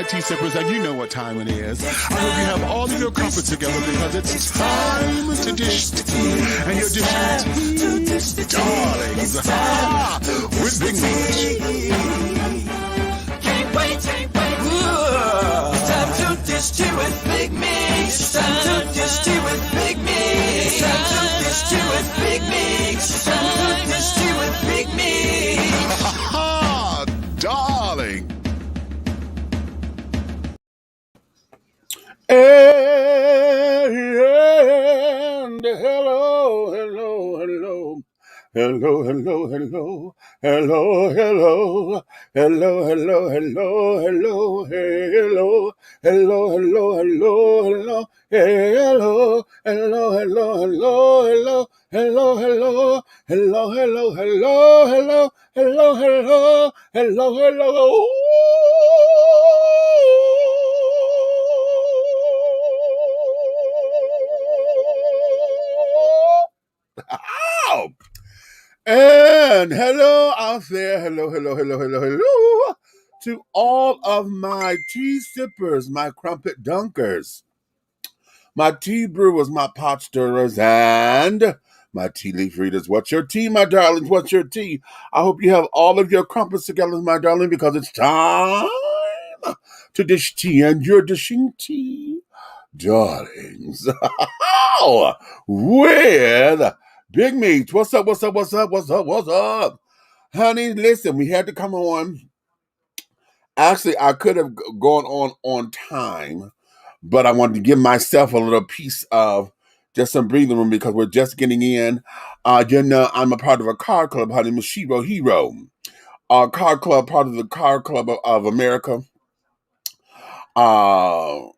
tea sippers, and you know what time it is. I hope you have all of your crumpets together because it's time to dish tea. And you're dishing tea, darlings, with Big Meat. Can't wait. It's time to dish tea with Big Meat. It's time to dish tea with Big Meat. It's time to dish tea with Big Meat. It's time to dish tea with Big Meat. Darling. And hello. And hello out there, hello to all of my tea sippers, my crumpet dunkers, my tea brewers, my pot stirrers, and my tea leaf readers. What's your tea, my darlings? What's your tea? I hope you have all of your crumpets together, my darling, because it's time to dish tea, and you're dishing tea, darlings, with Big Meat. What's up? Honey, listen, we had to come on. Actually, I could have gone on time, but I wanted to give myself a little piece of just some breathing room because we're just getting in. I'm a part of a car club, honey, Mashiro Hero. Car club, part of the Car Club of America. And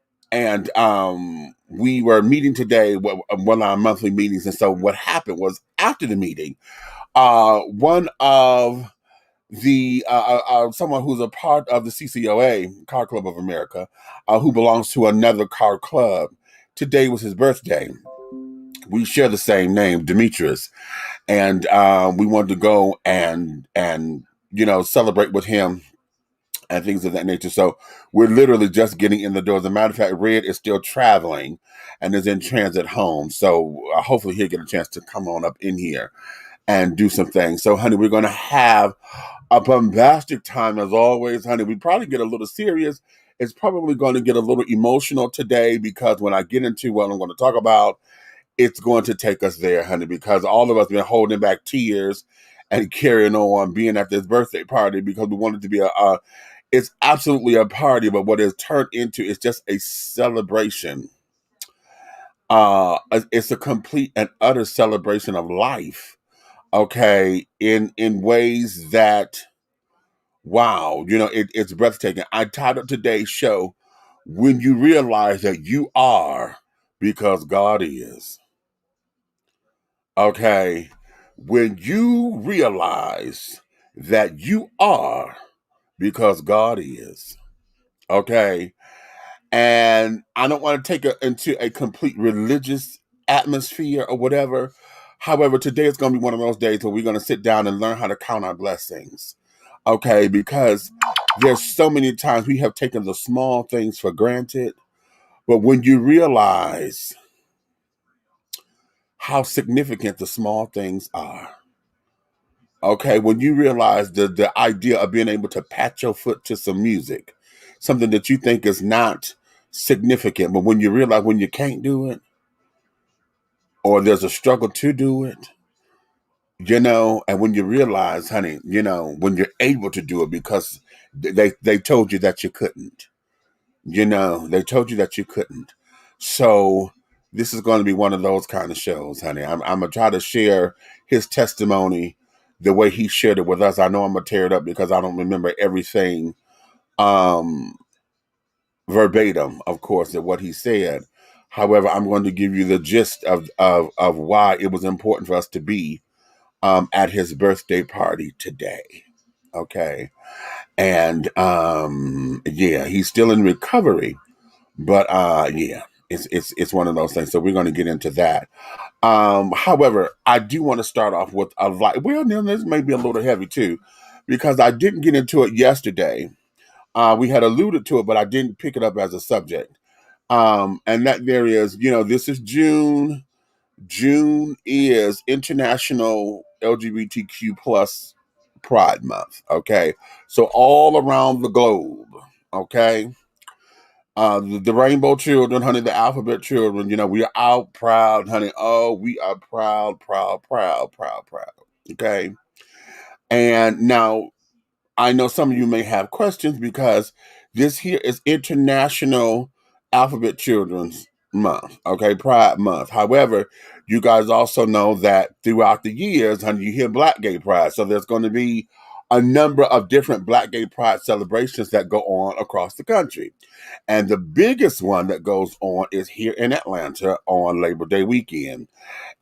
we were meeting today, one of our monthly meetings. And so what happened was after the meeting, one of the someone who's a part of the CCOA, Car Club of America, who belongs to another car club. Today was his birthday. We share the same name, Demetrius, and we wanted to go and celebrate with him and things of that nature. So we're literally just getting in the door. As a matter of fact, Red is still traveling and is in transit home. So hopefully he'll get a chance to come on up in here and do some things. So, honey, we're going to have a bombastic time as always, honey. We probably get a little serious. It's probably going to get a little emotional today because when I get into what I'm going to talk about, it's going to take us there, honey, because all of us have been holding back tears and carrying on being at this birthday party because we wanted to be it's absolutely a party, but what it's turned into is just a celebration. It's a complete and utter celebration of life. Okay, in ways that, wow, it's breathtaking. I titled today's show, When You Realize That You Are Because God Is. Okay, when you realize that you are because God is. Okay, and I don't want to take it into a complete religious atmosphere or whatever. However, today is going to be one of those days where we're going to sit down and learn how to count our blessings. Okay, because there's so many times we have taken the small things for granted. But when you realize how significant the small things are, okay, when you realize the idea of being able to pat your foot to some music, something that you think is not significant, but when you realize when you can't do it, or there's a struggle to do it, and when you realize, honey, when you're able to do it because they told you that you couldn't, they told you that you couldn't. So this is going to be one of those kind of shows, honey. I'm going to try to share his testimony the way he shared it with us. I know I'm going to tear it up because I don't remember everything verbatim, of course, of what he said. However, I'm going to give you the gist of why it was important for us to be at his birthday party today. Okay. And he's still in recovery, but it's one of those things. So we're going to get into that. However, I do want to start off with a light. Well, this may be a little heavy too, because I didn't get into it yesterday. We had alluded to it, but I didn't pick it up as a subject. And that there is, this is June. June is International LGBTQ plus Pride Month. Okay, so all around the globe. Okay, the rainbow children, honey, the alphabet children. We are out proud, honey. Oh, we are proud, proud, proud, proud, proud. Okay, and now I know some of you may have questions because this here is International Alphabet Children's Month, okay, Pride Month. However, you guys also know that throughout the years, honey, you hear Black Gay Pride. So there's going to be a number of different Black Gay Pride celebrations that go on across the country. And the biggest one that goes on is here in Atlanta on Labor Day weekend.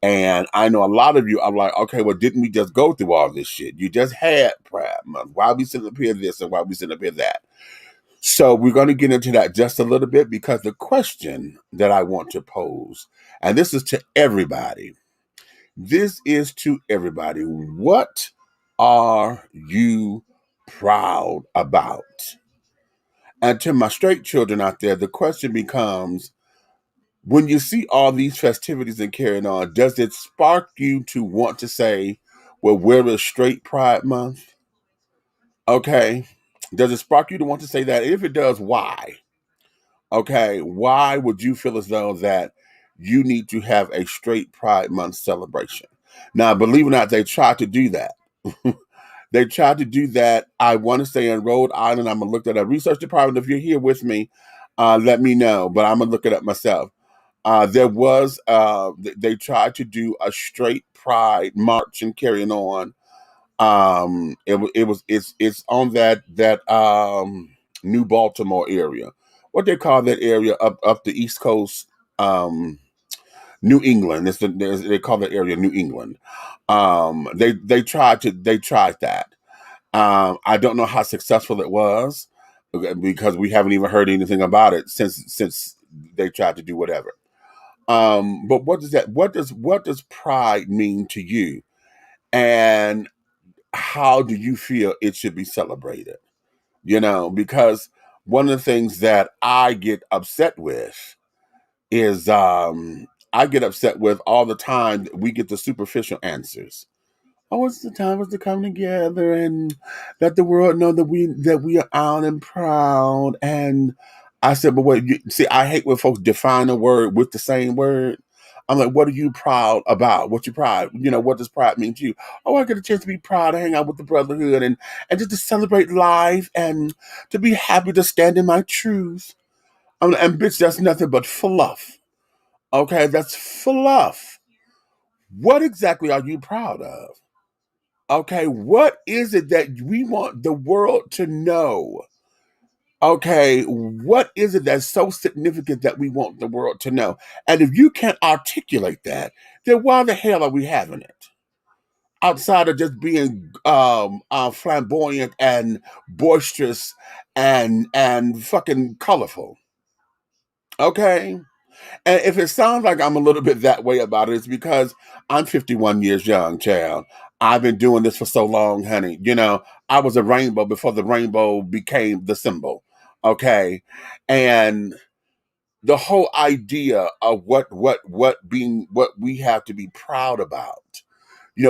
And I know a lot of you are like, okay, well, didn't we just go through all this shit? You just had Pride Month. Why are we sitting up here this and why are we sitting up here that? So we're going to get into that just a little bit because the question that I want to pose, and this is to everybody, what are you proud about? And to my straight children out there, the question becomes, when you see all these festivities and carrying on, does it spark you to want to say, well, where is straight Pride Month? Okay. Does it spark you to want to say that? If it does, why? Okay. Why would you feel as though that you need to have a straight Pride Month celebration? Now, believe it or not, they tried to do that. They tried to do that. I want to say in Rhode Island, I'm going to look at a research department. If you're here with me, let me know, but I'm going to look it up myself. They tried to do a straight pride march and carrying on. It's on that New Baltimore area. What they call that area up the East Coast, New England. They call that area New England. They tried that. I don't know how successful it was because we haven't even heard anything about it since they tried to do whatever. But what does pride mean to you? And how do you feel it should be celebrated? Because one of the things that I get upset with is I get upset with all the time that we get the superficial answers. Oh, it's the time for us to come together and let the world know that we are out and proud. And I said, but wait, see, I hate when folks define a word with the same word. I'm like, what are you proud about? What you proud? What does pride mean to you? Oh, I get a chance to be proud to hang out with the brotherhood and just to celebrate life and to be happy to stand in my truth. And bitch, that's nothing but fluff. Okay, that's fluff. What exactly are you proud of? Okay, what is it that we want the world to know? Okay, what is it that's so significant that we want the world to know? And if you can't articulate that, then why the hell are we having it? Outside of just being flamboyant and boisterous and fucking colorful. Okay? And if it sounds like I'm a little bit that way about it, it's because I'm 51 years young, child. I've been doing this for so long, honey. I was a rainbow before the rainbow became the symbol. Okay. And the whole idea of what we have to be proud about,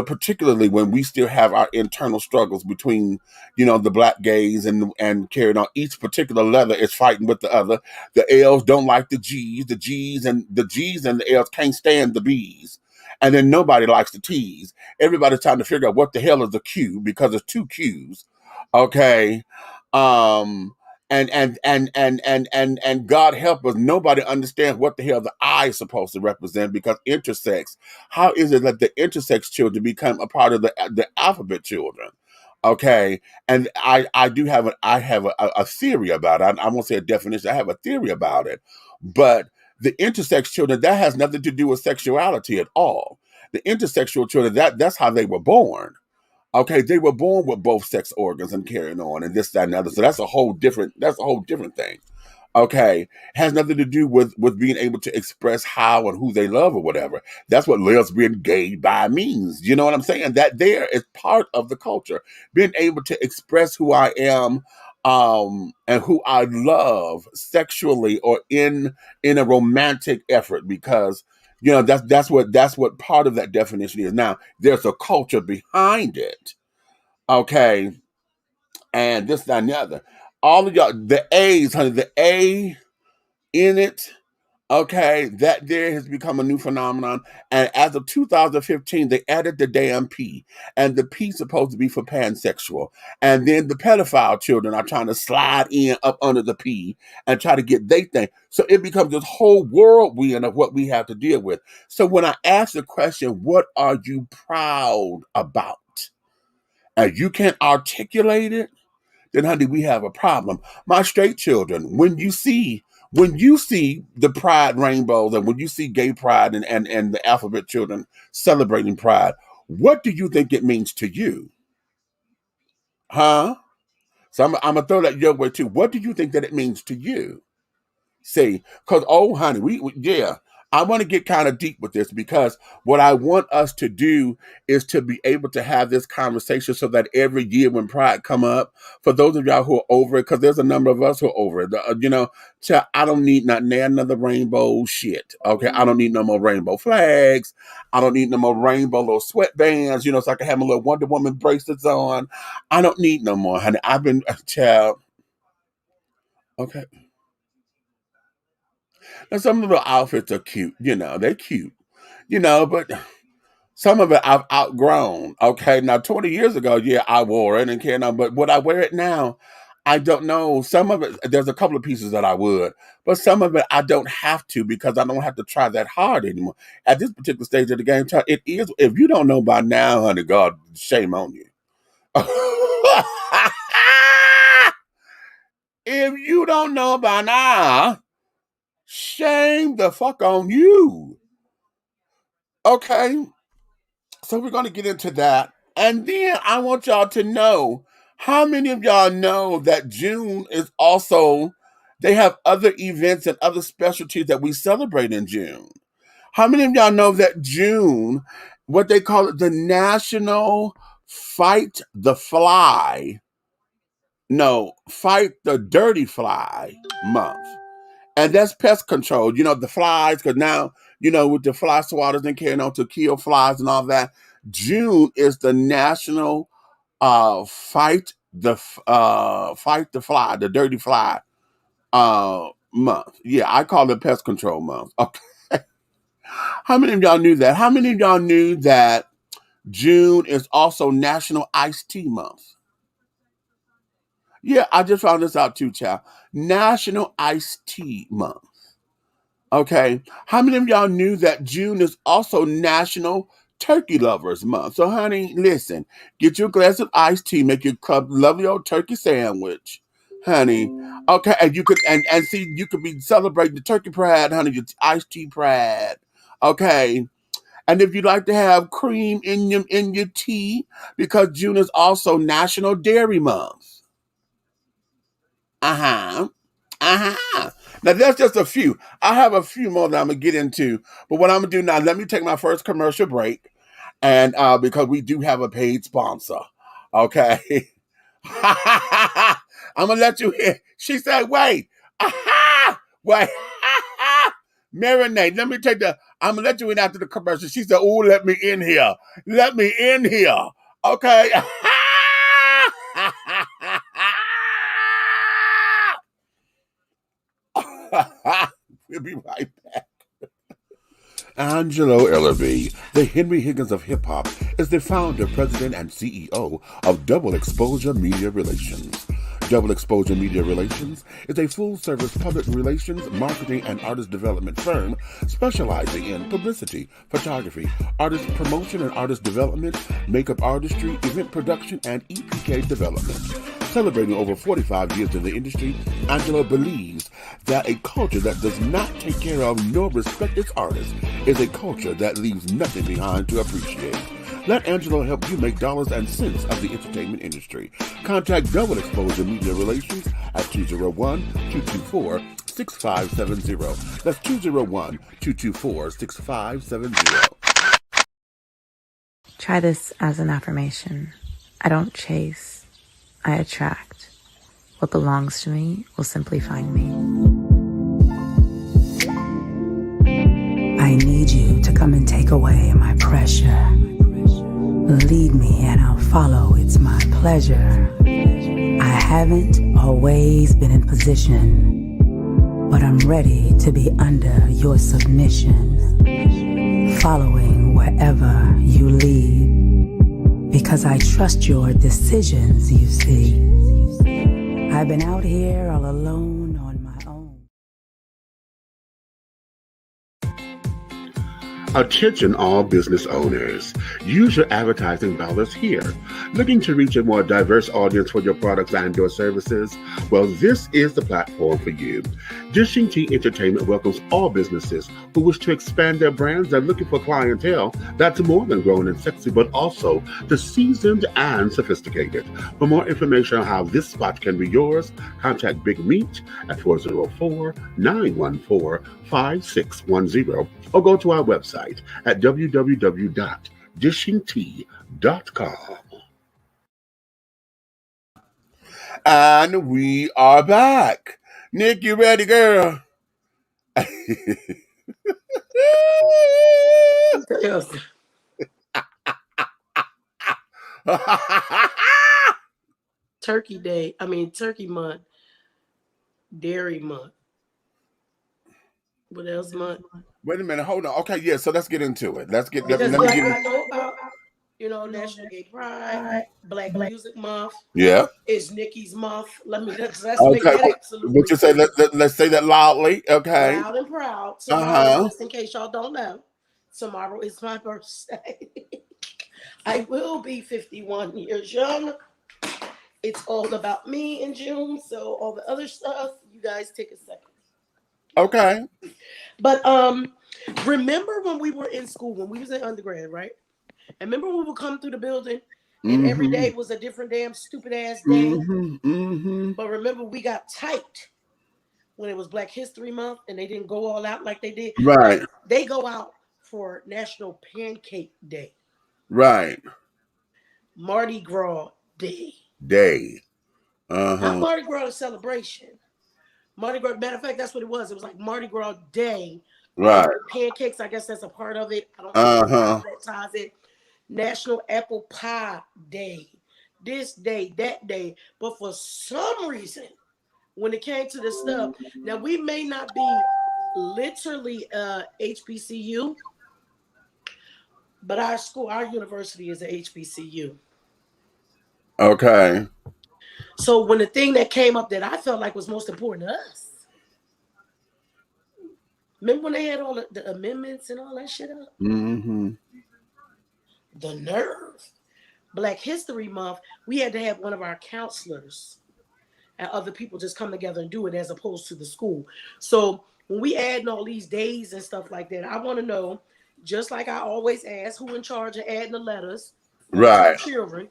particularly when we still have our internal struggles between, the black gays and carrying on. Each particular leather is fighting with the other. The L's don't like the G's. The G's and the L's can't stand the B's. And then nobody likes the T's. Everybody's trying to figure out what the hell is the Q because there's two Q's. Okay. Um, and God help us, nobody understands what the hell the I is supposed to represent because intersex. How is it that the intersex children become a part of the alphabet children? Okay, and I do have a theory about it. I won't say a definition. I have a theory about it, but the intersex children, that has nothing to do with sexuality at all. The intersexual children, that's how they were born. Okay, they were born with both sex organs and carrying on, and this, that, and the other. So that's a whole different thing. Okay, has nothing to do with being able to express how and who they love or whatever. That's what lesbian, gay, bi means. You know what I'm saying? That there is part of the culture, being able to express who I am and who I love sexually or in a romantic effort, because that's what part of that definition is. Now there's a culture behind it, okay, and this, that, and the other. All of y'all, the A's, honey, the A in it. Okay, that there has become a new phenomenon. And as of 2015, they added the damn P. And the P supposed to be for pansexual. And then the pedophile children are trying to slide in up under the P and try to get their thing. So it becomes this whole whirlwind of what we have to deal with. So when I ask the question, what are you proud about? And you can't articulate it, then honey, we have a problem. My straight children, when you see the pride rainbows and when you see gay pride and the alphabet children celebrating pride, what do you think it means to you? Huh? So I'm gonna throw that your way too. What do you think that it means to you? See, because oh honey, yeah, I want to get kind of deep with this, because what I want us to do is to be able to have this conversation so that every year when Pride come up, for those of y'all who are over it, because there's a number of us who are over it, I don't need not another rainbow shit. Okay, I don't need no more rainbow flags. I don't need no more rainbow little sweatbands. So I can have my little Wonder Woman bracelets on. I don't need no more, honey. I've been child. Okay. And some of the outfits are cute, they're cute, but some of it I've outgrown. Okay, now 20 years ago, yeah, I wore it and but would I wear it now? I don't know. Some of it, there's a couple of pieces that I would, but some of it I don't have to, because I don't have to try that hard anymore. At this particular stage of the game, it is, if you don't know by now, honey, God, shame on you. If you don't know by now, shame the fuck on you. Okay, so we're going to get into that. And then I want y'all to know, how many of y'all know that June is also, they have other events and other specialties that we celebrate in June? How many of y'all know that June, what they call it, the National Fight the Fly, no, Fight the Dirty Fly month? And that's pest control. The flies, because now, with the fly swatters and carrying on to kill flies and all that, June is the national fight the fly, the dirty fly month. Yeah, I call it pest control month. Okay. How many of y'all knew that? How many of y'all knew that June is also National Iced Tea Month? Yeah, I just found this out too, child. National Iced Tea Month. Okay. How many of y'all knew that June is also National Turkey Lovers Month? So, honey, listen, get your glass of iced tea, make your lovely old turkey sandwich, honey. Okay, and you could and see, you could be celebrating the turkey pride, honey, your iced tea pride. Okay. And if you'd like to have cream in your tea, because June is also National Dairy Month. Uh-huh. Uh-huh. Now that's just a few. I have a few more that I'm gonna get into. But what I'm gonna do now, let me take my first commercial break. And because we do have a paid sponsor. Okay. I'm gonna let you hear. She said, wait. Wait. Marinate. I'm gonna let you in after the commercial. She said, oh, let me in here. Let me in here. Okay. We'll be right back. Angelo Ellerby, the Henry Higgins of hip hop, is the founder, president, and CEO of Double Exposure Media Relations. Double Exposure Media Relations is a full-service public relations, marketing, and artist development firm specializing in publicity, photography, artist promotion and artist development, makeup artistry, event production, and EPK development. Celebrating over 45 years in the industry, Angelo believes that a culture that does not take care of nor respect its artists is a culture that leaves nothing behind to appreciate. Let Angelo help you make dollars and cents of the entertainment industry. Contact Double Exposure Media Relations at 201-224-6570. That's 201-224-6570. Try this as an affirmation. I don't chase, I attract what belongs to me will simply find me. I need you to come and take away my pressure. Lead me and I'll follow, it's my pleasure. I haven't always been in position, but I'm ready to be under your submission, following wherever you lead, because I trust your decisions, you see. I've been out here all alone on my own. Attention all business owners. Use your advertising dollars here. Looking to reach a more diverse audience for your products and your services? Well, this is the platform for you. Dishing Tea Entertainment welcomes all businesses who wish to expand their brands and looking for clientele that's more than grown and sexy, but also the seasoned and sophisticated. For more information on how this spot can be yours, contact Big Meat at 404-914-5610 or go to our website at www.dishingtea.com. And we are back. Nick, you ready, girl? Turkey Day. Turkey month. Dairy month. What else month? Wait a minute, hold on. Okay, yeah, so let's get into it. Let me I get know into about, National Gay Pride, Black Music Month. Yeah. It's Nikki's month. Let's make Okay. that absolutely. Would you say let's say that loudly? Okay. Loud and proud. Tomorrow, just in case y'all don't know, tomorrow is my birthday. I will be 51 years young. It's all about me in June, so all the other stuff, you guys take a second. Okay. But remember when we were in school, when we was in undergrad, right? And remember when we would come through the building and every day was a different damn stupid ass day. But remember, we got tight when it was Black History Month and they didn't go all out like they did. Right. Like, they go out for National Pancake Day. Right. Mardi Gras Day. Not Mardi Gras celebration. Mardi Gras, matter of fact, that's what it was. It was like Mardi Gras Day. Right. Pancakes, I guess that's a part of it. I don't know how that ties it. National Apple Pie Day. This day, that day. But for some reason, when it came to this stuff, now we may not be literally HBCU, but our university is a HBCU. Okay. So when the thing that came up that I felt like was most important to us, remember when they had all the amendments and all that shit up? The nerve. Black History Month, we had to have one of our counselors and other people just come together and do it as opposed to the school. So when we add all these days and stuff like that, I want to know, just like I always ask, who in charge of adding the letters? Right. Children.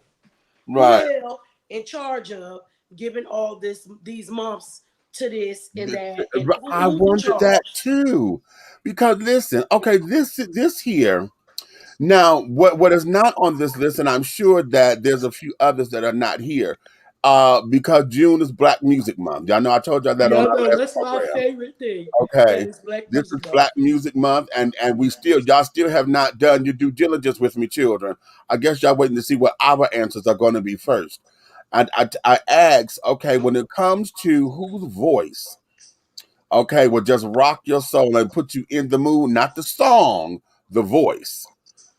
Right. Who in charge of giving all these months to this and that? And I wondered that too. Because listen, okay, this here. Now, what is not on this list, and I'm sure that there's a few others that are not here, because June is Black Music Month. Y'all know I told y'all that on our last that's program. my favorite thing. Okay, this is Black Music Month, and y'all still have not done your due diligence with me, children. I guess y'all waiting to see what our answers are going to be first. I asked, okay, when it comes to whose voice, okay, will just rock your soul and put you in the mood, not the song, the voice.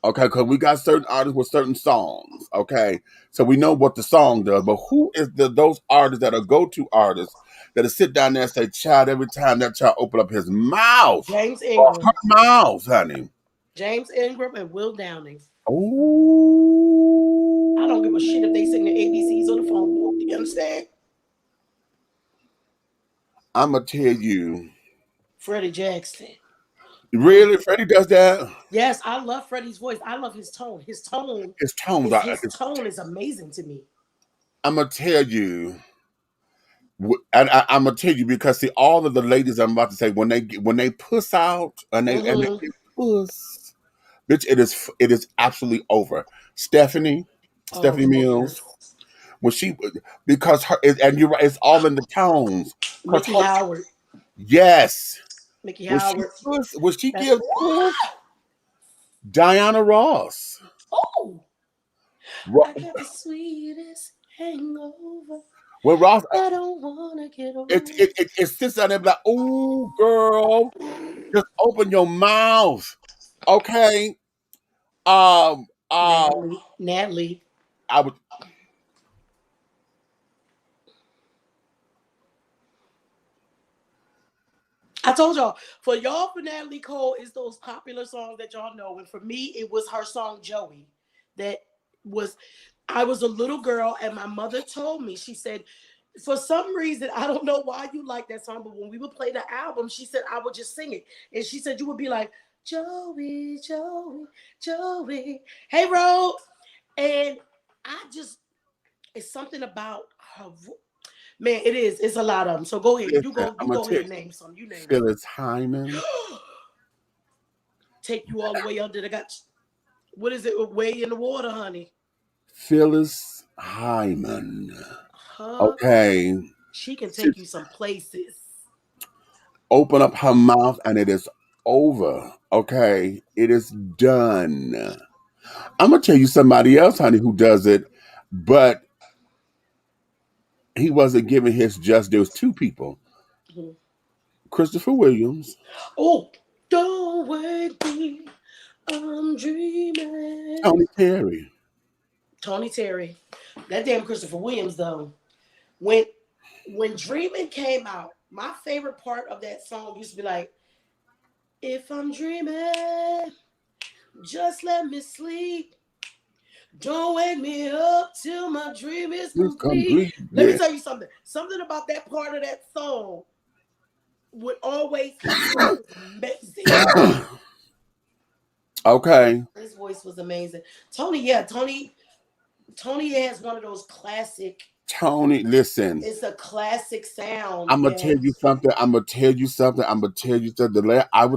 Okay, because we got certain artists with certain songs. Okay, so we know what the song does, but who is those artists that are go-to artists that'll sit down there and say, "Child," every time that child open up his mouth, James Ingram, her mouth, honey. James Ingram and Will Downing. Ooh, I don't give a shit if they sing the ABCs on the phone book. Do you understand? I'm gonna tell you, Freddie Jackson. Really, Freddie does that? Yes, I love Freddie's voice. I love his tone. His tone is amazing to me. I'm gonna tell you, and I'm gonna tell you because see, all of the ladies I'm about to say when they puss out and they puss, bitch, it is absolutely over. Stephanie Mills. when she, because her, and you're right, it's all in the tones. Mickey Howard. Yes. Mickey Howard. When she gives Diana Ross. Oh, I got the sweetest hangover. When Ross, I don't wanna get over. It sits down there like, oh, girl, just open your mouth, okay? Natalie. I would. I told y'all, for Natalie Cole, is those popular songs that y'all know. And for me, it was her song Joey. I was a little girl, and my mother told me, she said, for some reason, I don't know why you like that song, but when we would play the album, she said I would just sing it. And she said you would be like, Joey, Joey, Joey. Hey, Ro. And it's something about her voice. Man, it is. It's a lot of them. So go ahead. You go ahead and name some. You name Phyllis Hyman. Take you all the way under the guts. What is it? Way in the water, honey. Phyllis Hyman. Okay. She can take you some places. Open up her mouth and it is over. Okay. It is done. I'm going to tell you somebody else, honey, who does it, but he wasn't given his just. There was two people. Mm-hmm. Christopher Williams. Oh, don't wake me, I'm dreaming. Tony Terry. That damn Christopher Williams, though. When Dreamin' came out, my favorite part of that song used to be like, if I'm dreaming, just let me sleep. Don't wake me up till my dream is complete. Let me tell you something. Something about that part of that song would always be amazing. Okay. His voice was amazing. Tony has one of those classic. Tony, listen. It's a classic sound. I'm gonna tell you something. I went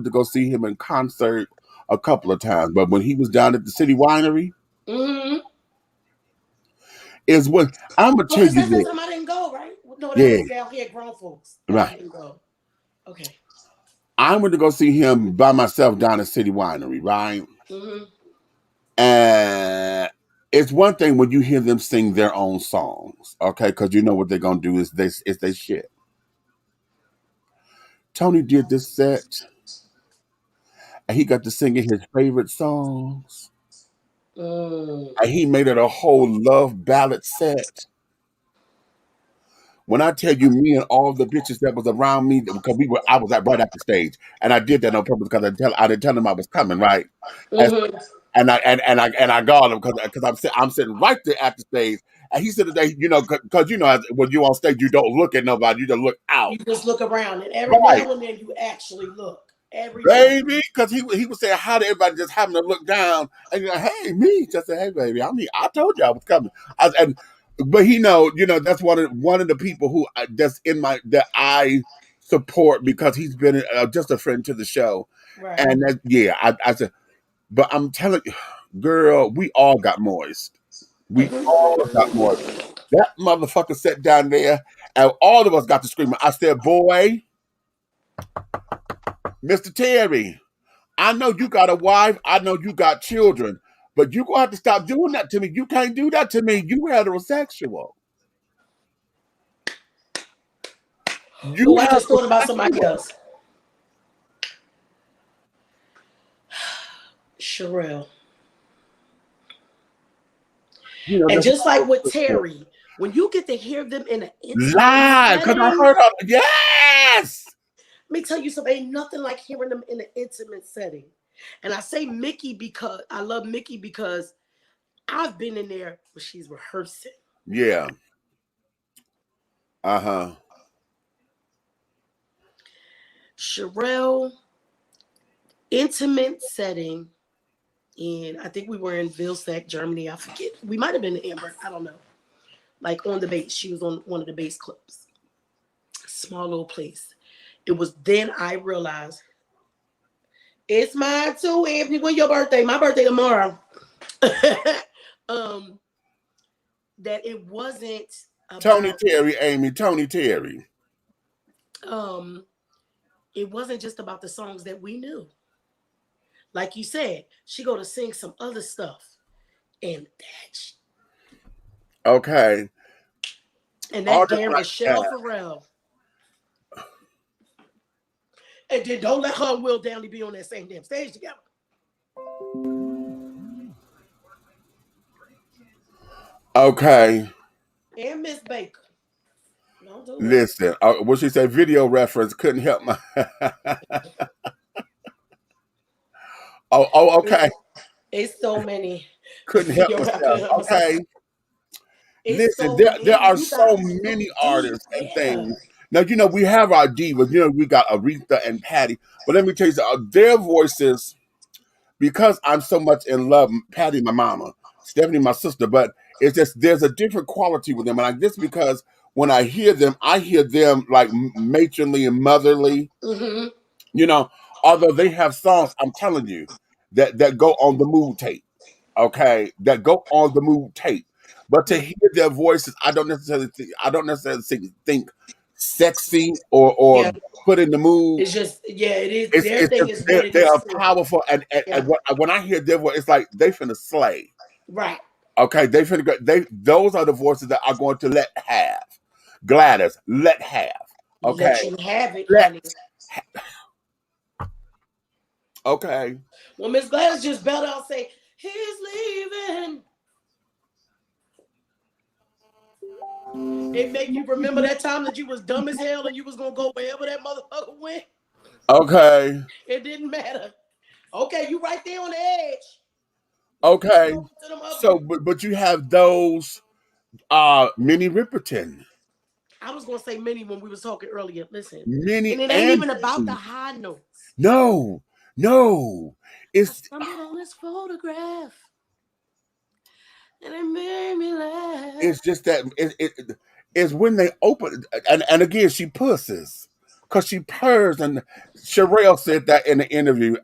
to go see him in concert a couple of times, but when he was down at the City Winery, is what I'm gonna tell you. That's time I didn't go, right? No, that was down here at Grown Folks. Right. I didn't go. Okay. I went to go see him by myself down at City Winery, right? Mm-hmm. And it's one thing when you hear them sing their own songs, okay? Because you know what they're gonna do is they shit. Tony did this set, and he got to singing his favorite songs. And he made it a whole love ballad set. When I tell you, me and all the bitches that was around me, because I was right at the stage, and I did that on purpose because I didn't tell them I was coming, right? Mm-hmm. And I got him because I'm sitting right there at the stage, and he said today, because when you on stage, you don't look at nobody, you just look out. You just look around, and every now and then you actually look. Baby, because he was saying hi to everybody, just having to look down, and you're like, hey, me, just say, hey, baby, I told you I was coming, but that's one of the people who that I support because he's been just a friend to the show, right. And I said, but I'm telling you, girl, we all got moist. We all got moist. That motherfucker sat down there, and all of us got to screaming. I said, boy. Mr. Terry, I know you got a wife. I know you got children. But you're going to have to stop doing that to me. You can't do that to me. You heterosexual. I just thought about somebody else. Sherelle. And just like with Terry, when you get to hear them in an live, because I heard of yes. Let me tell you something. Ain't nothing like hearing them in an intimate setting. And I say Mickey because I love Mickey because I've been in there when she's rehearsing. Yeah. Uh-huh. Sherelle, intimate setting. And I think we were in Vilsack, Germany. I forget. We might have been in Amber. I don't know. Like on the bass. She was on one of the bass clubs. Small little place. It was then I realized it's mine too, Anthony. When your birthday? My birthday tomorrow. that it wasn't Tony about Terry, Amy, Tony Terry. It wasn't just about the songs that we knew. Like you said, she go to sing some other stuff, and that. Okay. And that damn Michelle Farrell. And then don't let her and Will Downing be on that same damn stage together. Okay. And Miss Baker. Don't do Listen, what she said, video reference, couldn't help my... okay. It's so many. Couldn't help myself. Okay. Listen, there are so many artists and things. Now, we have our divas. We got Aretha and Patty. But let me tell you something. Their voices, because I'm so much in love, Patty, my mama, Stephanie, my sister, but it's just, there's a different quality with them. And like this, because when I hear them like matronly and motherly. Mm-hmm. Although they have songs, I'm telling you, that go on the mood tape. Okay, that go on the mood tape. But to hear their voices, I don't necessarily think sexy or put in the mood. It's just, it is. Their thing is what it is. They are powerful, and when I hear their voice, it's like they finna slay. Right. Okay, they finna go. Those are the voices that are going to let have. Gladys, let have. Okay, let you have it, honey. Okay. Well, Miss Gladys just belled out and say, he's leaving. It make you remember that time that you was dumb as hell and you was going to go wherever that motherfucker went? Okay. It didn't matter. Okay, you right there on the edge. Okay. So, but you have those Minnie Riperton. I was going to say Minnie when we was talking earlier. Listen. Minnie, and it ain't even about the high notes. No. It's something on this photograph. And it made me laugh. It's just that it's when they open, and again, she pusses because she purrs, and Sherelle said that in the interview.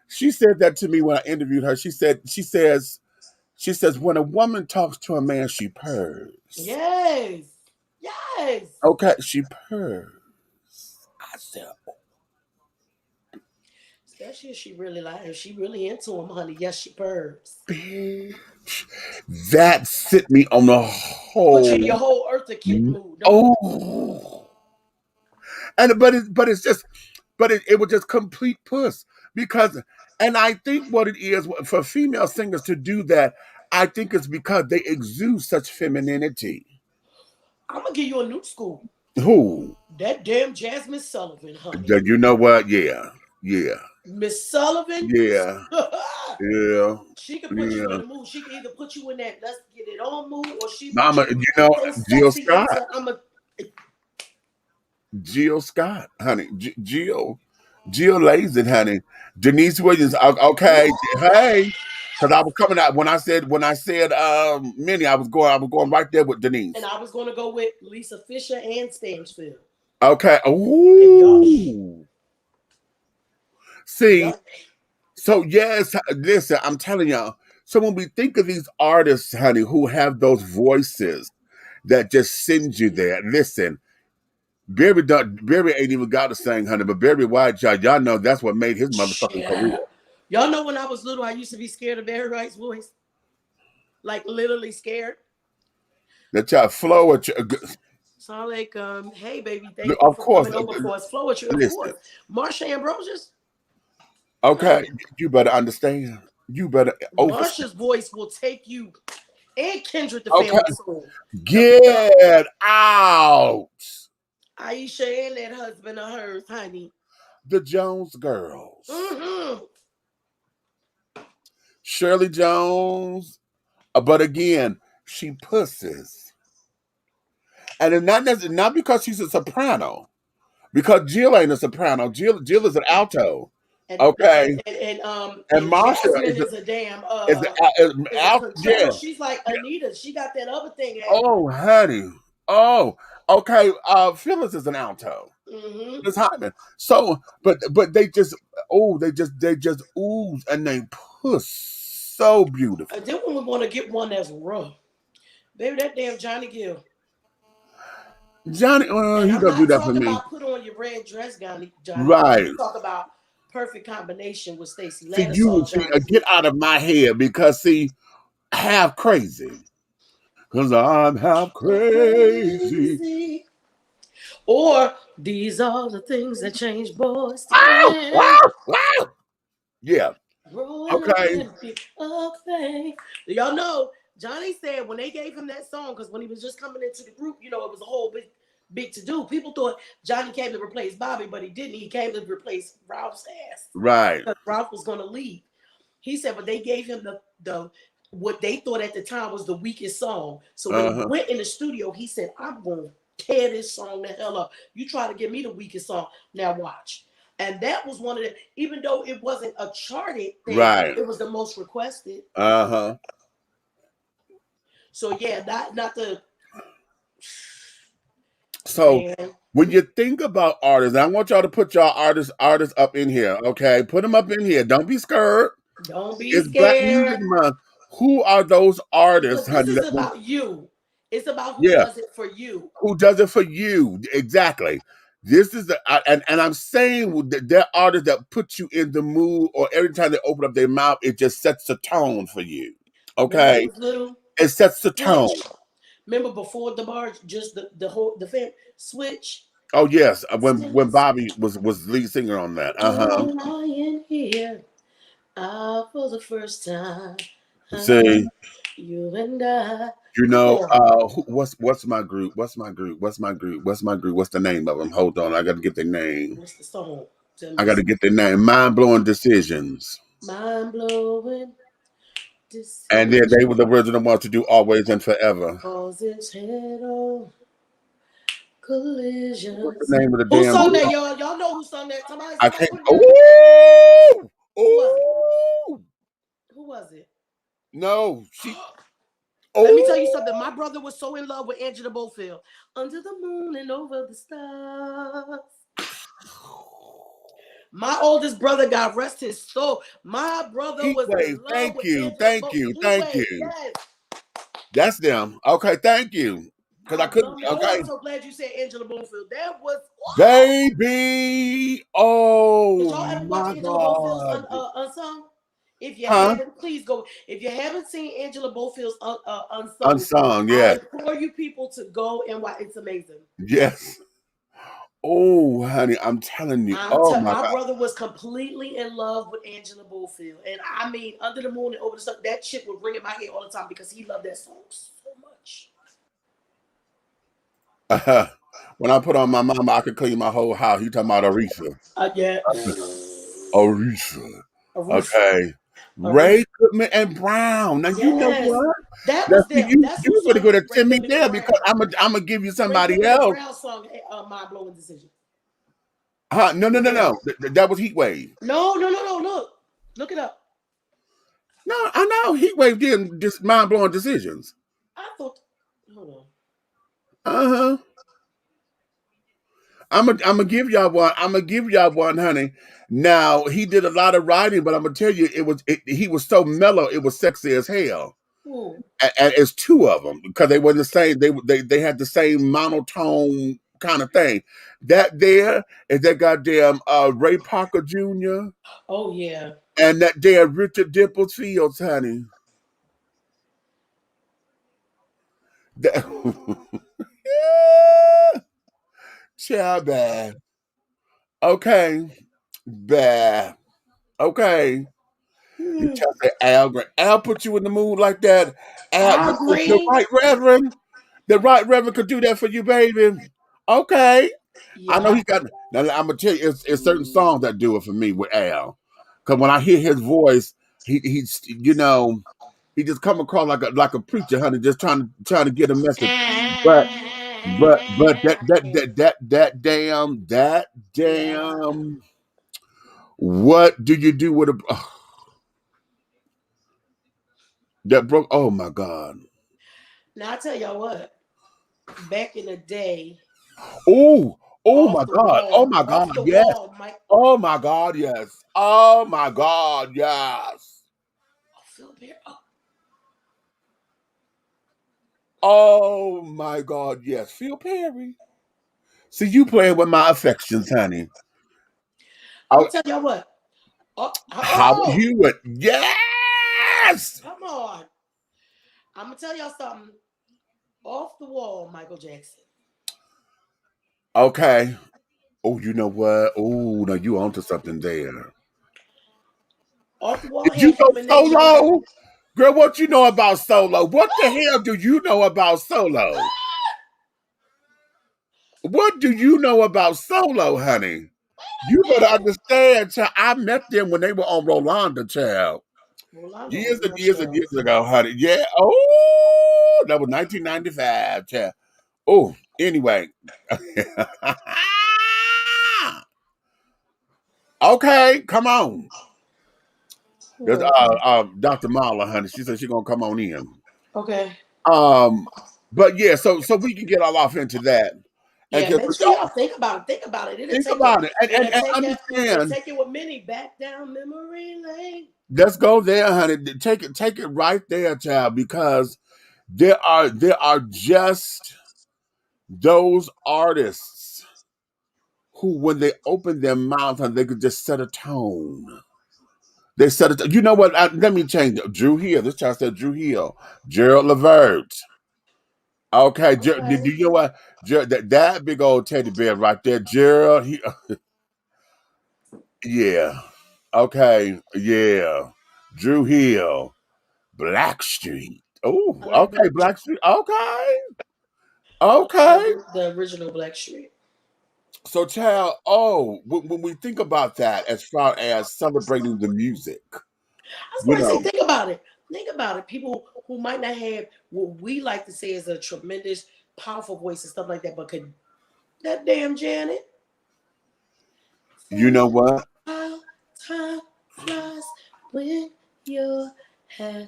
She said that to me when I interviewed her. She says when a woman talks to a man, she purrs. Yes. Okay, she purrs. I said, especially if she really if she really into him, honey. Yes, she purrs. Bitch, that set me on the whole. Put you in your whole Eartha Kitt mood. But it was just complete puss because, and I think what it is for female singers to do that, I think it's because they exude such femininity. I'm gonna give you a new school. Who? That damn Jasmine Sullivan, honey. You know what? Yeah. Miss Sullivan. Yeah. Yeah. She can put you in the mood. She can either put you in that let's get it on mood, or she. Mama, Jill Scott. Jill Scott, honey. Jill lays it, honey. Denise Williams. Okay, hey, because I was coming out when I said Minnie, I was going right there with Denise, and I was going to go with Lisa Fisher and Stansfield. Okay. Ooh. See. So yes, listen, I'm telling y'all. So when we think of these artists, honey, who have those voices that just send you there, listen, Barry ain't even got to sing, honey, but Barry White, y'all know that's what made his motherfucking career. Y'all know when I was little, I used to be scared of Barry White's voice, like literally scared. That y'all flow at you. So I'm like, hey baby, thank you for coming over for us. Flow at you, of course. Marsha Ambrosius. Okay, you better understand. You better. Marsha's voice will take you, and Kendrick the Family Soul. Get out. Aisha and that husband of hers, honey. The Jones Girls. Mm-hmm. Shirley Jones. But again, she pusses. And it's not because she's a soprano. Because Jill ain't a soprano. Jill is an alto. And Marsha is a damn yeah. She's like Anita. She got that other thing. Oh, honey. Oh, okay. Phyllis is an alto. Mm-hmm. It's Hyman. So, but they just ooze and they push. so beautiful. And then when we're gonna get one that's rough, baby, that damn Johnny Gill. Johnny, And he I'm don't do not that for talking me. about put on your red dress, Johnny. Right. I'm talking about perfect combination with Stacey See, Lattisaw. get out of my head because see, half crazy. Cause I'm half crazy. Or these are the things that change boys to Wow, men. wow, wow. Yeah. Okay. Y'all know Johnny said when they gave him that song, because when he was just coming into the group, you know, it was a whole big to do. People thought Johnny came to replace Bobby, but he didn't. He came to replace Ralph's ass. Right. Because Ralph was going to leave. He said, but they gave him the what they thought at the time was the weakest song. So when he went in the studio, he said, I'm going to tear this song the hell up. You try to give me the weakest song. Now watch. And that was one of the, even though it wasn't a charted thing, right. It was the most requested. So yeah, not the. So man. When you think about artists, I want y'all to put y'all artists up in here, okay? Put them up in here. Don't be scared. Don't be it's scared. Black Music Month. Who are those artists, honey? This is about you. It's about who does it for you. Who does it for you? Exactly. This is and I'm saying that there are artists that put you in the mood, or every time they open up their mouth, it just sets the tone for you. Okay, it sets the tone. Remember before the bar, just the fam switch. Oh yes, when Bobby was lead singer on that. Lying here, for the first time. See, you and I. You know, what's my group? What's the name of them? Hold on, I got to get their name. What's the song? I got to get their name. Mind Blowing Decisions. Mind Blowing Decisions. And then they were the original ones to do Always and Forever. Cause it's head-on collisions. What's the name of the Who damn sung group? that, y'all? Y'all know who sung that? Somebody I can't. Who was it? No, she. Let me tell you something. My brother was so in love with Angela Bofield. Under the moon and over the stars. My oldest brother, God rest his soul. My brother was in love Thank with you. Angela Thank you. Thank you. Yes. That's them. Okay, thank you. Because I couldn't. Okay. I'm so glad you said Angela Bofield. That was baby. Oh, did y'all ever watch Angela Bofield's Unsung? If you haven't, please go. If you haven't seen Angela Bofield's Unsung, yeah. I implore you people to go and watch. It's amazing. Yes. Oh, honey, I'm telling you. My brother was completely in love with Angela Bofield. And I mean, Under the Moon and Over the Sun, that shit would ring in my head all the time because he loved that song so much. When I put on my mama, I could clean my whole house. You talking about Aretha? Yeah. Aretha. Okay. Ray Goodman and Brown. Now you know what? That was them. You better go to send me there because I'm gonna give you somebody else. Brown song, Mind Blowing Decision. No. That was Heat Wave. No. Look it up. No, I know Heat Wave did just Mind Blowing Decisions. I thought. Hold on. I'm gonna give y'all one, honey. Now he did a lot of writing, but I'm gonna tell you, he was so mellow, it was sexy as hell. And it's two of them because they were the same. They had the same monotone kind of thing. That there is that goddamn Ray Parker Jr. Oh yeah. And that damn Richard Dimples Fields, honey. Yeah. Child bad. Okay. Bad. Okay. You tell me Al put you in the mood like that. Al, the right reverend could do that for you, baby. Okay. Yeah. I know he got. Now I'm gonna tell you, it's certain songs that do it for me with Al. Because when I hear his voice, he's you know, he just come across like a preacher, honey, just trying to get a message. But that damn. What do you do with a? That broke. Oh my God. Now I tell y'all what. Back in the day. Oh my God. Oh my God. Yes. Oh my God. Yes. Oh my God. Yes. Perry. Oh my God, yes, Phil Perry. See, you playing with my affections, honey. I'm Oh, gonna tell y'all what. Howard Hewitt, yes. Come on. I'm gonna tell y'all something. Off the wall, Michael Jackson. Okay. Oh, you know what? Oh, no, you onto something there. Off the wall Did you had know Human Nature. Solo? Girl, what you know about Solo? What the hell do you know about Solo? What do you know about Solo, honey? You better understand, child. I met them when they were on Rolanda, child. Rolando Years was and my years and show. years ago, honey. Yeah. Oh, that was 1995, child. Oh, anyway. Okay, come on. There's Dr. Marla, honey. She said she's gonna come on in. Okay. But yeah, so we can get all off into that. And Yeah, because make sure y'all think about it. Think about it. It'll think take it. about it It'll and take it. It'll understand. take it with Minnie back down memory lane. Let's go there, honey. Take it right there, child, because there are just those artists who, when they open their mouth, and they could just set a tone. They set it. You know what? Let me change it. Drew Hill. This child said Drew Hill. Gerald Levert. Okay. Do Okay. you know what? That big old teddy bear right there, Gerald. Yeah. Okay. Yeah. Drew Hill. Blackstreet. Oh, I like okay. Black. Blackstreet. Okay. I like Okay. the original Blackstreet. So, child, when we think about that as far as celebrating the music, That's you why I say know, think about it. Think about it. People who might not have what we like to say is a tremendous, powerful voice and stuff like that, but could that damn Janet? you know what? How time flies when you're having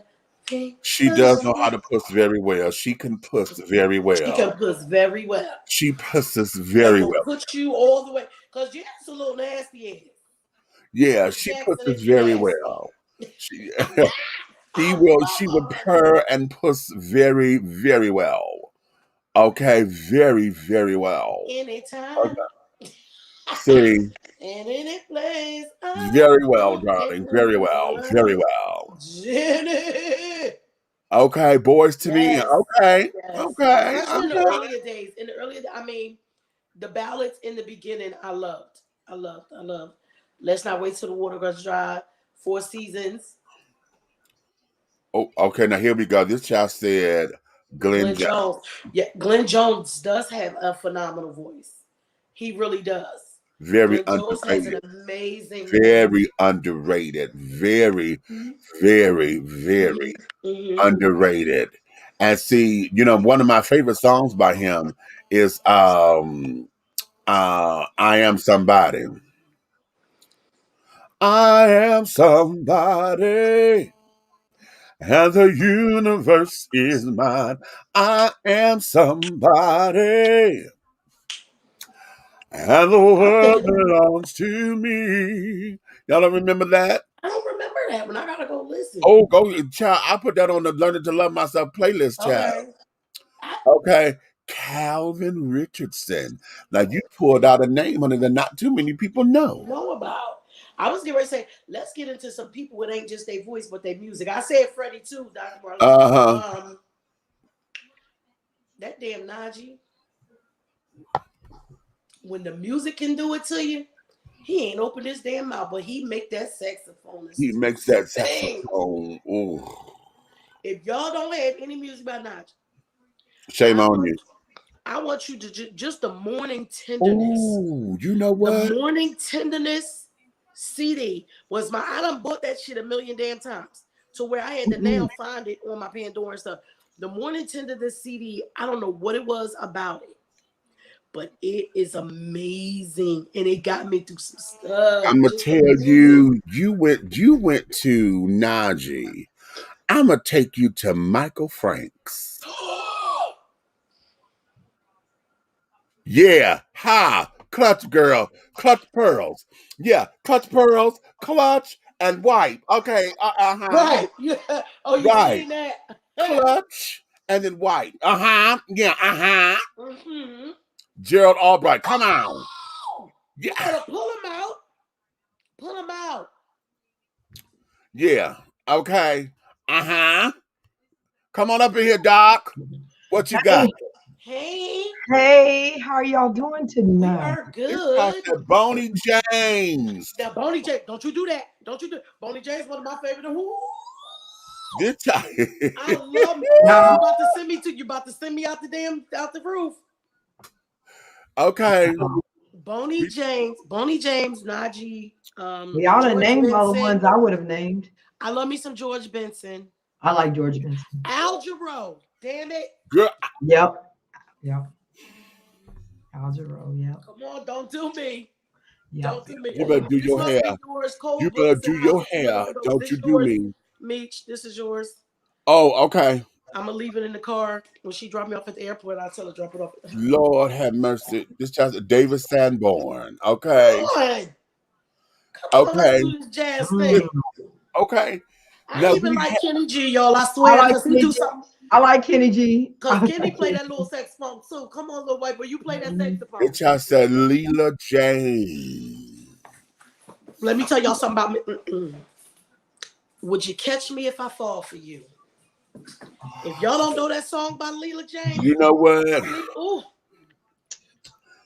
She does know how fun. to puss very well. She can puss very She can well. puss very well She pusses and very will well. put you all the way. Cause Janet's a little nasty ass. Yeah, Michael she Jackson pusses if you very nasty. well. She I she will love her. purr and puss very, very well. Okay, very, very well. Anytime Okay. See, and any place. I very well, want darling. Very well. Very well. Janet. Okay, boys to me. Yes. Okay. Yes. Okay. Especially in the Okay. earlier days. In the earlier, I mean, the ballads in the beginning, I loved. I loved. I loved. Let's not wait till the water runs dry. Four Seasons. Oh, okay. Now here we go. This child said Glenn Glenn Jones. Jones. Yeah, Glenn Jones does have a phenomenal voice. He really does. Very Glenn Jones has an underrated. amazing voice. Very underrated. Very, very, very Mm-hmm. underrated. And see, one of my favorite songs by him is I Am Somebody. I am somebody, and the universe is mine. I am somebody, and the I'm world thinking, belongs to me. Y'all don't remember that? I don't remember that one. I gotta go listen. Oh, go, child. I put that on the Learning to Love Myself playlist, child. Okay. Okay. Calvin Richardson. Now, you pulled out a name on it that not too many people know. Know about. I was getting ready to say, let's get into some people. It ain't just their voice, but their music. I said Freddie too, Dr. Marley. Uh-huh. That damn Najee. When the music can do it to you, he ain't open his damn mouth, but he make that saxophone. He makes that saxophone. Ooh. If y'all don't have any music by Najee, Shame on you. I want you to just the Morning Tenderness. Ooh, you know what? The Morning Tenderness CD was I done bought that shit a million damn times to where I had to now find it on my Pandora and stuff. The Morning Tenderness CD, I don't know what it was about it, but it is amazing, and it got me through some stuff. I'm gonna tell you, you went to Najee. I'm gonna take you to Michael Franks. Yeah, ha, clutch girl, clutch pearls. Yeah, clutch pearls, clutch and wipe. Okay. Right. Yeah. Oh, you Right. seen that? Clutch and then wipe. Yeah. Mm-hmm. Gerald Albright. Come on. You Yeah. better pull him out. Pull him out. Yeah. Okay. Come on up in here, Doc. What you got? Hey, Hey, how are y'all doing we tonight? are It's good. Dr. Boney James. Now, Boney James, don't you do that. Don't you do Boney James, one of my favorite. This time. I love him. No. You about to send me to you about to send me out the roof. Okay. Boney James, Najee, Y'all done George named all the Benson. ones I would have named. I love me some George Benson. I like George Benson. Al Jarreau. Damn it. Girl, Yep. Al Jarreau, yep. Come on, don't do me. Yep. Don't do me. you better do This your must hair. be yours, Cole You better Books do and your House hair. Photos. Don't This you do yours, me. Meech, this is yours. Oh, okay. I'm gonna leave it in the car. When she drop me off at the airport, I'll tell her to drop it off. Lord have mercy. This just David Sanborn. Okay. Come on. Come on, let's Okay. do this jazz thing. Okay. I Now even we like ha- Kenny G, y'all. I swear, I like because he Kenny do G. something. I like Kenny G. Because Kenny play that little saxophone too. Come on, little white boy, you play that saxophone. It just said Leela James. Let me tell y'all something about me. Would you catch me if I fall for you? If y'all don't know that song by Leela James, You know what? ooh.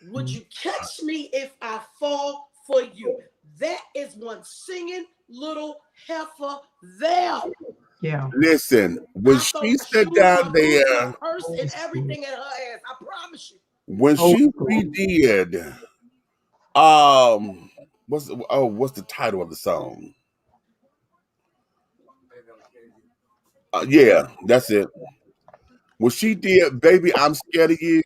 Would you catch me if I fall for you? That is one singing little heifer there. Yeah. Listen, when I she throw sat shoes, down my boots, there, my purse, and everything in her ass. I promise you. when she redid, what's the title of the song? Yeah, that's it. When she did, baby, I'm scared of you.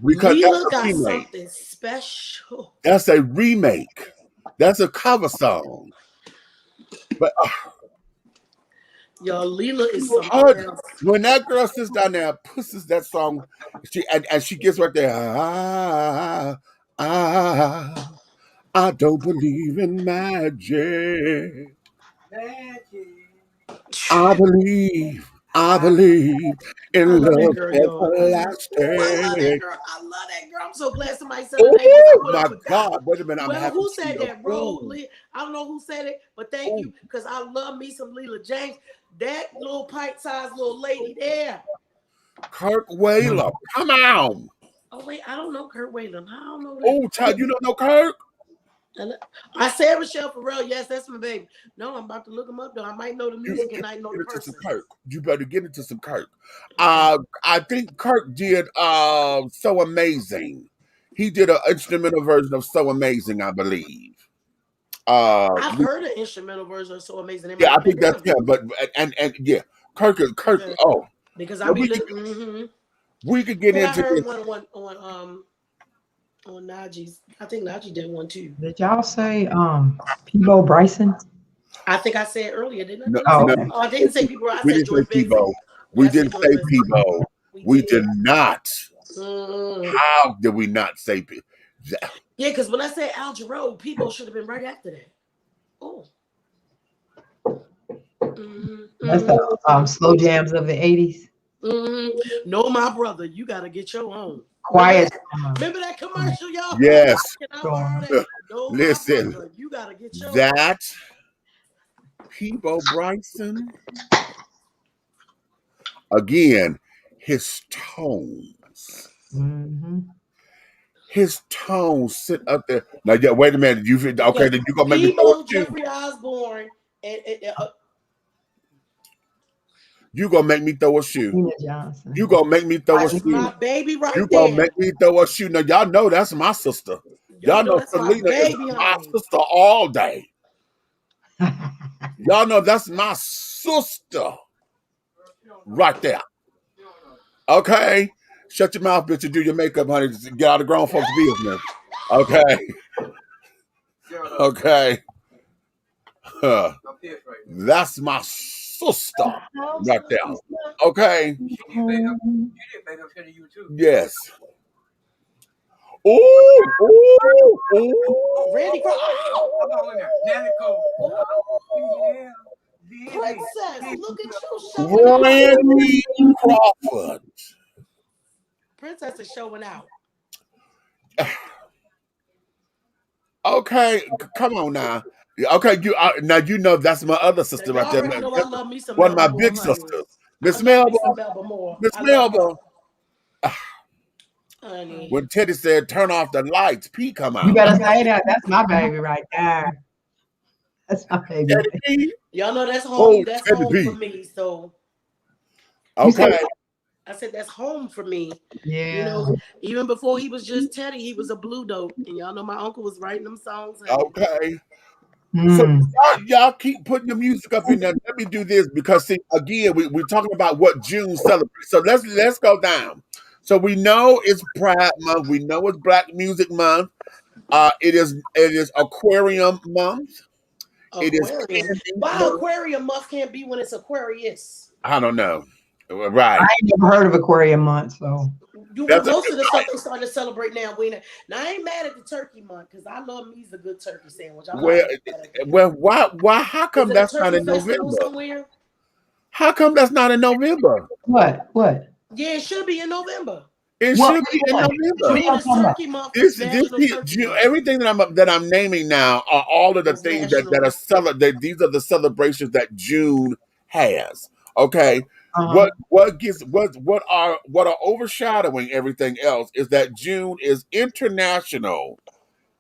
Because Leela that's a got remake. something special. That's a remake. That's a cover song. But Yo, Leela is something else. when that girl sits down there and pushes that song, and she gets right there. I don't believe in magic. I believe in love everlasting. I love that girl. I'm so glad somebody said her name. Oh my God! Wait a minute, I'm Well, happy. who said that, bro? Ooh. I don't know who said it, but thank you, because I love me some Leela James. That little pint-sized little lady there. Kirk Whalum, come on. Oh wait, I don't know Kurt Whalum. I don't know that. Oh, child, you don't know Kirk? I said Michelle Farrell. Yes, that's my baby. No, I'm about to look him up though. I might know the music and I know the person. Kirk. You better get into some Kirk. I think Kirk did So Amazing. He did an instrumental version of So Amazing, I believe. I've heard an instrumental version of So Amazing. Yeah, I think that's but yeah, Kirk. Okay. Oh, because I be looking. We could get into I heard this. one on Najee's. I think Najee did one too. Did y'all say Peebo Bryson? I think I said earlier, didn't I? No, I didn't say Peebo. I we said didn't say George Peebo. We didn't say Peebo. We did not. How did we not say Peebo? Yeah, because when I said Al Jarreau, Peebo should have been right after that. Oh. That's the slow jams of the 80s. No, my brother, you got to get your own. Quiet. Remember that commercial, y'all? Yes. No, listen, brother, you got to get your that Peebo Bryson, again, his tones. His tones sit up there. Now, yeah, wait a minute. Okay, then you gonna make me throw a shoe. Jeffrey Osborne, You gonna make me throw a shoe. You gonna make me throw a shoe. My baby right you there. Gonna make me throw a shoe. Now, y'all know that's my sister. Y'all know Selena is my sister all day. Y'all know that's my sister right there. Okay? Shut your mouth, bitch, and do your makeup, honey. Get out of grown folks' business. Okay? Okay? That's my sister right there. Okay? Yes. Randy Crawford. Come on now. Now Nicole. Yeah. Princess, look at you showing out. Randy Crawford. Princess is showing out. Okay, come on now. Okay, now you know that's my other sister Now, right y'all there. already know I love me some One of my Melba big Moore, honey. sisters, Miss I love me some Melba. Melba Moore. Miss I love her. Melba. Honey. When Teddy said, "Turn off the lights," P come out. You better say that. That's my baby right there. That's my baby. Teddy P. Y'all know that's home. Oh, That's Teddy home P. for me. So You said Okay. I said that's home for me. Yeah. You know, even before he was just Teddy, he was a blue dope. And y'all know my uncle was writing them songs. Honey. Okay. So Mm. y'all keep putting the music up in there. Let me do this because see, again, we're talking about what June celebrates. So let's go down. So we know it's Pride Month. We know it's Black Music Month. It is Aquarium Month. It is Aquarium. Candy Why Month. Aquarium month can't be when it's Aquarius? I don't know. Right. I ain't never heard of Aquarium Month, so Most of the stuff they starting to celebrate now. Now I ain't mad at the turkey month because I love me's a good turkey sandwich. Well, why? How come that's not in November? Somewhere? How come that's not in November? What? Yeah, it should be in November. It What? should be in What? November. June is turkey month. This Turkey month. everything that I'm naming now are all of the things that are these are the celebrations that June has. Okay. Uh-huh. What are overshadowing everything else is that June is International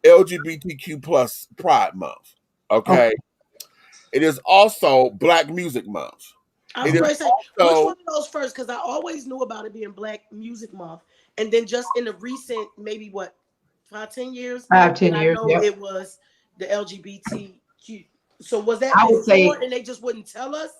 LGBTQ plus Pride Month. Okay. It is also Black Music Month. I was going to say, which one of those first? Because I always knew about it being Black Music Month. And then just in the recent, maybe 5-10 years? 5-10 years, I know it was the LGBTQ. So was that I would say, and they just wouldn't tell us?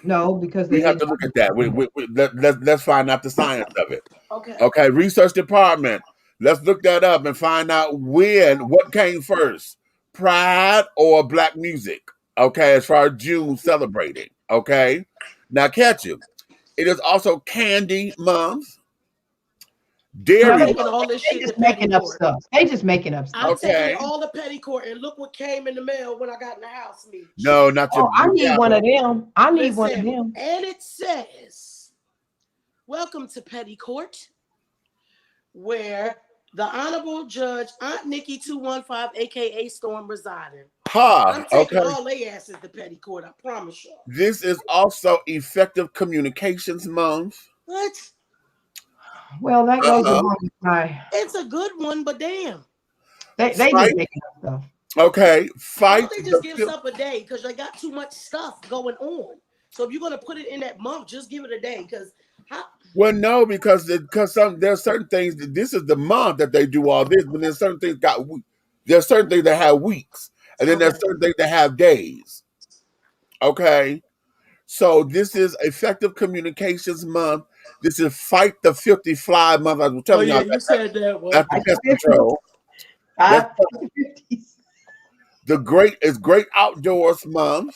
No, because we have to look at that. Let's find out the science of it. Okay, research department. Let's look that up and find out what came first, Pride or Black music. Okay, as far as June celebrating. Okay, now catch you. It is also Candy Month. Dairy. They just making up stuff. They just making up stuff. I'm taking all the petticoat and look what came in the mail when I got in the house. No, not your. I need one of them. I need one of them. And it says, "Welcome to Petticourt, where the Honorable Judge Aunt Nikki 215, aka Storm, residing." I'm taking all they asses to Petticourt. I promise you. This is also Effective Communications Month. What? Well, that goes along with my. It's a good one, but damn. They just making up stuff. Okay, fight. Why don't they just give stuff a day? Because they got too much stuff going on. So if you're gonna put it in that month, just give it a day. Well, no, because there's certain things. This is the month that they do all this, but there's certain things there's certain things that have weeks, and then there's certain things that have days. Okay, so this is Effective Communications Month. This is Fight the Filthy Fly Month. I was telling y'all you said that. Well, that's the pest control. The Great Outdoors Month.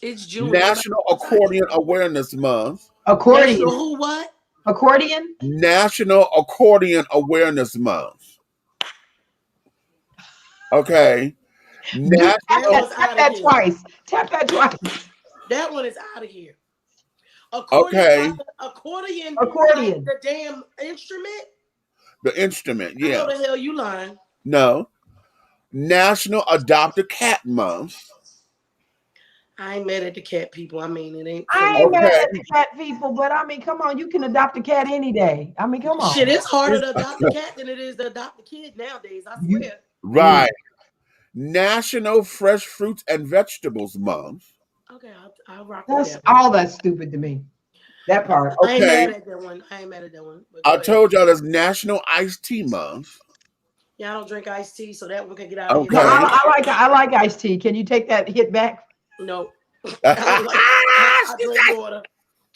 It's June. National Accordion Awareness Month. Accordion. Who what? Accordion? National Accordion Awareness Month. Okay. Tap that twice. Tap that twice. That one is out of here. Accordion. The damn instrument? The instrument, yeah. How the hell you lying? No. National Adopt a Cat Month. I ain't mad at the cat people. I mean, it ain't. I ain't mad at the cat people, but I mean, come on, you can adopt a cat any day. I mean, come on. Shit, it's harder to adopt a cat than it is to adopt a kid nowadays. I swear. Right. National Fresh Fruits and Vegetables Month. Okay, I'll rock with that. All that's stupid to me. That part. Okay. I ain't mad at that one. I told y'all there's National Iced Tea Month. Yeah, I don't drink iced tea, so that one can get out of here. Okay. I like iced tea. Can you take that hit back? No. I drink water.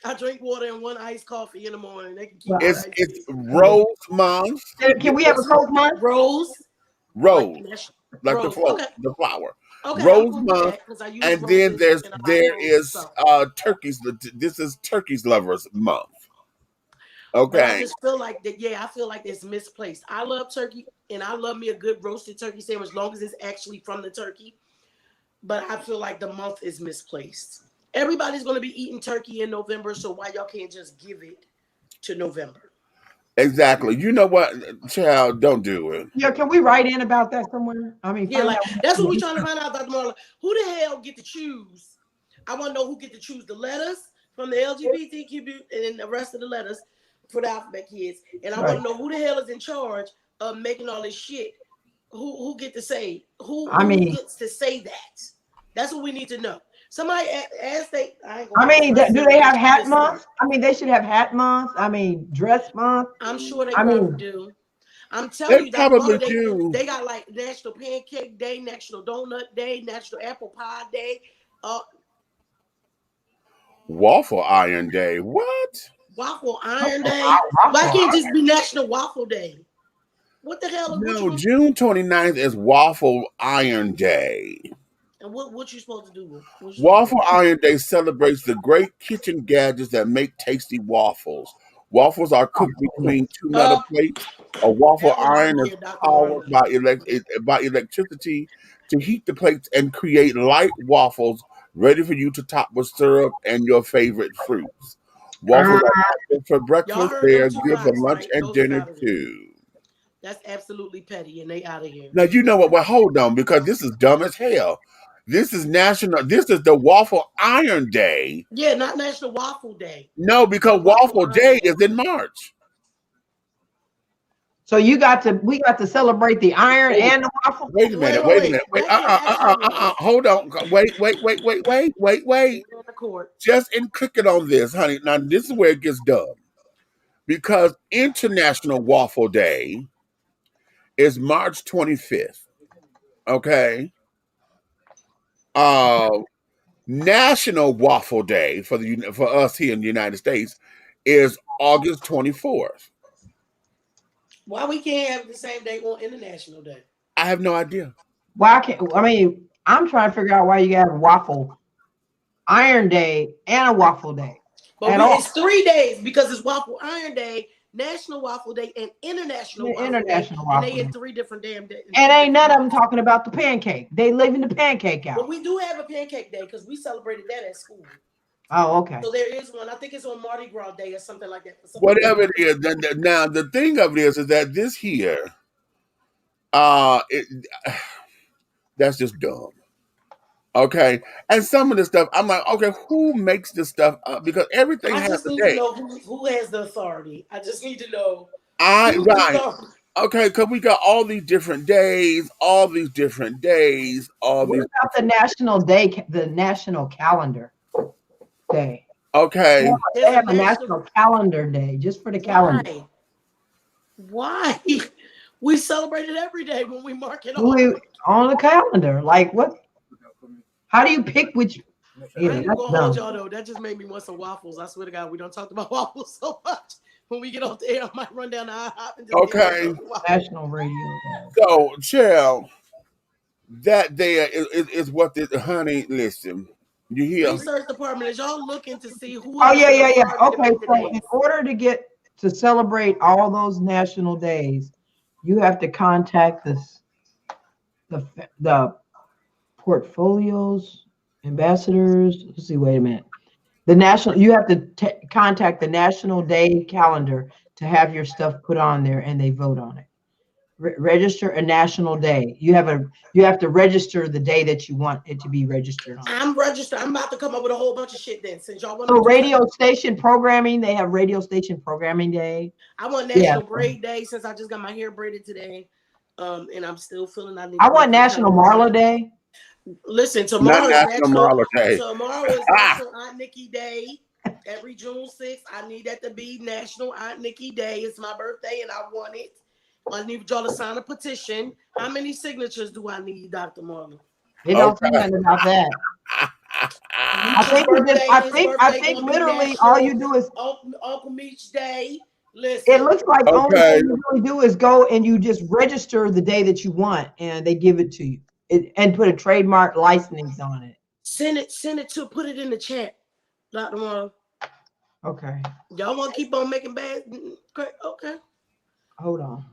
I drink water and one iced coffee in the morning. They can keep it's Rose Month. Can we have a Rose Month? Rose. Like Rose. The flower. Okay, Rose Month. And then there is turkeys. This is Turkeys Lovers Month. But I Okay. just feel like that. Yeah, I feel like it's misplaced. I love turkey, and I love me a good roasted turkey sandwich, as long as it's actually from the turkey. But I feel like the month is misplaced. Everybody's going to be eating turkey in November, so why y'all can't just give it to November? Exactly. You know what, child? Don't do it. Yeah, can we write in about that somewhere? I mean, Yeah, find like out. that's what we're trying to find out, Dr. Marla. Who the hell get to choose? I want to know who get to choose the letters from the LGBTQ and then the rest of the letters for the alphabet kids. And I want to know who the hell is in charge of making all this shit. Who get to say who gets to say that? That's what we need to know. Somebody ask they. I mean, do they have hat month? I mean, they should have hat month. I mean, dress month. I'm sure they probably do. I'm telling They you, probably Dr. do. They got like National Pancake Day, National Donut Day, National Apple Pie Day, Waffle Iron Day. What? Waffle Iron Day. Why can't it just be National Waffle Day? What the hell? No, June 29th is Waffle Iron Day. And what you supposed to do? Waffle Iron Day celebrates the great kitchen gadgets that make tasty waffles. Waffles are cooked between two metal plates. A waffle iron is powered by electricity to heat the plates and create light waffles ready for you to top with syrup and your favorite fruits. Waffles are good for breakfast. They are good for lunch and dinner too. That's absolutely petty, and they out of here. Now you know what? Well, hold on, because this is dumb as hell. This is the Waffle Iron Day. Yeah, not National Waffle Day. No, because Waffle Day is in March. So we got to celebrate the iron and the waffle. Wait a minute. Hold on. Wait. Just in clicking on this, honey. Now this is where it gets dumb. Because International Waffle Day is March 25th. Okay. National Waffle Day for us here in the United States is August 24th. Why we can't have the same day on International Day? I have no idea. Why can't? I mean, I'm trying to figure out why you got a Waffle Iron Day and a Waffle Day. But it's 3 days because it's Waffle Iron Day, National Waffle Day, and International Waffle Day. And they in 3 different damn days. And ain't none of them talking about the pancake. They leaving the pancake out. But we do have a pancake day because we celebrated that at school. Oh, okay. So there is one. I think it's on Mardi Gras Day or something like that. Whatever it is. Now the thing of it is that this here, that's just dumb. Okay, and some of this stuff, I'm like, okay, who makes this stuff up? Because everything has a day. I just need to know who has the authority. I just need to know. Right. Okay, because we got all these different days, What about the national day, the national calendar day? Okay. They have a national calendar day just for the calendar. Why? We celebrate it every day when we mark it on the calendar. Like what? How do you pick which? Yeah, y'all though. That just made me want some waffles. I swear to God, we don't talk about waffles so much. When we get off the air, I might run down the IHOP and just National radio. So, Cheryl, that there is what this, honey, listen. You hear? Research department, is y'all looking to see who? Oh, yeah. Okay, so in order to get to celebrate all those national days, you have to contact the portfolios, ambassadors. Let's see, wait a minute. You have to contact the National Day calendar to have your stuff put on there, and they vote on it. Register a national day. You have to register the day that you want it to be registered on. I'm registered. I'm about to come up with a whole bunch of shit then. Since y'all want so radio station programming, they have radio station programming day. I want National Braid Day since I just got my hair braided today. And I'm still feeling I want National Marla Day. Listen, tomorrow is National Day. Tomorrow is National Aunt Nikki Day. Every June 6th, I need that to be National Aunt Nikki Day. It's my birthday and I want it. I need y'all to sign a petition. How many signatures do I need, Dr. Marlon? They don't say nothing about that. I think literally all you do is Uncle Meech Day. Listen. It looks like only thing you really do is go and you just register the day that you want, and they give it to you, and put a trademark license on it. Send it to put it in the chat, Dr. Marlon. Okay. Y'all want to keep on making bad? Okay. Hold on.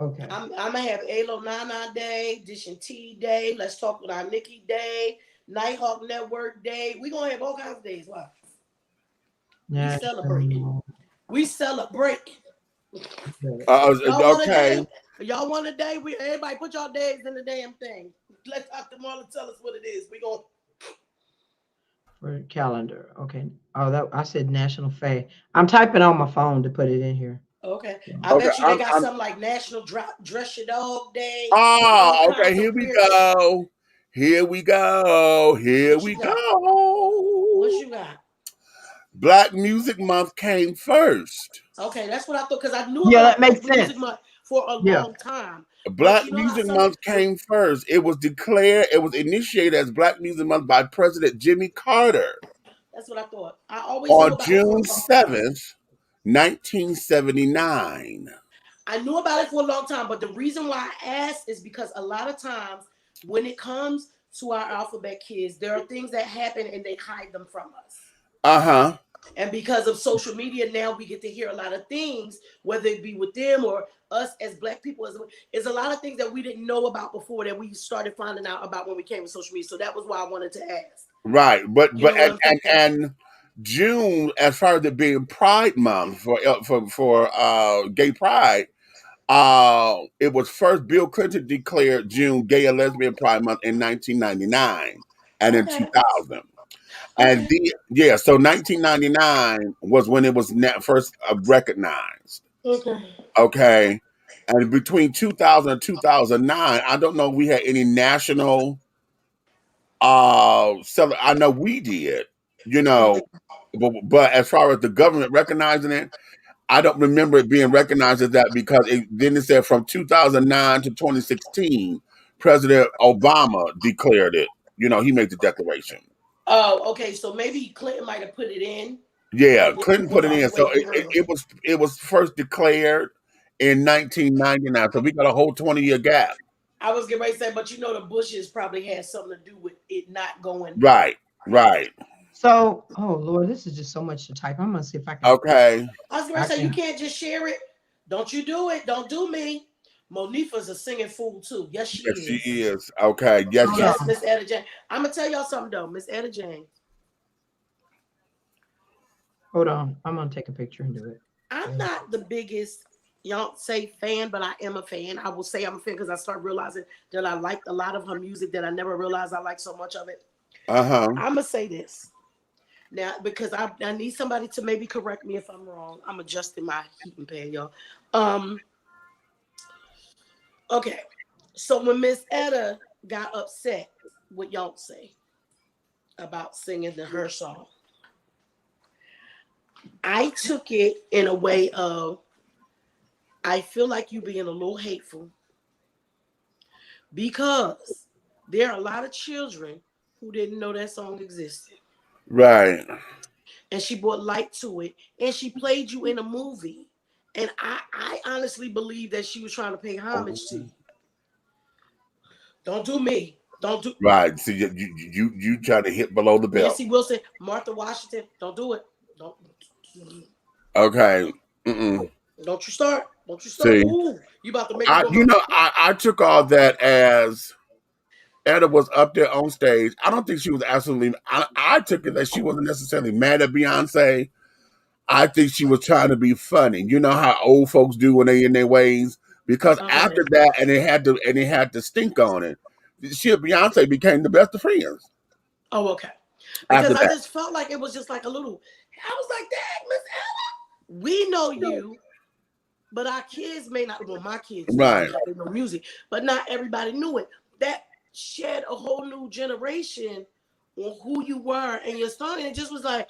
Okay. I'm gonna have Alo Nana Day, Dish and T Day. Let's talk with our Nikki Day, Nighthawk Network Day. We gonna have all kinds of days. Wow. We celebrating. We celebrate. Y'all want a day? Y'all want a day? Everybody put y'all days in the damn thing. Let Dr. Marlon tell us what it is. We gonna for calendar. Okay. Oh, that I said National Fair. I'm typing on my phone to put it in here. Okay. I bet you they got something like National Dress Your Dog Day. Oh, okay. Here we go. Here we go. Here we go. What you got? Black Music Month came first. Okay, that's what I thought because I knew that makes Black sense. Music Month for a long time. Black Music Month came first. It was initiated as Black Music Month by President Jimmy Carter. That's what I thought. I always on June 7th, 1979. I knew about it for a long time, but the reason why I asked is because a lot of times when it comes to our alphabet kids, there are things that happen and they hide them from us. Uh-huh. And because of social media, now we get to hear a lot of things, whether it be with them or us as Black people. It's a lot of things that we didn't know about before that we started finding out about when we came to social media. So that was why I wanted to ask. Right, but and June, as far as it being Pride Month for Gay Pride, it was first Bill Clinton declared June Gay and Lesbian Pride Month in 1999 and in 2000. And so 1999 was when it was first recognized. Okay. And between 2000 and 2009, I don't know if we had any national I know we did, but as far as the government recognizing it, I don't remember it being recognized as that because then it said from 2009 to 2016, President Obama declared it. He made the declaration. Oh, okay. So maybe Clinton might have put it in. Yeah, Clinton put it in. So it was first declared in 1999. So we got a whole 20-year gap. I was getting ready to say, but the Bushes probably had something to do with it not going. Right. So, oh Lord, this is just so much to type. I'm gonna see if I can. Okay. I was gonna say you can't just share it. Don't you do it? Don't do me. Monifa's a singing fool too. Yes, she is. She is. Okay. Yes, Miss Etta Jane. I'm gonna tell y'all something though, Miss Etta Jane. Hold on, I'm gonna take a picture and do it. I'm not the biggest Beyonce fan, but I am a fan. I will say I'm a fan because I started realizing that I liked a lot of her music that I never realized I liked so much of it. I'm gonna say this now because I need somebody to maybe correct me if I'm wrong. I'm adjusting my heating pad, y'all. Okay, so when Miss Etta got upset with Beyonce about singing her song, I took it in a way of, I feel like you being a little hateful because there are a lot of children who didn't know that song existed. Right. And she brought light to it, and she played you in a movie. And I honestly believe that she was trying to pay homage to you. Don't do me. Don't do. Right. See, you trying to hit below the belt. Nancy Wilson, Martha Washington. Don't do it. Don't. Okay. Don't you start. Don't you start. See, ooh, you about to make. I took all that as Etta was up there on stage. I don't think she was absolutely. I took it that she wasn't necessarily mad at Beyonce. I think she was trying to be funny. You know how old folks do when they in their ways. Because after that, and it had to stink on it. She and Beyonce became the best of friends. Oh, okay. Because I just felt like it was just like a little. I was like, "Dang, Miss Ella, we know you, but our kids may not. Well, my kids, right? They know music, but not everybody knew it. That shed a whole new generation on who you were and your song, and it just was like."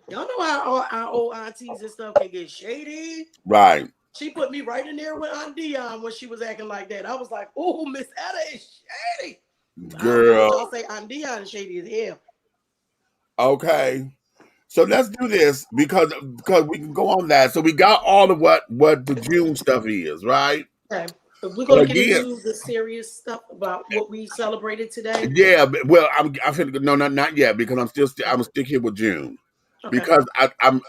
Y'all know how our old aunties and stuff can get shady. Right. She put me right in there with Aunt Dion when she was acting like that. I was like, oh, Miss Etta is shady. Girl. I'll say Aunt Dion is shady as hell. Okay. So let's do this because we can go on that. So we got all of what the June stuff is, right? Okay. We're going to get into the serious stuff about what we celebrated today. Yeah, well, I'm not yet because I'm stick here with June. Okay. because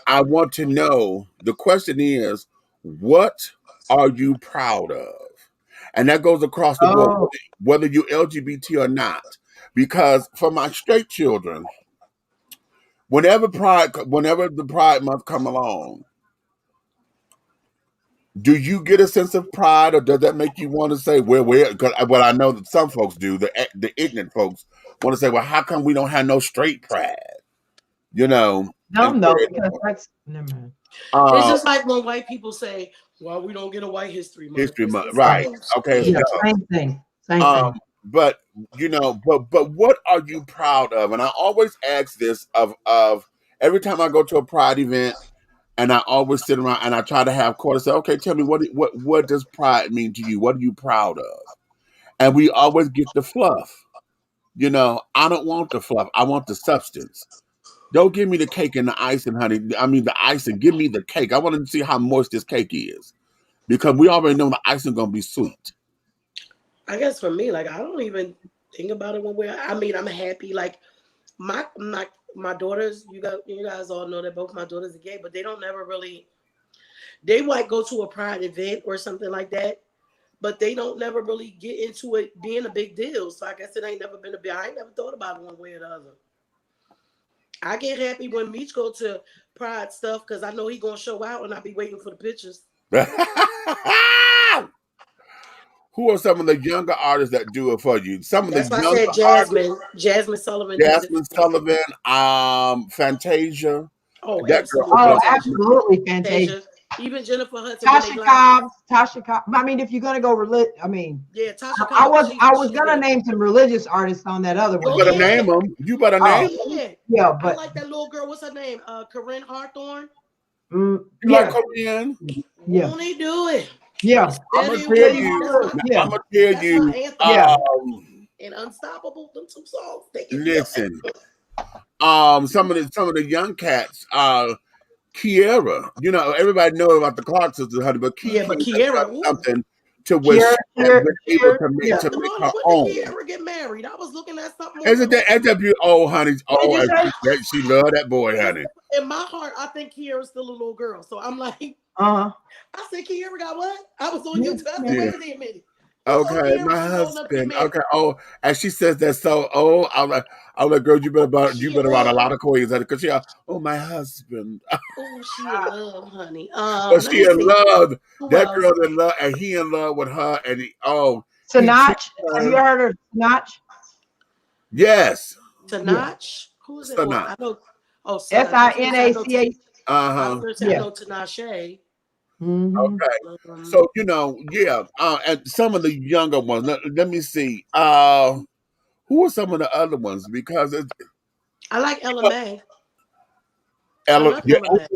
I want to know. The question is, what are you proud of? And that goes across the board, Oh, whether you're LGBT or not. Because for my straight children, whenever the Pride Month come along, do you get a sense of pride, or does that make you want to say, "Well, where?" Because what I know that some folks do, the ignorant folks want to say, "Well, how come we don't have no straight pride?" You know, no, and no, because that's never mind. It's uh, just like when white people say, "Well, we don't get a White History Month." History It's Month, the Right. right? same Okay, it's shit. Yeah, dumb. same thing. Same Um, thing. but but what are you proud of? And I always ask this of every time I go to a pride event, and I always sit around and I try to have quarter say, okay, tell me what does pride mean to you? What are you proud of? And we always get the fluff. I don't want the fluff. I want the substance. Don't give me the cake and the icing, honey. I mean the icing. Give me the cake. I want to see how moist this cake is. Because we already know the icing gonna be sweet. I guess for me, like I don't even think about it when we're. I mean, I'm happy. Like my daughters, you guys all know that both my daughters are gay, but they don't never really. They might go to a pride event or something like that, but they don't never really get into it being a big deal. So I guess it ain't never been a big. I ain't never thought about it one way or the other. I get happy when Meech go to pride stuff because I know he gonna show out and I be waiting for the pictures. Who are some of the younger artists that do it for you? Some of the That's why I younger said artists, Jasmine Sullivan does it Jasmine for me. Sullivan, Fantasia. Oh, That girl absolutely. Oh, opens up. absolutely fantastic. Fantasia. Even Jennifer Hudson when they Tasha live. Cobbs, Tasha Cobbs. I mean, if you're gonna go I mean, Yeah, Tasha I Cobbs. was she's gonna good. name some religious artists on that other You one. Go better ahead. name them. You better Go name Oh, them. ahead. yeah, I but like that little girl. What's her name? Corinne Hawthorne. You like yeah, Korean? yeah, Won't he do it? yeah, I'm gonna Steady tell Willie. you. yeah, I'm gonna tell That's my you. anthem. yeah. And Unstoppable. Them two songs. They get me up. Listen. Some of the young cats. Kiera. Everybody knows about the Clark sisters, honey, but Yeah, Kiki but has Kiera. done Ooh. something to where she has been able to make Yeah. to Come make on. her When did own. Kiera get married? I was looking at something on Isn't that beautiful? Oh, honey. What did Oh, you and say? she loved that boy, honey. in my heart, I think Kiera's still a little girl. So I'm like, Uh-huh. I said, Kiera got what? I was on YouTube. I said, Yeah. wait a minute. Who told Okay, Kiera my she was old enough to get husband. married? Okay. Oh, and she says that so. Oh, I'm like, girl, you She better in write a love. lot of queens, because she. Oh, my husband. Oh, she in love, honey. But Let she me in see. love. Who That else? girl in love, and he in love with her, and he treats Sinach. Have you her. heard of Sinach? Yes, Yeah. Tanach? Who is it? Well, Sanat. I know. Oh, Sinach. I was gonna say I know. Sinach. I was Uh-huh. gonna say I Yeah. know Tinashe. Mm-hmm. Okay. So, yeah. And some of the younger ones. Let me see. Who are some of the other ones? Because it's I like Ella May. I Ella. love Yeah, Ella May.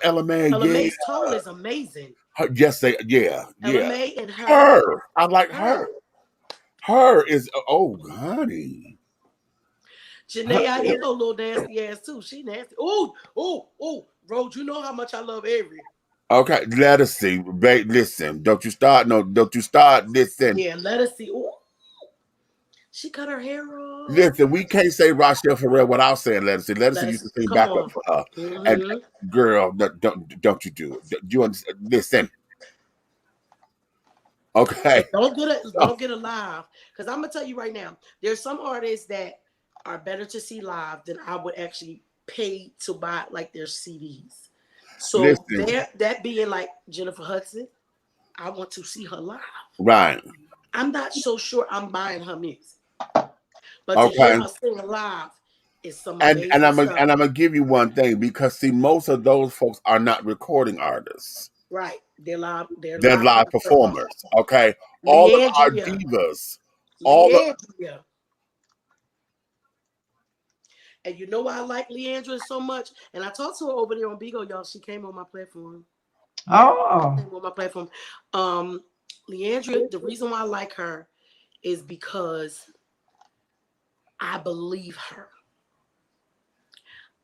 Ella May. Ella Yeah. May's tone is amazing. Yes, yeah. Ella May and Her. I like her. her. Her is honey. Janae Aiko, little nasty ass too. She nasty. Oh, Rose, you know how much I love Avery. Okay, let us see. Listen, don't you start. Listen. Yeah, let us see. Ooh, she cut her hair off. Listen, we can't say Rochelle Farrell without saying let us see. Let us see used to sing Come back on. up for her. Mm-hmm. And girl, don't you do it. Do you understand? Listen. Okay. Don't get a live. Because I'm gonna tell you right now, there's some artists that are better to see live than I would actually pay to buy like their CDs. So that being like Jennifer Hudson, I want to see her live. Right. I'm not so sure I'm buying her music. But to hear her sing live is some amazing and I'm stuff. gonna give you one thing, because see, most of those folks are not recording artists. Right. They're live performers. Okay. All of our divas. Leandria. And you know why I like Leandria so much? And I talked to her over there on Bigo, y'all. She came on my platform. Oh. She came on my platform. Leandria, the reason why I like her is because I believe her.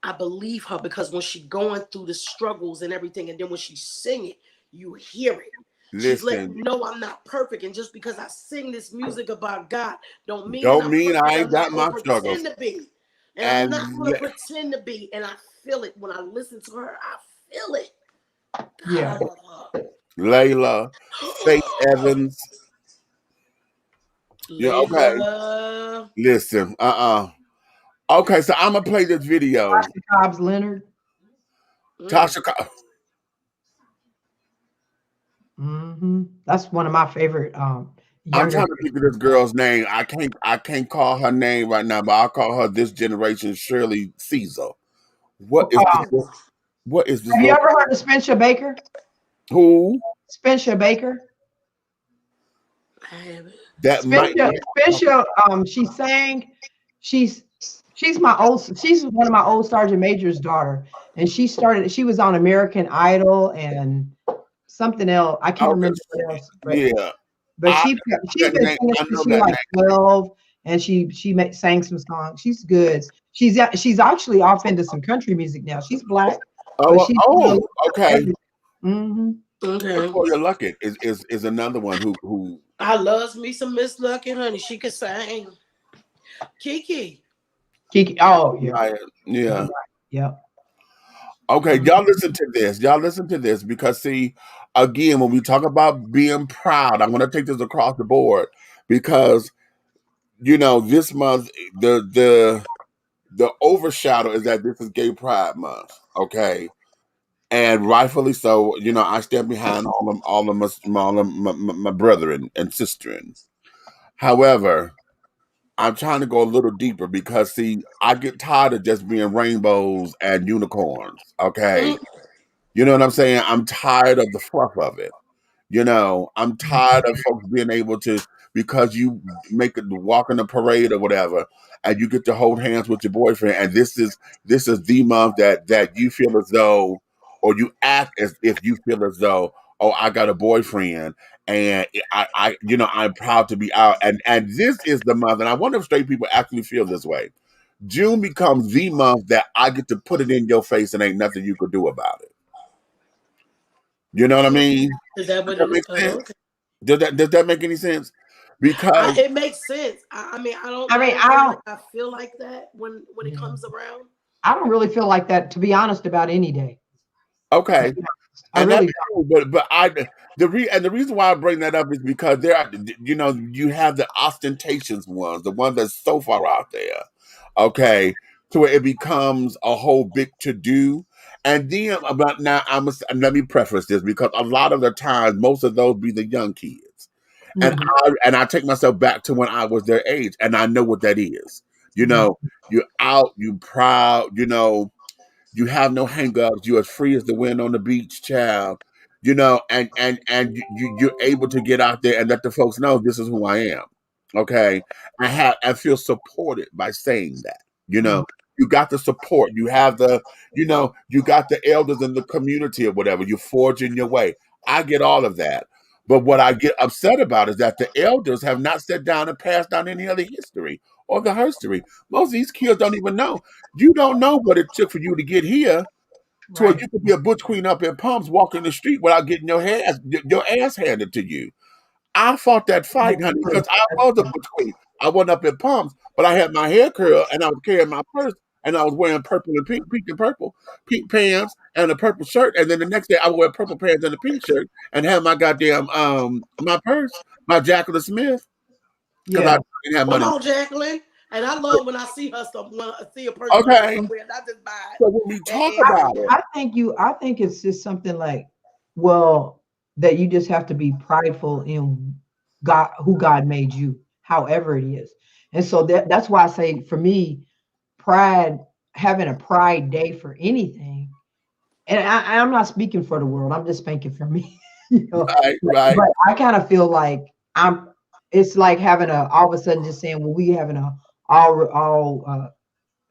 I believe her because when she's going through the struggles and everything, and then when she's singing, you hear it. She's letting me know I'm not perfect, and just because I sing this music about God, don't mean I ain't got my struggles. To be. And I'm not going to pretend to be. And I feel it when I listen to her. I feel it. Yeah. Layla, Faith Evans. Yeah, okay. Listen, Okay, so I'm gonna play this video. Tasha Cobbs Leonard. Tasha Cobbs. That's one of my favorite. I'm trying to think of this girl's name. I can't call her name right now, but I'll call her this generation Shirley Caesar. What is this? Have you ever heard of Spencer Baker? Who? Spencer Baker. That Spencer, she sang. She's one of my old Sergeant Major's daughter, and she was on American Idol and something else. I can't remember what else. But she's been singing since she was like 12, and she sang some songs. She's good. She's actually off into some country music now. She's black. Okay. Okay. Victoria Luckett is another one who I loves me some Miss Luckett, honey. She can sing. Kiki. Oh yeah. Yeah. Yeah. Okay, y'all listen to this. Y'all listen to this because see, again, when we talk about being proud, I'm gonna take this across the board because this month the overshadow is that this is Gay Pride Month. Okay. And rightfully so, I stand behind all of my brethren and sisterins. However, I'm trying to go a little deeper because, see, I get tired of just being rainbows and unicorns. Okay, you know what I'm saying? I'm tired of the fluff of it. I'm tired of folks being able to, because you make it walk in the parade or whatever, and you get to hold hands with your boyfriend, and this is the month that you feel as though, or you act as if you feel as though, oh, I got a boyfriend, and I'm proud to be out, and this is the month, and I wonder if straight people actually feel this way. June becomes the month that I get to put it in your face, and ain't nothing you could do about it. You know what I mean? Does that make sense? Okay. Does that make any sense? Because it makes sense. I feel like that when it comes around. I don't really feel like that, to be honest, about any day. Okay. And really the reason why I bring that up is because there are, you have the ostentatious ones, the ones that's so far out there, okay, to where it becomes a whole big to do. And then let me preface this because a lot of the times, most of those be the young kids, and I take myself back to when I was their age, and I know what that is. You're out, you proud, you have no hangups. You're as free as the wind on the beach, child. And you're able to get out there and let the folks know this is who I am. Okay, I feel supported by saying that. You got the support. You have you got the elders in the community or whatever. You're forging your way. I get all of that. But what I get upset about is that the elders have not sat down and passed down any other history or the history. Most of these kids don't even know. You don't know what it took for you to get here. So you could be a butch queen up in pumps walking the street without getting your ass handed to you. I fought that fight, honey, because I was a butch queen. I wasn't up in pumps, but I had my hair curled and I was carrying my purse and I was wearing purple and pink and purple, pink pants and a purple shirt. And then the next day I would wear purple pants and a pink shirt and have my goddamn my purse, my Jacqueline Smith. Yeah. I didn't have money. Come on, Jacqueline. And I love when I see her see a person somewhere and I just buy it. So when we talk about it, I think it's just something like, well, that you just have to be prideful in God, who God made you, however it is. And so that's why I say, for me, pride, having a pride day for anything, and I'm not speaking for the world, I'm just speaking for me. Right. But I kind of feel like it's like having all of a sudden just saying, well, we having a all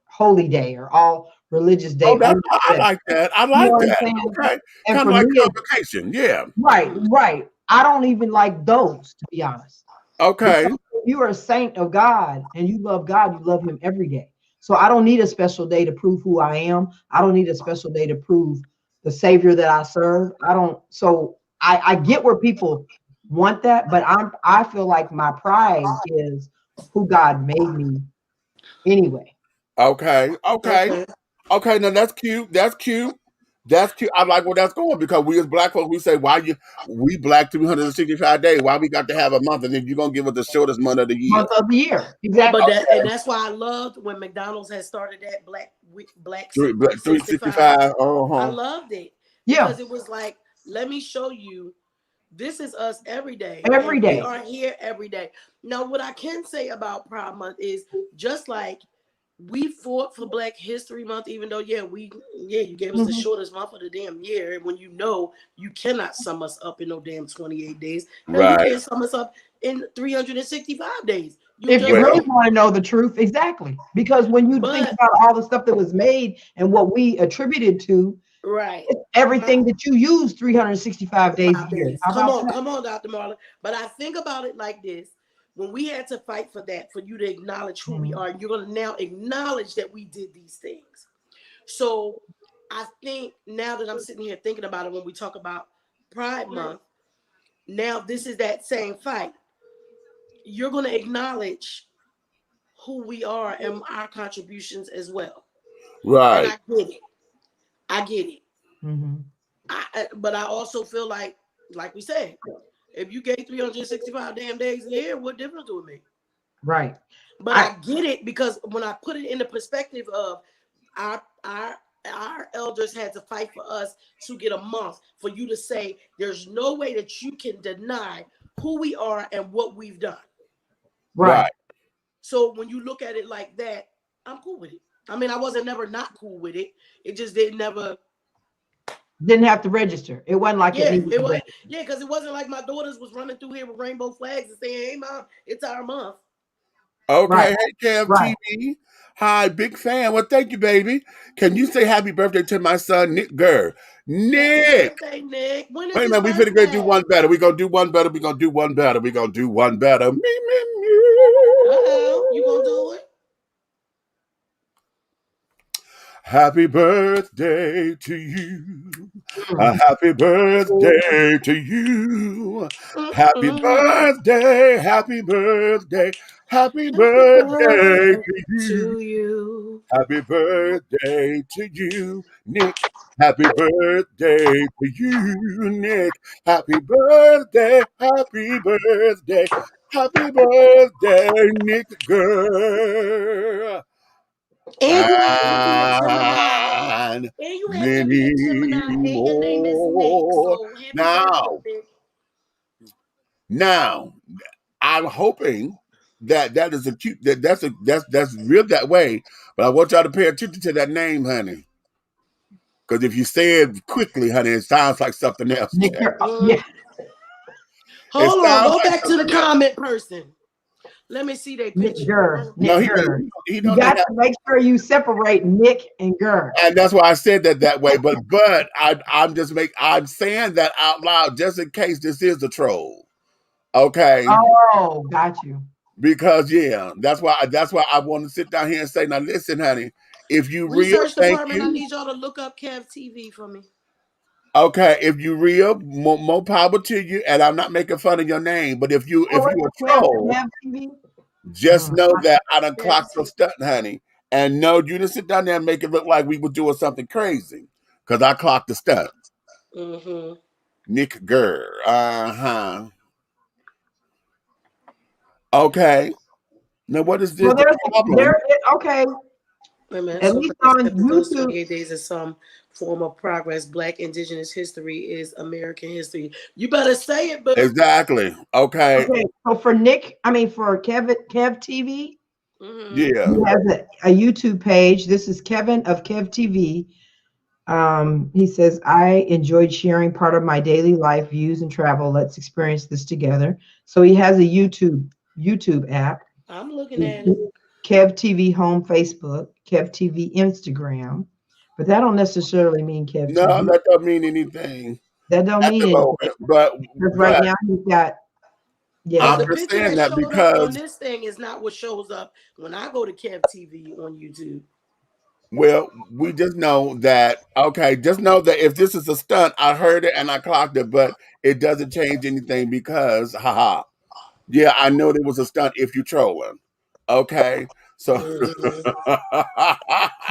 holy day or all religious day. I like that. I like that. Okay. Kind of like convocation. Yeah. Right. I don't even like those, to be honest. Okay. Because you are a saint of God and you love God, you love him every day. So I don't need a special day to prove who I am. I don't need a special day to prove the Savior that I serve. I get where people want that, but I feel like my pride is who God made me anyway. Okay. Okay. Okay. Now that's cute. That's cute. That's cute. I like where that's going because we as black folks, we say, we black 365 days. Why we got to have a month? And if you're going to give us the shortest month of the year. Month of the year. But Exactly. that's why I loved when McDonald's had started that Black 365. 365. Uh-huh. I loved it Yeah. because it was like, let me show you, this is us every day. Every day. We are here every day. Now, what I can say about Pride Month is just like we fought for Black History Month, even though, you gave us the shortest month of the damn year. And when you know you cannot sum us up in no damn 28 days, and Right. you can't sum us up in 365 days. If you really want to know the truth, exactly. Because when you think about all the stuff that was made and what we attributed to, right, everything that you use 365 days a year. Come on, Dr. Marlon. But I think about it like this. When we had to fight for that, for you to acknowledge who we are, you're going to now acknowledge that we did these things. So I think now that I'm sitting here thinking about it, when we talk about Pride Month, now this is that same fight. You're going to acknowledge who we are and our contributions as well. Right. And I get it. But I also feel like we said, if you gave 365 damn days a year, what difference do it make? Right. But I get it because when I put it in the perspective of our elders had to fight for us to get a month, for you to say there's no way that you can deny who we are and what we've done. Right. So when you look at it like that, I'm cool with it. I mean, I wasn't never not cool with it. It just didn't have to register. It wasn't like it was. Yeah, because it wasn't like my daughters was running through here with rainbow flags and saying, "Hey, mom, it's our month." Okay, right. Hey, Kev TV. Hi, big fan. Well, thank you, baby. Can you say happy birthday to my son, Nick Gurr? Nick! Happy birthday, Nick. When is Wait a minute, we finna go do one better. We're going to do one better. We're going to do one better. We're going to do one better. Me. Uh-oh, you going to do it? Happy birthday to you. Happy birthday to you. Happy birthday. Happy birthday. Happy birthday to you. Happy birthday to you, Nick. Happy birthday to you, Nick. Happy birthday. Happy birthday. Happy birthday, Nick Girl. And you have to be a Gemini. And your name is Nick. So happy birthday. Now, I'm hoping that is a cute that's real that way. But I want y'all to pay attention to that name, honey. Because if you say it quickly, honey, it sounds like something else. Yeah. Hold on, go back to the comment person. Let me see their picture. No, he got to make sure you separate Nick and Gurr. And that's why I said that way. But I'm saying that out loud just in case this is a troll. Okay. Oh, got you. Because that's why I want to sit down here and say, now listen, honey, if you research department, I need y'all to look up Kev TV for me. Okay, if you real, more power to you, and I'm not making fun of your name, but if you a troll, just know that I done clocked your stunt, honey, and no, you didn't sit down there and make it look like we were doing something crazy, because I clocked the stunt. Nick Gurr, Okay, now what is this? Okay. At least on YouTube, 28 days of some form of progress. Black Indigenous history is American history. You better say it, but exactly. Okay. So for Kev TV, he has a YouTube page. This is Kevin of Kev TV. He says, I enjoyed sharing part of my daily life views and travel. Let's experience this together. So he has a YouTube app. I'm looking at it. Kev TV Home Facebook, Kev TV Instagram, but that don't necessarily mean Kev No, TV. that don't mean anything. That don't mean anything. But right now he's got. I'm just saying that because on this thing is not what shows up when I go to Kev TV on YouTube. Well, we just know that. Okay, just know that if this is a stunt, I heard it and I clocked it, but it doesn't change anything because, yeah, I know there was a stunt if you're trolling. Okay, So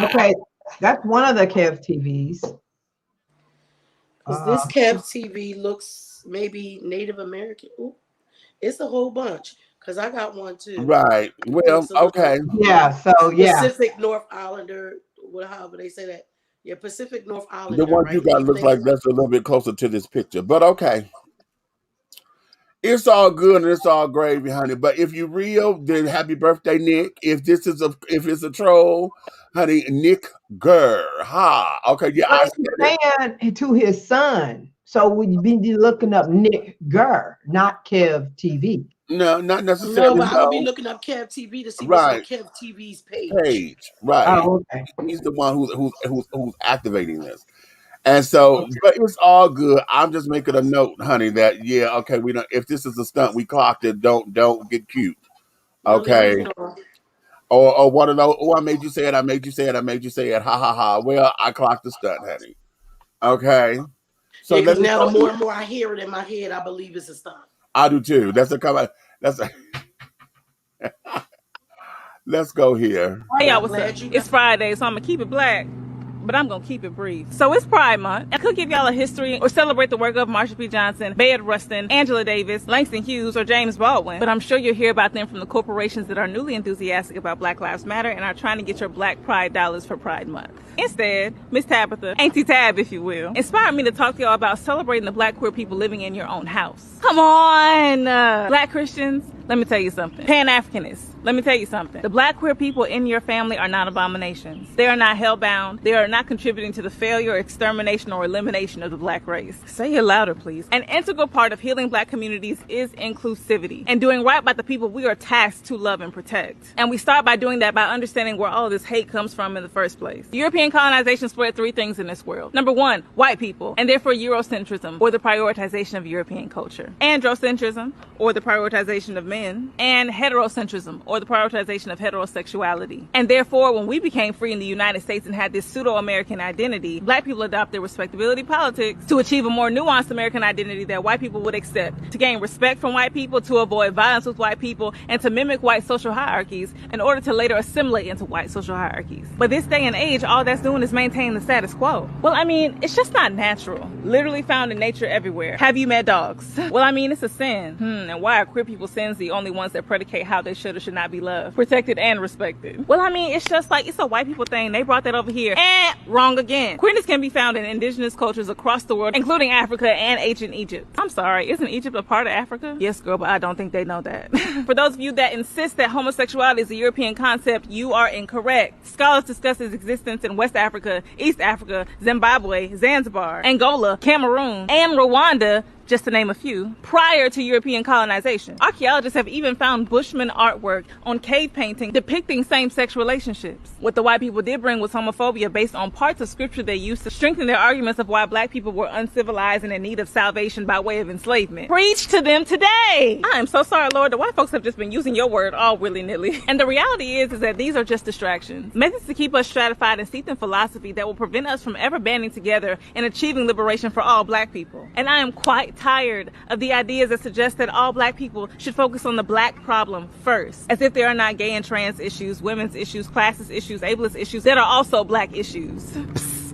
Okay, that's one of the Kev TVs. Because this Kev TV looks maybe Native American. Ooh, it's a whole bunch. Because I got one too. right. Well, okay. Yeah, so yeah. Pacific North Islander, however they say that. Yeah, Pacific North Islander. The one right? you got looks like that's a little bit closer to this picture, but okay. It's all good and it's all gravy, honey. But if you real, then happy birthday, Nick. If it's a troll, honey, Nick Gurr. Ha. Okay, yeah. But he's saying to his son. So we'd be looking up Nick Gurr, not Kev TV. No, not necessarily. No, but I would be looking up Kev TV to see what's on Kev TV's page. Right. Oh, okay. He's the one who's activating this. And so, but it's all good. I'm just making a note, honey, that yeah, okay, we don't. If this is a stunt, we clocked it. Don't get cute, okay? Or one of those. Oh, I made you say it. I made you say it. I made you say it. Ha ha ha. Well, I clocked the stunt, honey. Okay. So yeah, now the more and more I hear it in my head, I believe it's a stunt. I do too. That's a comment. That's a. Let's go here. Hey, y'all, what's up? It's Friday, so I'm gonna keep it black, but I'm gonna keep it brief. So it's Pride Month. I could give y'all a history or celebrate the work of Marsha P. Johnson, Bayard Rustin, Angela Davis, Langston Hughes, or James Baldwin. But I'm sure you'll hear about them from the corporations that are newly enthusiastic about Black Lives Matter and are trying to get your Black Pride dollars for Pride Month. Instead, Miss Tabitha, Auntie Tab, if you will, inspired me to talk to y'all about celebrating the Black queer people living in your own house. Come on, Black Christians, let me tell you something. Pan-Africanists, let me tell you something. The Black queer people in your family are not abominations. They are not hellbound. They are not contributing to the failure, extermination, or elimination of the Black race. Say it louder, please. An integral part of healing Black communities is inclusivity and doing right by the people we are tasked to love and protect. And we start by doing that by understanding where all this hate comes from in the first place. European colonization spread three things in this world. Number one, white people, and therefore Eurocentrism, or the prioritization of European culture. Androcentrism, or the prioritization of men. And heterocentrism, or the prioritization of heterosexuality. And therefore, when we became free in the United States and had this pseudo-American identity, Black people adopted respectability politics to achieve a more nuanced American identity that white people would accept, to gain respect from white people, to avoid violence with white people, and to mimic white social hierarchies in order to later assimilate into white social hierarchies. But this day and age, all that's doing is maintain the status quo. Well, I mean, it's just not natural. Literally found in nature everywhere. Have you met dogs? Well, I mean, it's a sin. And why are queer people's sins the only ones that predicate how they should or should not be loved, protected, and respected? Well, I mean, it's just like, it's a white people thing. They brought that over here. And wrong again. Queerness can be found in indigenous cultures across the world, including Africa and ancient Egypt. I'm sorry, isn't Egypt a part of Africa? Yes, girl, but I don't think they know that. For those of you that insist that homosexuality is a European concept, you are incorrect. Scholars discuss its existence in West Africa, East Africa, Zimbabwe, Zanzibar, Angola, Cameroon, and Rwanda, just to name a few, prior to European colonization. Archaeologists have even found Bushman artwork on cave painting depicting same-sex relationships. What the white people did bring was homophobia based on parts of scripture they used to strengthen their arguments of why Black people were uncivilized and in need of salvation by way of enslavement. Preach to them today! I am so sorry, Lord, the white folks have just been using your word all willy-nilly. And the reality is that these are just distractions. Methods to keep us stratified and steeped in philosophy that will prevent us from ever banding together and achieving liberation for all Black people. And I am quite tired of the ideas that suggest that all Black people should focus on the Black problem first, as if there are not gay and trans issues, women's issues, classist issues, ableist issues that are also Black issues. Psst,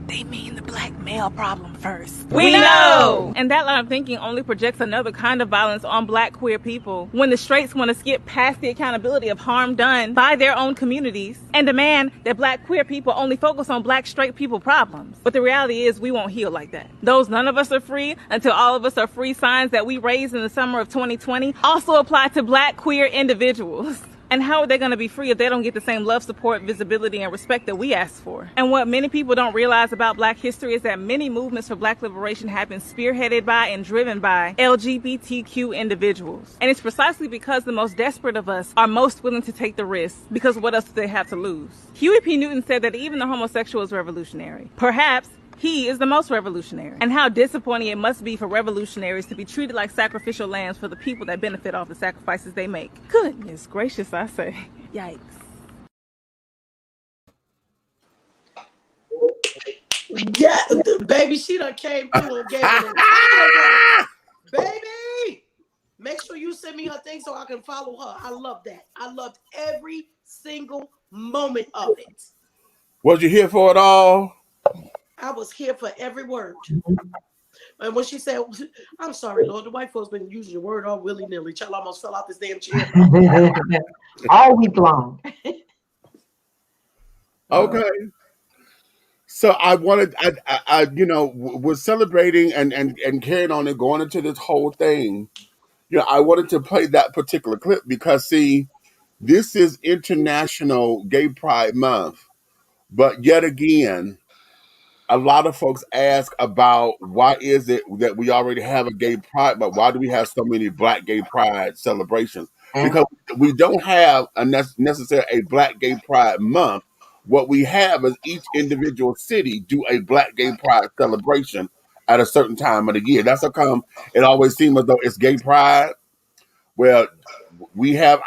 they mean the Black male problem first. We know! And that line of thinking only projects another kind of violence on Black queer people when the straights want to skip past the accountability of harm done by their own communities and demand that Black queer people only focus on Black straight people problems. But the reality is we won't heal like that. Those none of us are free until all of us are free signs that we raised in the summer of 2020 also apply to Black queer individuals. And how are they going to be free if they don't get the same love, support, visibility, and respect that we ask for? And what many people don't realize about Black history is that many movements for Black liberation have been spearheaded by and driven by LGBTQ individuals. And it's precisely because the most desperate of us are most willing to take the risk, because what else do they have to lose? Huey P. Newton said that even the homosexual is revolutionary. Perhaps he is the most revolutionary. And how disappointing it must be for revolutionaries to be treated like sacrificial lambs for the people that benefit off the sacrifices they make. Goodness gracious, I say. Yikes. Yeah, baby, she done came through and gave it a baby. Make sure sure you send me her thing so I can follow her. I love that. I loved every single moment of it. Was you here for it all? I was here for every word. And when she said, I'm sorry, Lord, the white folks been using your word all willy-nilly. Child almost fell out this damn chair. All week long. Okay. So I wanted, I was celebrating and carrying on and going into this whole thing. I wanted to play that particular clip because, see, this is International Gay Pride Month. But yet again, a lot of folks ask about why is it that we already have a gay pride, but why do we have so many Black gay pride celebrations? Because we don't have necessarily a Black gay pride month. What we have is each individual city do a Black gay pride celebration at a certain time of the year. That's how come it always seems as though it's gay pride. Well, we have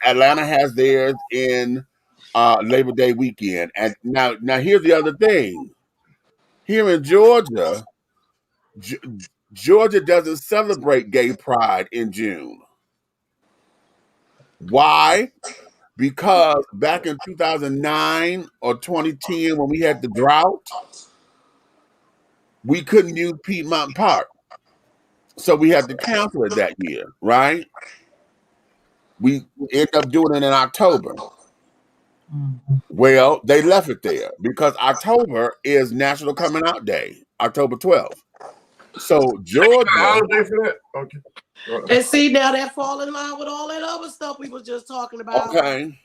Atlanta has theirs in Labor Day weekend. And now here's the other thing. Here in Georgia, Georgia doesn't celebrate gay pride in June. Why? Because back in 2009 or 2010, when we had the drought, we couldn't use Piedmont Park. So we had to cancel it that year, right? We ended up doing it in October. Well, they left it there because October is National Coming Out Day, October 12th. So Georgia, okay. And see, now that fall in line with all that other stuff we was just talking about. Okay.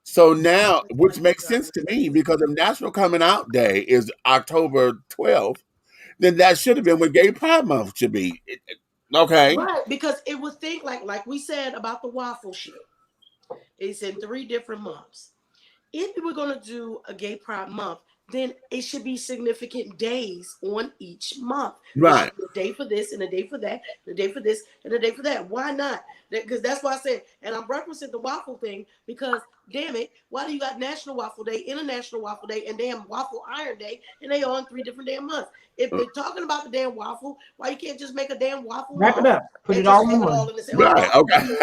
So now, which makes sense to me, because if National Coming Out Day is October 12th, then that should have been when Gay Pride Month should be. Okay. Right, because it would think like we said about the waffle shit. It's in 3 different months. If we were going to do a Gay Pride Month, then it should be significant days on each month. Right. A day for this and a day for that, and a day for this and a day for that. Why not? Because that's why I said, and I'm referencing the waffle thing because, damn it, why do you got National Waffle Day, International Waffle Day, and damn Waffle Iron Day, and they all in 3 different damn months? If they're talking about the damn waffle, why you can't just make a damn waffle? Wrap it up. Put it all in one. Right. Okay.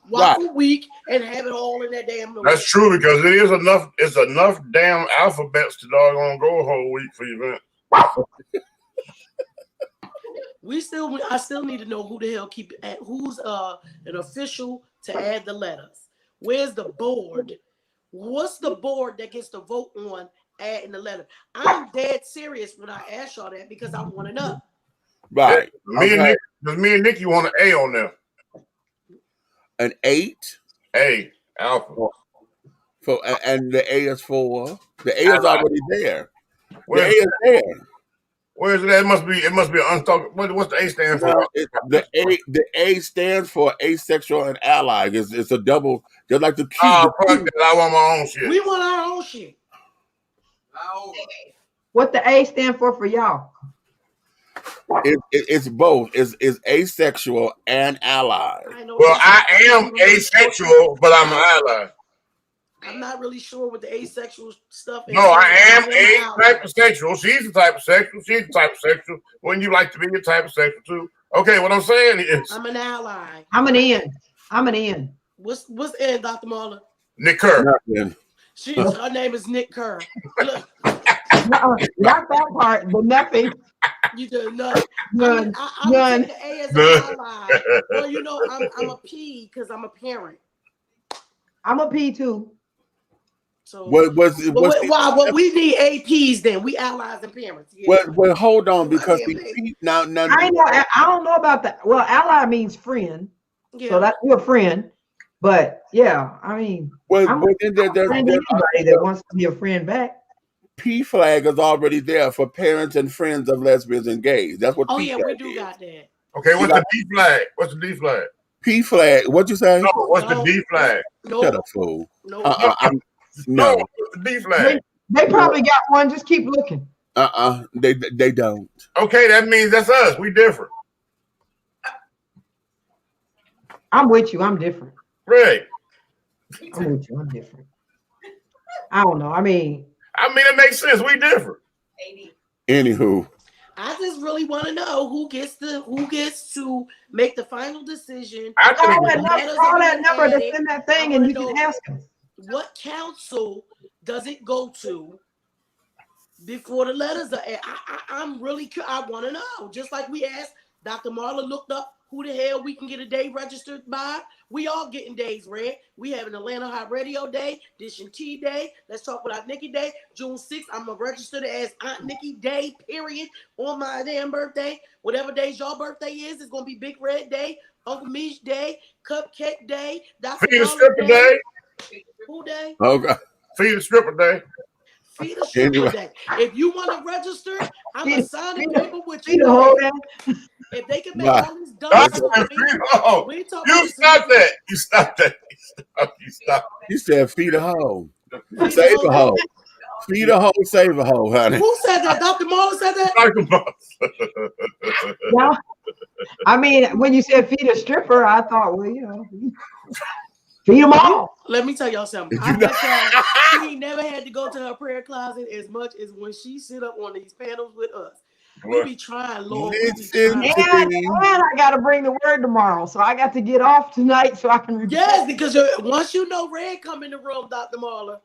Waffle week and have it all in that damn. That's true because it is enough. It's enough damn alphabets to doggone go a whole week for your event. I still need to know who the hell who's an official to add the letters. Where's the board? What's the board that gets to vote on adding the letter? I'm dead serious when I ask y'all that because I want to know. Right. Me and Nikki want an A on there. An 8? A alpha. And the A is for the A is already there. The A is there. Where is it? It must be an unstoppable. What's the A stand for? The A stands for asexual and allied. It's a double, just like the Q. Oh, fuck that. I want my own shit. We want our own shit. What the A stand for y'all? It's both. It's asexual and allied. Well, I am asexual, but I'm an ally. I'm not really sure what the asexual stuff is. No, I am a type of sexual. She's the type of sexual. She's the type of sexual. When you like to be a type of sexual too. Okay, what I'm saying is I'm an ally. I'm an N. What's N, Dr. Marla? Nick Kerr. Nothing. Her name is Nick Kerr. Look. Not that part, but nothing. You do nothing. None. I'm the A as an ally. Well, you know, I'm a P because I'm a parent. I'm a P too. So what we need APs then? We allies and parents. Yeah. Well, hold on, because now I don't know about that. Well, ally means friend, so that's your friend. But yeah, I mean, there's anybody that wants to be a friend back. P flag is already there for parents and friends of lesbians and gays. That's what. We do got that. Okay, what's the D flag? What's the D flag? P flag. What'd you say? No, what's the D flag? Shut up, fool. No. What's the D flag? They probably got one. Just keep looking. They don't. Okay, that means that's us. We different. I'm with you. I'm different. Right. I'm with you. I'm different. I don't know. I mean, it makes sense. We different. Anywho. I just really want to know who gets to make the final decision. Call that number to send that thing, and you can ask them. What council does it go to before the letters are added? I'm really curious. I want to know. Just like we asked, Dr. Marla looked up who the hell we can get a day registered by. We all getting days read. We have an Atlanta Hot Radio Day, Dish and Tea Day. Let's Talk Without Nikki Day. June 6th, I'm going to register as Aunt Nikki Day, period, on my damn birthday. Whatever days your birthday is, it's going to be Big Red Day, Uncle Mish Day, Cupcake Day, Dr. Feed a Stripper Day. Who day? Okay. Feed a Stripper Day. Feed a Stripper Day. If you want to register, I'm going to sign the paper with you. If they can make all this dumb You stop that. You stop that. You stop. You said feed a hoe. Save a hoe. Feed a hoe, save a hoe, honey. Who said that? Dr. Marla said that? Dr. Marla. Yeah. I mean, when you said feed a stripper, I thought, well, you know, feed them all. Let me tell y'all something. I bet y'all she never had to go to her prayer closet as much as when she sit up on these panels with us. We be trying, Lord. And I got to bring the word tomorrow, so I got to get off tonight so I can repeat. Yes, because once you know Red come in the room, Dr. Marla,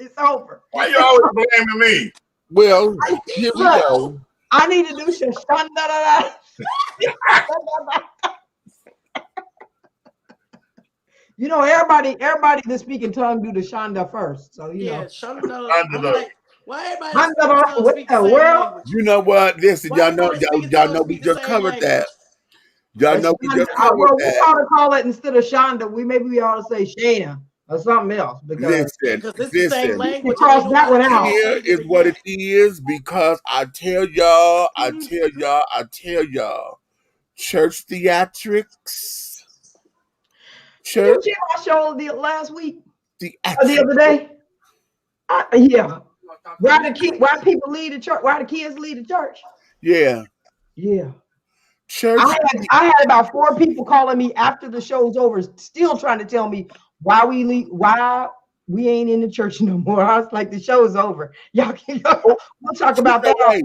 it's over. Why you always blaming me? Well, here we go. I need to do Shashanda. You know, everybody that speak in tongue do the Shanda first. So you know. Shanda. Why everybody what the world? You know what? Listen, y'all know we just covered that. Y'all know we just covered that. We ought to call it instead of Shonda. We ought to say Shayna or something else because listen. The same language. Cross that one out. Here is what it is because I tell y'all, church theatrics. Church. Did you see my show last week? The other day? Yeah. Why people leave the church? Why the kids leave the church? Yeah. Church. I had about 4 people calling me after the show's over, still trying to tell me why we leave, why we ain't in the church no more. I was like, the show's over. Y'all can go. We'll talk about that.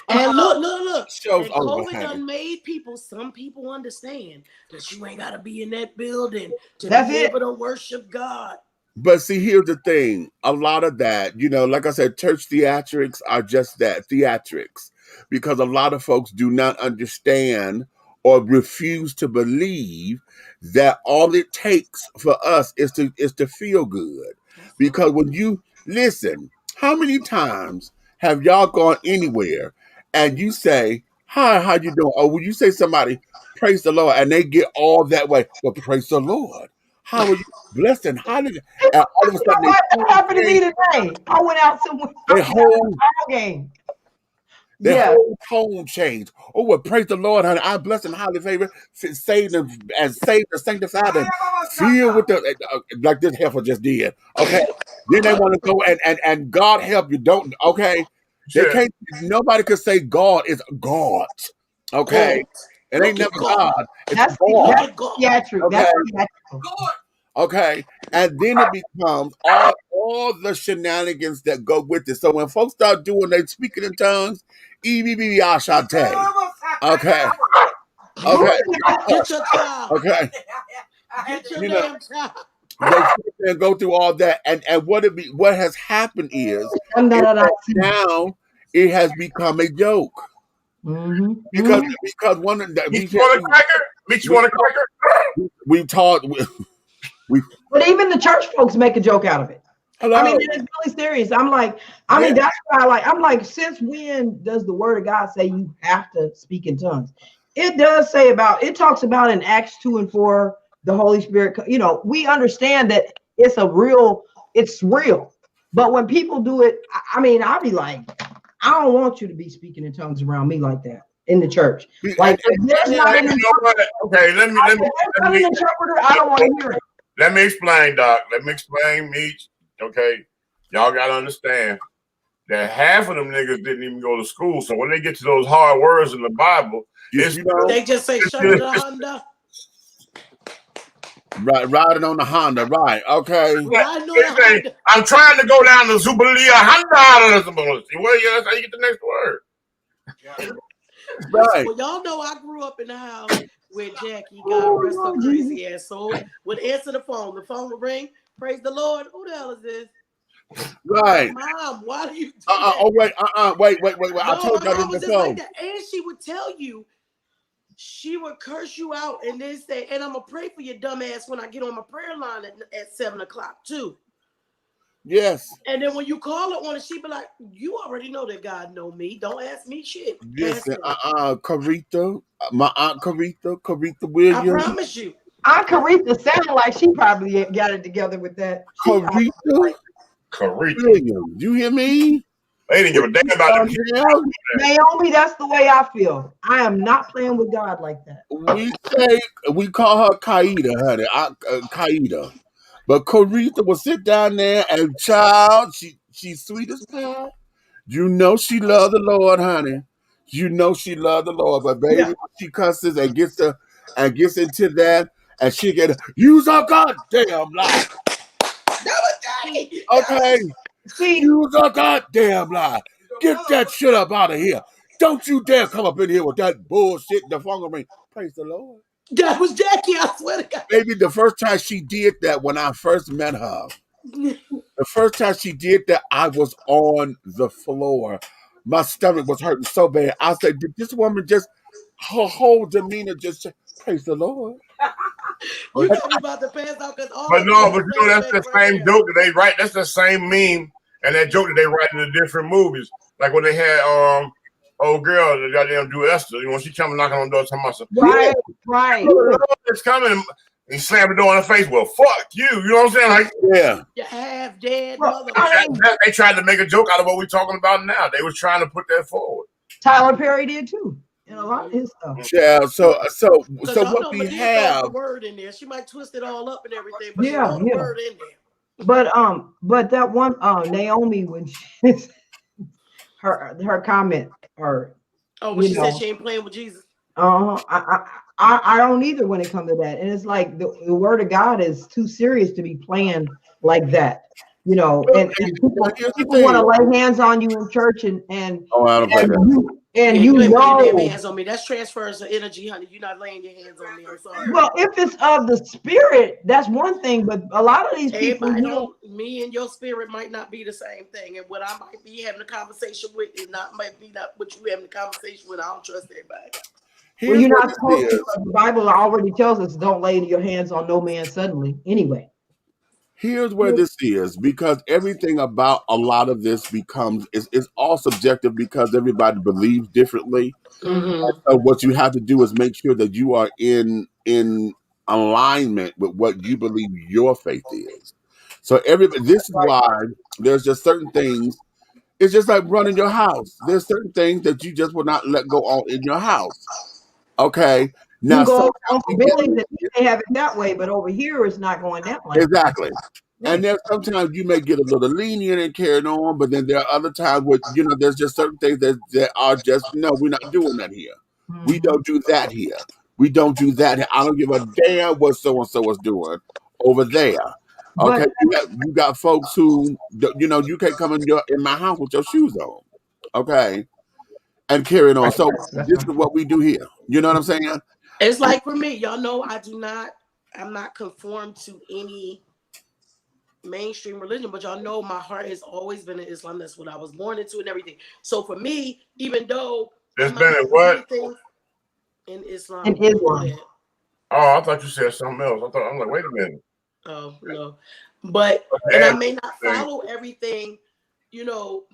And look. Show's and over. COVID done made some people understand that you ain't got to be in that building to be able to worship God. But see, here's the thing. A lot of that, you know, like I said, church theatrics are just that, theatrics. Because a lot of folks do not understand or refuse to believe that all it takes for us is to feel good. Because when you listen, how many times have y'all gone anywhere and you say, hi, how you doing? Or when you say somebody, praise the Lord, and they get all that way, well, praise the Lord. How are you blessed and highly? And all of a sudden, what happened to me today? I went out somewhere. Their whole game. Whole tone changed. Oh, well, praise the Lord, honey. I'm blessed and highly favored, saved and sanctified and filled with the like this heifer just did. Okay. Then they want to go and God help you. Don't okay. They can't. Nobody could say God is God. Okay. It ain't never God. It's God. Okay. And then it becomes all the shenanigans that go with it. So when folks start doing they speaking in tongues, okay. Okay. Get your child. Okay. Get your damn child. They go through all that. And what has happened is now it has become a joke. Mm-hmm. Because one of that you want a cracker? We taught but even the church folks make a joke out of it. Hello? I mean, it's really serious. I'm like, that's why I'm like, since when does the word of God say you have to speak in tongues? It does say it talks about in Acts 2 and 4, the Holy Spirit, you know, we understand that it's real. But when people do it, I mean, I'll be like, I don't want you to be speaking in tongues around me like that in the church. Like, okay, let me interpreter, I don't want to hear it. Let me explain, Doc. Let me explain, Meech. Okay, y'all gotta understand that half of them niggas didn't even go to school. So when they get to those hard words in the Bible, they just say Honda. Right, riding on the Honda, right? Okay. I'm trying to go down the Zubalia Honda. Well, yeah, that's how you get the next word. Right. Well, y'all know I grew up in the house where Jackie, God rest her crazy ass soul, would answer the phone. The phone would ring. Praise the Lord. Who the hell is this? Right. Mom, why do you do that? Oh, wait. Wait. No, I told my y'all mom was this just like before. that. And she would tell you, she would curse you out and then say, and I'm going to pray for your dumb ass when I get on my prayer line at 7 o'clock too. Yes. And then when you call her on it, she be like, you already know that God know me. Don't ask me shit. Listen, Carita, my aunt Carita Williams. I promise you. Aunt Carita sounded like she probably got it together with that. Carita Williams. You hear me? They didn't give a damn about the Naomi, that's the way I feel. I am not playing with God like that. We call her Kaida, honey. Kaida. But Carita will sit down there and child, she's sweet as pie. You know she love the Lord, honey. You know she love the Lord, but baby, when she cusses and gets into that, and she get use a goddamn lie. Okay, use a goddamn lie. Get that shit up out of here. Don't you dare come up in here with that bullshit. The phone ring. Praise the Lord. That was Jackie, I swear to God. Baby, the first time she did that when I first met her, the first time she did that, I was on the floor. My stomach was hurting so bad. I said, did this woman just, her whole demeanor just, praise the Lord. You got me about to pass out because all. But no, but you know that's the same joke that they write. That's the same meme and that joke that they write in the different movies. Like when they had old girl that goddamn do Esther. You know, when she come knocking on the door, talking about something. Right. It's coming. He slammed the door in her face. Well, fuck you. You know what I'm saying? Like, yeah. You half dead mother. They tried to make a joke out of what we're talking about now. They was trying to put that forward. Tyler Perry did too. In a lot of his stuff. Yeah, so what we have. The word in there. She might twist it all up and everything, but she wrote the word in there. But that one Naomi, when she, her comment, or when she said she ain't playing with Jesus. I don't either when it comes to that, and it's like the word of God is too serious to be playing like that, you know. And people want to lay hands on you in church, and you know, lay hands on me. That's transfers of energy, honey. You're not laying your hands on me. I'm sorry. Well, if it's of the spirit, that's one thing. But a lot of these people, me and your spirit might not be the same thing, and what I might be having a conversation with is might be not what you having a conversation with. I don't trust everybody. Well, you're not supposed to. The Bible already tells us don't lay your hands on no man suddenly. Anyway. Here's where this is, because everything about a lot of this becomes is all subjective because everybody believes differently. Mm-hmm. So what you have to do is make sure that you are in alignment with what you believe your faith is. So this is why there's just certain things. It's just like running your house. There's certain things that you just will not let go on in your house. Okay. Now, they have it that way, but over here it's not going that way. Exactly. And there's sometimes you may get a little lenient and carried on, but then there are other times where there's just certain things that are just no, we're not doing that here. Mm-hmm. We don't do that here. We don't do that here. I don't give a damn what so and so is doing over there. Okay, you got folks who you can't come in my house with your shoes on. Okay, and carry it on. So this is what we do here. You know what I'm saying? It's like for me, y'all know I'm not conformed to any mainstream religion, but y'all know my heart has always been in Islam. That's what I was born into and everything. So for me, even though it's been in what? In Islam. In Islam. Oh, I thought you said something else. I'm like, wait a minute. Oh, no. But and I may not follow everything,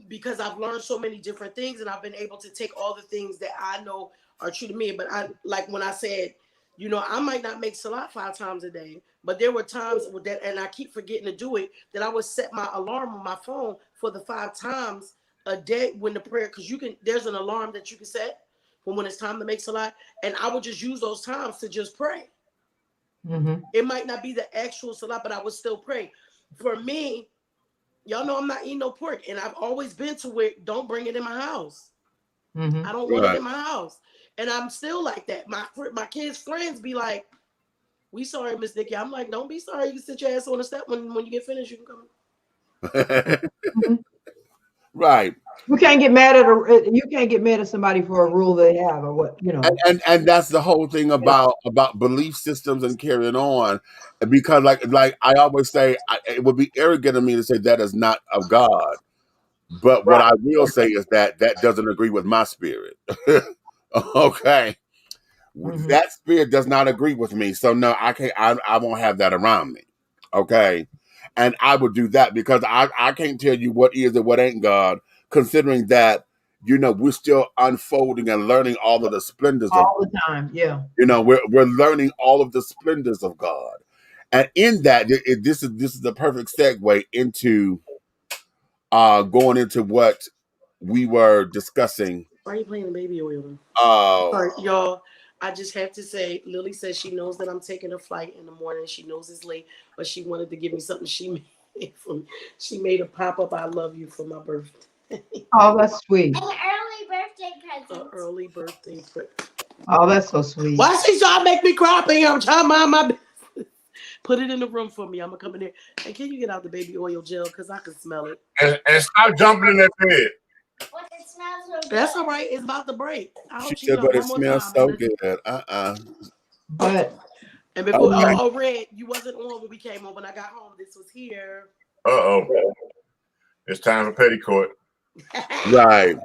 because I've learned so many different things and I've been able to take all the things that I know are true to me. But I like when I said, I might not make salat 5 times a day, but there were times with that, and I keep forgetting to do it, that I would set my alarm on my phone for the 5 times a day when the prayer, because there's an alarm that you can set for when it's time to make salat, and I would just use those times to just pray. Mm-hmm. It might not be the actual salat, but I would still pray. For me, y'all know I'm not eating no pork, and I've always been to where don't bring it in my house. Mm-hmm. I don't want it in my house. And I'm still like that. My kids' friends be like, "We sorry, Miss Nikki." I'm like, "Don't be sorry. You can sit your ass on the step when you get finished. You can come." Right. You can't get mad at somebody for a rule they have or what, you know. And that's the whole thing about belief systems and carrying on, because like I always say, it would be arrogant of me to say that is not of God, but what I will say is that doesn't agree with my spirit. Okay, that spirit does not agree with me, so no, I can't. I won't have that around me. Okay, and I would do that because I can't tell you what is and what ain't God, considering that. We're still unfolding and learning all of the splendors all the time. Yeah. we're learning all of the splendors of God. And in that, this is the perfect segue into going into what we were discussing. Why are you playing the baby oil? Sorry, y'all. I just have to say, Lily says she knows that I'm taking a flight in the morning. She knows it's late, but she wanted to give me something she made for me. She made a pop-up "I love you" for my birthday. Oh, that's sweet. An early birthday present. An early birthday present. Oh, that's so sweet. Why she trying to make me cry? I'm trying to mind my business. Put it in the room for me. I'm gonna come in there. And can you get out the baby oil gel? Because I can smell it. And stop jumping in that bed. What, it smells so good. That's all right. It's about to break. I hope she said, but it smells so good. But and before Red, you wasn't on when we came on. When I got home, this was here. It's time for petticoat. Right.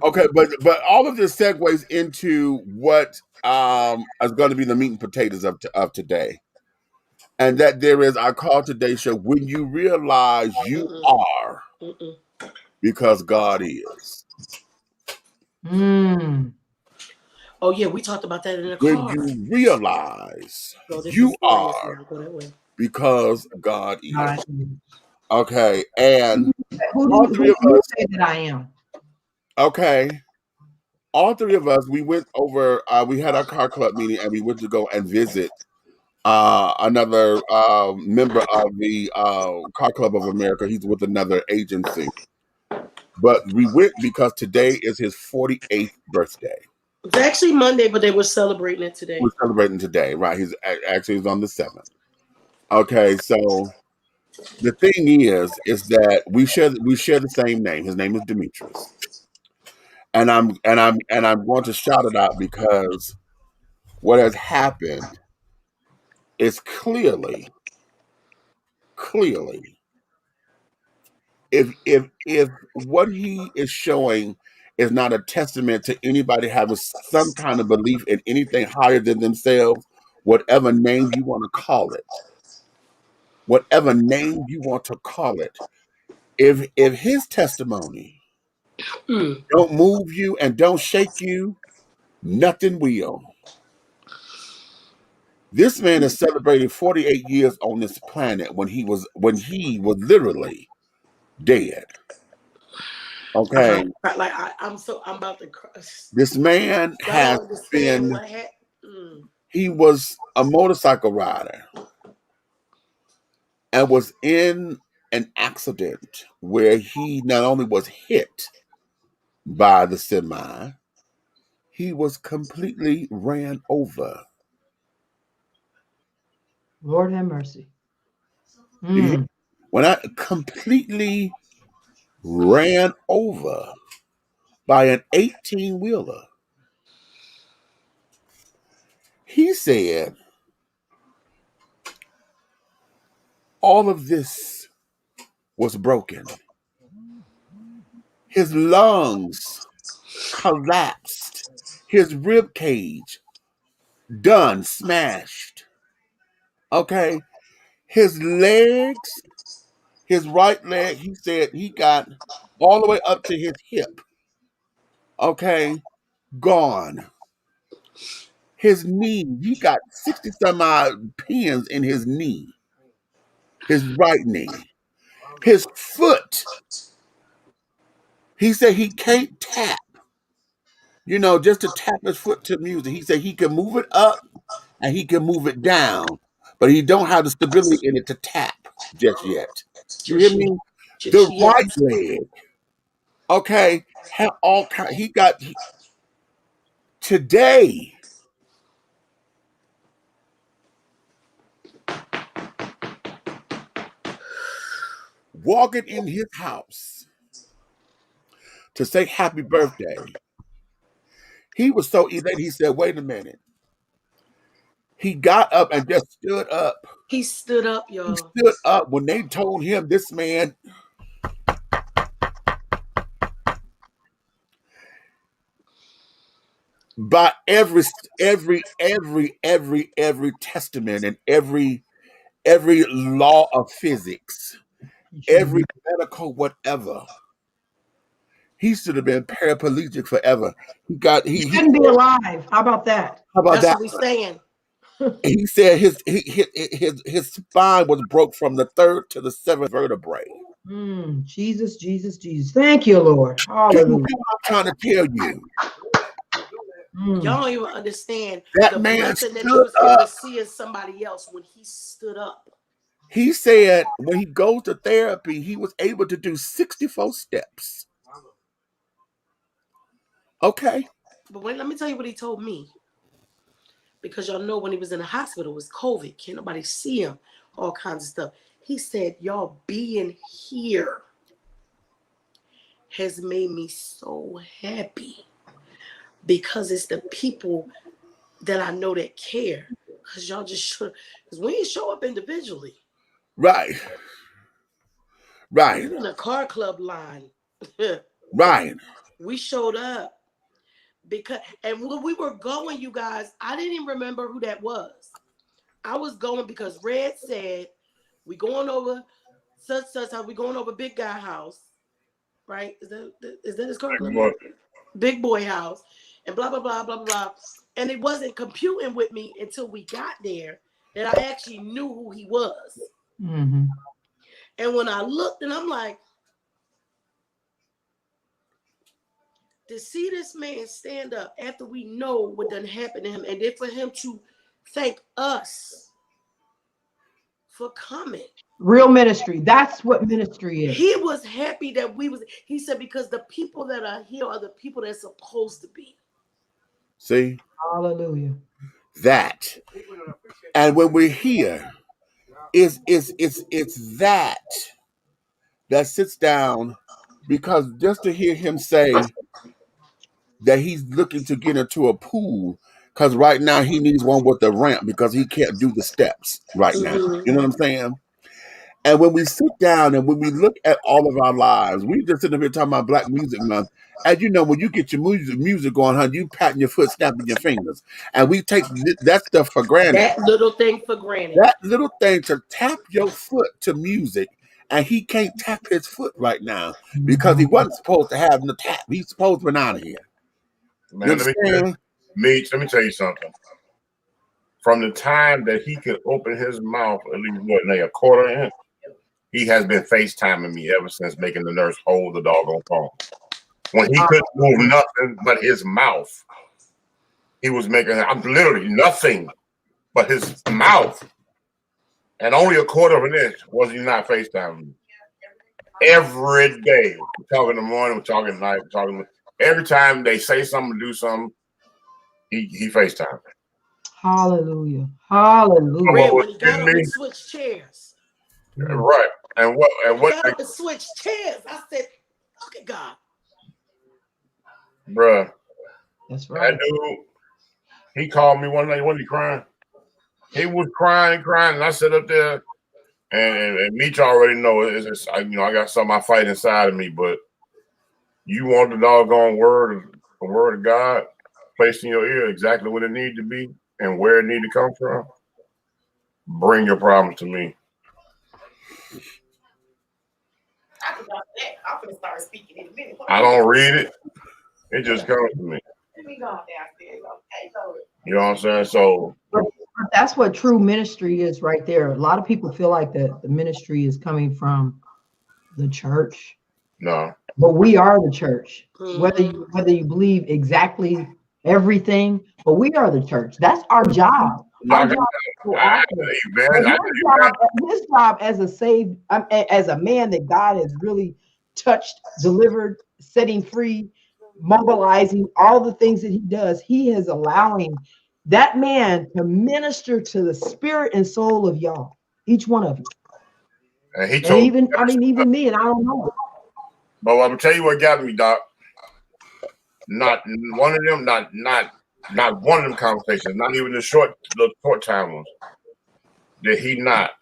Okay, but all of this segues into what is going to be the meat and potatoes of today, and that there is our call today's show when you realize you are because God is. Oh yeah, we talked about that in the when car. you realize you are because God is. Okay, and all three of us say that I am. Okay. All three of us, we went over, we had our car club meeting and we went to go and visit another member of the Car Club of America. He's with another agency. But we went because today is his 48th birthday. It's actually Monday, but they were celebrating it today. We're celebrating today, right? He's actually on the 7th. Okay, so the thing is that we share the same name. His name is Demetrius. And I'm going to shout it out because what has happened is clearly, if what he is showing is not a testament to anybody having some kind of belief in anything higher than themselves, whatever name you want to call it, if his testimony don't move you and don't shake you, nothing will. This man has celebrated 48 years on this planet when he was literally dead. Okay. I'm about to cry. This man has been. He was a motorcycle rider and was in an accident where he not only was hit by the semi, he was completely ran over. Lord have mercy. When I completely ran over by an 18-wheeler, he said, all of this was broken. His lungs collapsed. His rib cage done smashed. Okay. His legs, his right leg, he said he got all the way up to his hip. Okay. Gone. His knee, he got 60 some odd pins in his knee. His right knee. His foot. He said he can't tap. Just to tap his foot to music. He said he can move it up and he can move it down, but he don't have the stability in it to tap just yet. You hear me? The right leg. Okay. Had all kind. Today. Walking in his house, to say happy birthday. He was so elated. He said, "Wait a minute." He got up and just stood up. He stood up, He y'all. stood up when they told him this man. By every testament and every law of physics, every medical whatever, he should have been paraplegic forever. He shouldn't be alive. How about that? How about That's that? what we're saying. He said his spine was broke from the 3rd to the 7th vertebrae. Jesus, Jesus, Jesus. Thank you, Lord. Hallelujah. I'm trying to tell you. Y'all don't even understand That the man blessing that he stood was able to up. see in somebody else when he stood up. He said when he goes to therapy, he was able to do 64 steps. Okay. But wait, let me tell you what he told me. Because y'all know when he was in the hospital, it was COVID. Can't nobody see him. All kinds of stuff. He said, y'all being here has made me so happy. Because it's the people that I know that care. Because y'all just show, because we ain't show up individually. Right. Right. We in a car club line. Right. We showed up. Because, and when we were going, you guys, I didn't even remember who that was. I was going because Red said, we going over such house, we going over Big Guy house, right? Is that his car club? Big Boy house, and blah, blah, blah, blah, blah. And it wasn't computing with me until we got there that I actually knew who he was. Mm-hmm. And when I looked, and I'm like, to see this man stand up after we know what done happened to him, and then for him to thank us for coming. Real ministry. That's what ministry is. He was happy that we was, he said, because the people that are here are the people that's supposed to be. See? Hallelujah. That. And when we're here, it's that sits down, because just to hear him say that he's looking to get into a pool, because right now he needs one with the ramp because he can't do the steps right now. You know what I'm saying? And when we sit down and when we look at all of our lives, we just sitting here talking about Black Music Month. As you know, when you get your music on, huh, you patting your foot, snapping your fingers. And we take that stuff for granted. That little thing for granted. That little thing to tap your foot to music, and he can't tap his foot right now because he wasn't supposed to have the tap. He's supposed to be out of here. Man, let me tell you something. From the time that he could open his mouth, at least a quarter in, he has been FaceTiming me ever since making the nurse hold the doggone phone. When he couldn't move nothing but his mouth, he was making literally nothing but his mouth. And only a quarter of an inch was he not FaceTiming me. Every day. We're talking in the morning, we're talking at night, we're talking. Every time they say something, do something, he FaceTime. Hallelujah. Hallelujah. Red, when he got up and switched chairs. Right. And what got up and switched chairs. I said, look at God. Bruh. That's right. That dude, he called me one night. Wasn't he crying? He was crying, and I sat up there, and Meech already know it's I got something I fight inside of me, but you want the doggone word of God placed in your ear exactly what it needs to be and where it need to come from. Bring your problems to me. I'm gonna start speaking in a minute. I don't read it. It just comes to me. You know what I'm saying? So that's what true ministry is right there. A lot of people feel like the ministry is coming from the church. No. But we are the church. Whether you believe exactly everything, but we are the church. That's our job. Our job his job as a man that God has really touched, delivered, setting free, mobilizing, all the things that he does, he is allowing that man to minister to the spirit and soul of y'all, each one of you. And he told even me, and I don't know. But I'm gonna tell you what got me, Doc. not one of them, not one of them conversations, not even the short time ones, did he not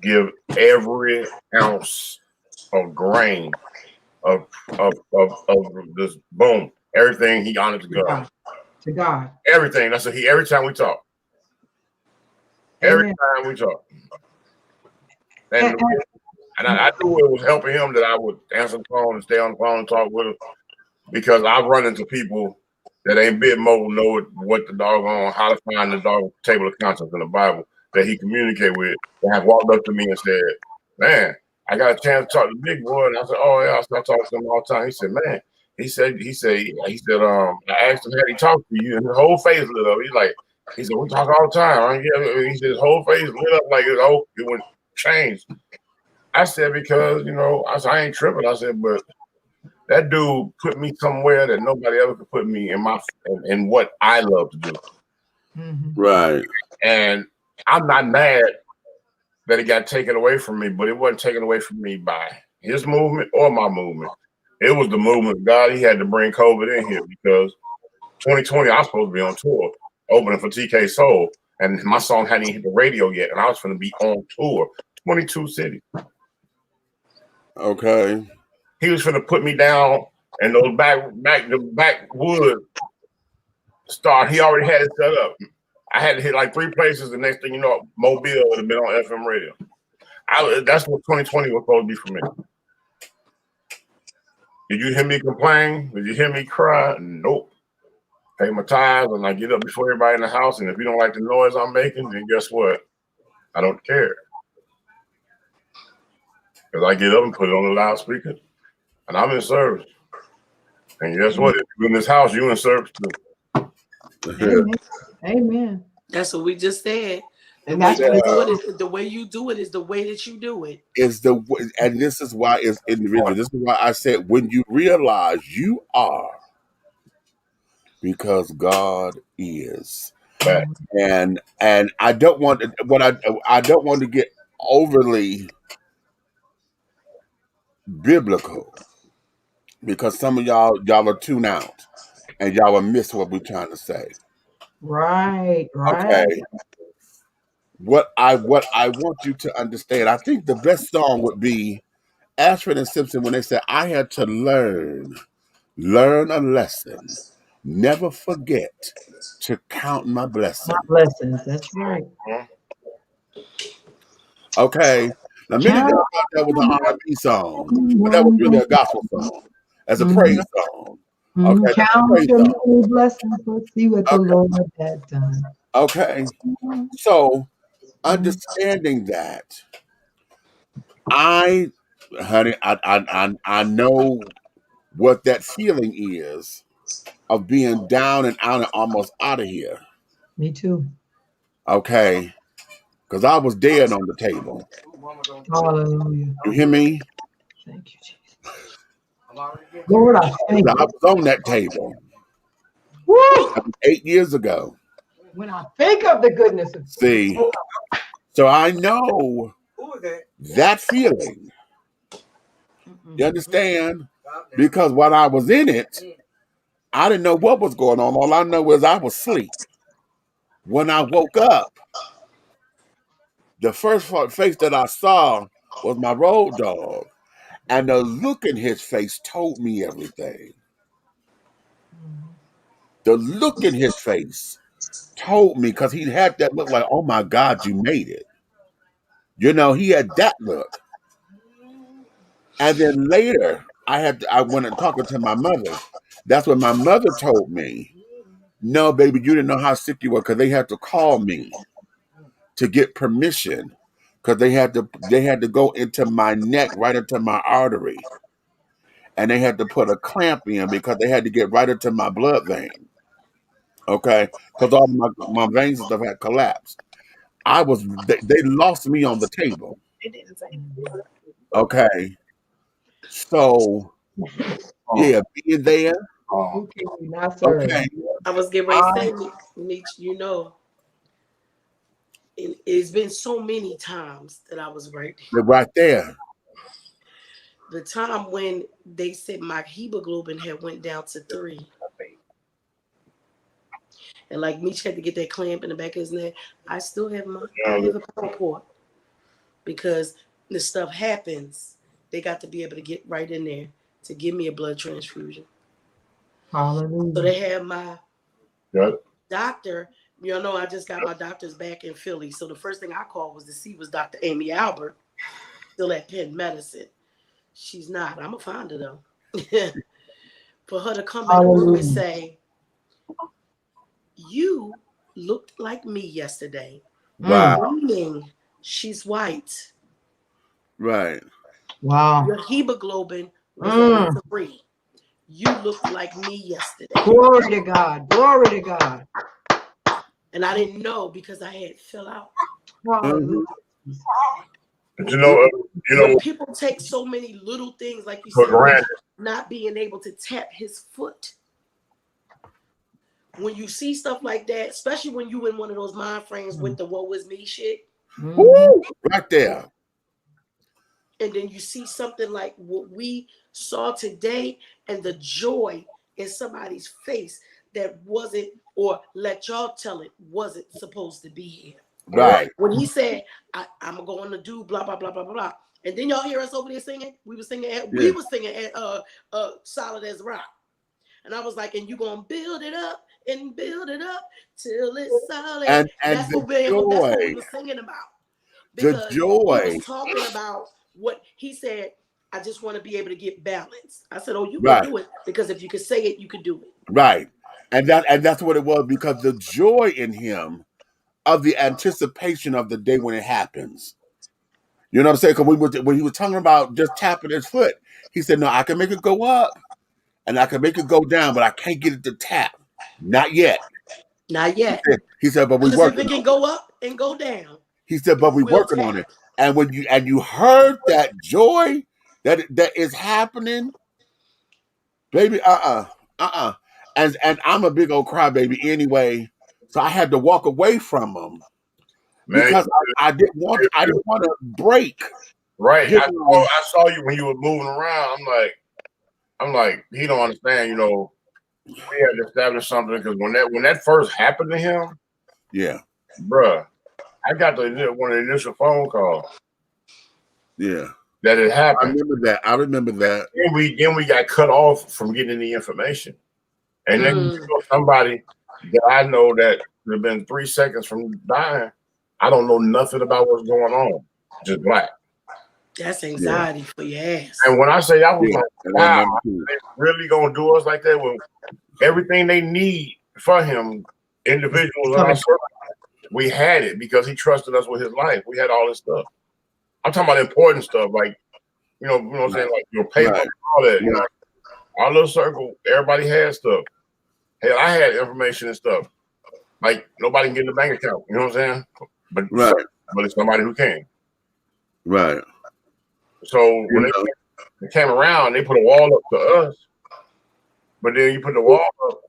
give every ounce of grain of this boom, everything he honored to God. To God. Everything. That's what he every time we talk. Every time we talk. And I knew it was helping him that I would answer the phone and stay on the phone and talk with him, because I've run into people that ain't bit mobile, know what the doggone, how to find the dog table of contents in the Bible that he communicate with, that have walked up to me and said, man, I got a chance to talk to Big Boy. And I said, oh yeah, I start talking to him all the time. He said, man, he said, I asked him, had he talked to you? And his whole face lit up. He said, we talk all the time. Right? He said, his whole face lit up like it went changed. I said, because, I ain't tripping. I said, but that dude put me somewhere that nobody ever could put me in what I love to do. Mm-hmm. Right. And I'm not mad that it got taken away from me, but it wasn't taken away from me by his movement or my movement. It was the movement of God. He had to bring COVID in here because 2020, I was supposed to be on tour, opening for TK Soul, and my song hadn't even hit the radio yet, and I was going to be on tour, 22 cities. Okay. He was going to put me down in those backwood start. He already had it set up. I had to hit like 3 places. The next thing you know, Mobile would have been on FM radio. That's what 2020 was supposed to be for me. Did you hear me complain? Did you hear me cry? Nope. Pay my tithes and I get up before everybody in the house. And if you don't like the noise I'm making, then guess what? I don't care. Because I get up and put it on the loudspeaker and I'm in service. And guess what? If you're in this house, you're in service too. Amen. Amen. That's what we just said. And that's the way you do it is the way that you do it. And this is why it's individual. This is why I said when you realize you are, because God is. Right. And I don't want I don't want to get overly biblical, because some of y'all are tuned out and y'all will miss what we're trying to say. Right. Okay. What I want you to understand, I think the best song would be Ashford and Simpson when they said, I had to learn a lesson, never forget to count my blessings. My blessings, that's right. Okay. Now many of y'all thought that was an R&B song, but that was really a gospel song, as a praise song. Okay. Count your many blessings, let's see what the Lord had done. Okay. So understanding that, I know what that feeling is of being down and out and almost out of here. Me too. Okay. Because I was dead on the table. Hallelujah. You hear me? Thank you, Jesus. Lord, I thank you. I was on that table. Woo! That was 8 years ago. When I think of the goodness of See, so I know that feeling. You understand? Because when I was in it, I didn't know what was going on. All I know is I was asleep. When I woke up, the first face that I saw was my road dog. And the look in his face told me everything. The look in his face told me, because he had that look like, oh my God, you made it. You know, he had that look. And then later, I went and talking to my mother. That's when my mother told me, no, baby, you didn't know how sick you were, because they had to call me to get permission, because they had to go into my neck, right into my artery. And they had to put a clamp in because they had to get right into my blood vein. Okay? Because all my veins and stuff had collapsed. They lost me on the table. Okay. So, yeah, being there. Okay. I was getting ready to say, Meech, you know, it's been so many times that I was right there. Right there. the time when they said my hemoglobin had went down to 3. And like Meech had to get that clamp in the back of his neck. I still have I have a power port because this stuff happens. They got to be able to get right in there to give me a blood transfusion. Hallelujah. So they have my doctor. You know, I just got my doctors back in Philly. So the first thing I called was to see was Dr. Amy Albert, still at Penn Medicine. She's not. I'm gonna find her though. For her to come in the room and say, "You looked like me yesterday." Wow. Meaning she's white. Right. Wow. Your hemoglobin was at 3. You looked like me yesterday. Glory to God. Glory to God. And I didn't know because I had fell out. Hallelujah. You know, people take so many little things, like you for said, granted. not being able to tap his foot. When you see stuff like that, especially when you in one of those mind frames with the woe is me shit. Woo, right there. And then you see something like what we saw today and the joy in somebody's face that wasn't, or let y'all tell it, wasn't supposed to be here. Right. When he said, I'm going to do blah, blah, blah, blah, blah, blah. And then y'all hear us over there singing. We were singing at Solid as Rock. And I was like, and you going to build it up and build it up till it's solid. And that's what we were singing about. Because the joy. He was talking about what he said, I just want to be able to get balance. I said, oh, you can do it, because if you can say it, you can do it. Right. And that's what it was, because the joy in him of the anticipation of the day when it happens. You know what I'm saying? Because when he was talking about just tapping his foot, he said, no, I can make it go up and I can make it go down, but I can't get it to tap. Not yet. Not yet. He said, but we working. If it can go up and go down. He said, but we working on it. And when you heard that joy that is happening, baby, and I'm a big old crybaby anyway, so I had to walk away from him because I didn't want to break. Right. I saw you when you were moving around. I'm like, he don't understand. You know, we had to establish something, because when that first happened to him, bruh, I got one of the initial phone calls. Yeah. That it happened. I remember that. Then we got cut off from getting the information. And then somebody that I know that would have been 3 seconds from dying, I don't know nothing about what's going on. Just black. That's anxiety for your ass. And when I say I was like, wow, they really gonna do us like that? When everything they need for him, individuals, we had it because he trusted us with his life. We had all this stuff. I'm talking about important stuff, like you know what I'm saying, like your paper, and all that. You know, our little circle, everybody had stuff. Hell, I had information and stuff. Like nobody can get in the bank account. You know what I'm saying? But it's somebody who can. Right. So when they came around, they put a wall up to us. But then you put the wall up.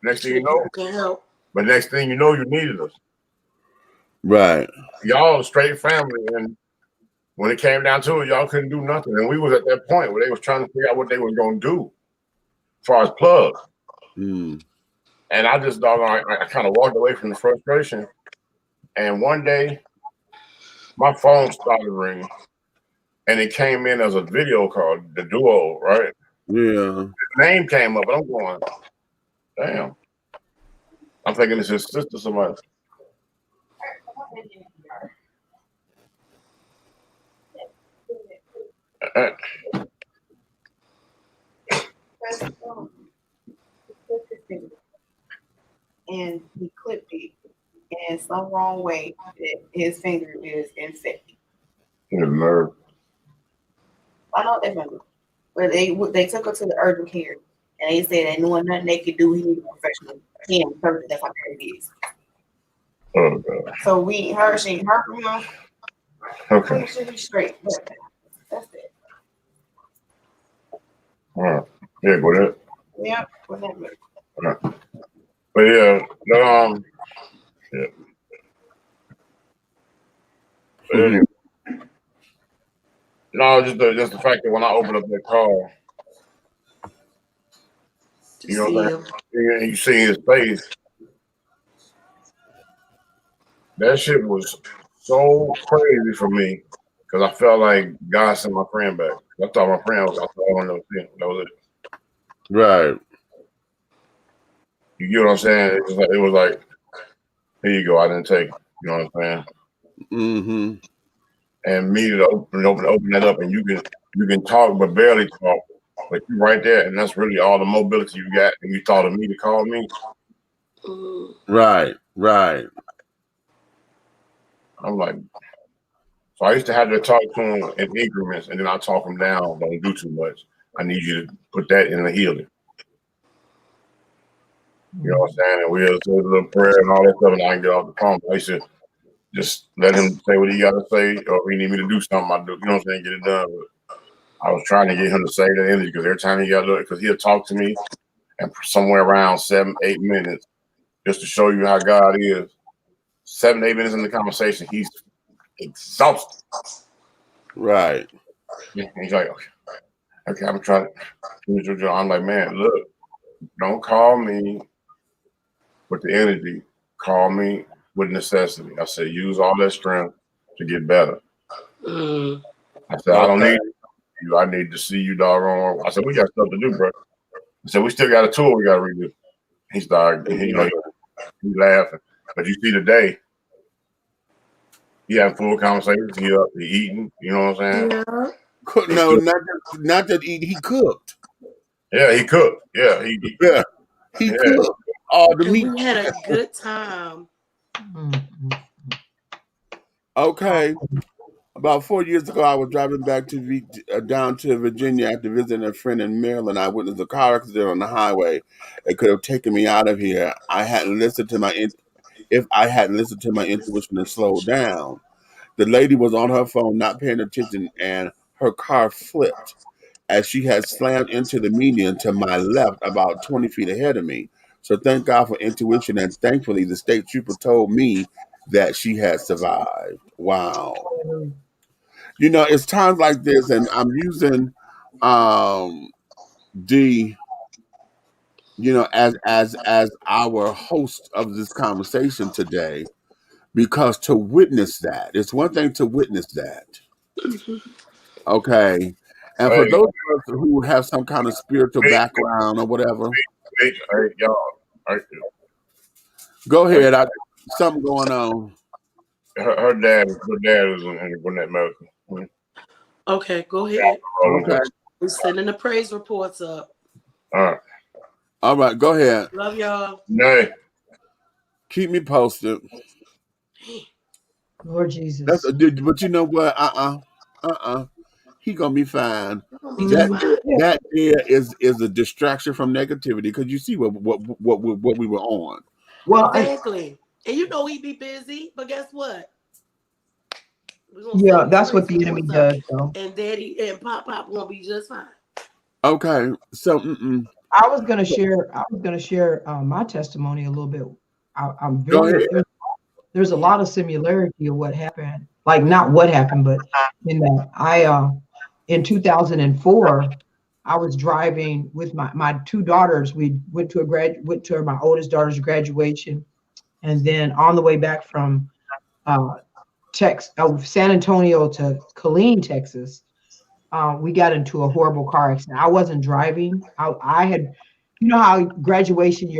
Next thing you know, but next thing you know, you needed us. Right. Y'all a straight family, and when it came down to it, y'all couldn't do nothing. And we was at that point where they was trying to figure out what they was gonna do as far as plugs. And I just I kind of walked away from the frustration. And one day, my phone started ringing, and it came in as a video call, the duo, right? Yeah. His name came up, and I'm going, damn. I'm thinking it's his sister, somebody. And he clipped it in some wrong way that his finger is infected. His nerve. I know that finger. But they took her to the urgent care, and they said they knew nothing they could do. He was a professional. He ain't perfect. That's how bad it is. Oh God. So she hurt him. Okay. We should be straight. That's it. All right. Yeah, go ahead. Yeah, whatever. Right. But yeah, yeah. But anyway. No, just the fact that when I opened up that car, you know what I'm saying? You see his face. That shit was so crazy for me because I felt like God sent my friend back. I thought my friend was. I thought I don't know him. That was it. Right. You get what I'm saying? It was like, here you go. I didn't take it. You know what I'm saying? Mm-hmm. And me to open that up, and you can talk but barely talk, but you right there, and that's really all the mobility you got. And you thought of me to call me. Right. Right. I'm like, so I used to have to talk to him in increments, and then I talk him down. Don't do too much. I need you to put that in the healing. You know what I'm saying? And we'll say a little prayer and all that stuff, and I can get off the phone. I used to just let him say what he got to say, or if he need me to do something, I do. You know what I'm saying? Get it done. But I was trying to get him to say that energy because every time he got to look, because he'll talk to me, and somewhere around 7-8 minutes, just to show you how God is. 7-8 minutes in the conversation, he's exhausted. Right. Yeah, he's like, okay, I'm trying to. I'm like, man, look, don't call me with the energy. Call me with necessity. I said, use all that strength to get better. I said, I don't need you. I need to see you, doggone. I said, we got stuff to do, bro. I said, we still got a tour we got to redo. He started, he laughing. But you see today, he had full conversations. He up, he eating. You know what I'm saying? Yeah. No, not that he cooked. Yeah, he cooked. Yeah, he cooked. All the meat. We had a good time. Okay. About 4 years ago, I was driving back to down to Virginia after visiting a friend in Maryland. I witnessed a car accident on the highway. It could have taken me out of here. I hadn't listened to my intuition and slowed down. The lady was on her phone, not paying attention, and her car flipped as she had slammed into the median to my left, about 20 feet ahead of me. So thank God for intuition, and thankfully the state trooper told me that she had survived. Wow. You know, it's times like this, and I'm using D, you know, as our host of this conversation today, because to witness that, it's one thing to witness that. Okay. And for those of us who have some kind of spiritual background or whatever. Go ahead. Something going on. Her dad was in Gwinnett Medical. Okay, go ahead. Okay. We're sending the praise reports up. All right, go ahead. Love y'all. Nay. Keep me posted. Lord Jesus. But you know what? He gonna be fine. That there is a distraction from negativity, because you see what we were on. Well, exactly. And you know he be busy, but guess what? Yeah, that's what the enemy does. So. And Daddy and Pop gonna be just fine. Okay, so I was gonna share my testimony a little bit. I'm very. There's a lot of similarity of what happened. Like not what happened, but in that in 2004, I was driving with my two daughters. We went to my oldest daughter's graduation, and then on the way back from San Antonio to Killeen, Texas, we got into a horrible car accident. I wasn't driving. I had, you know how graduation,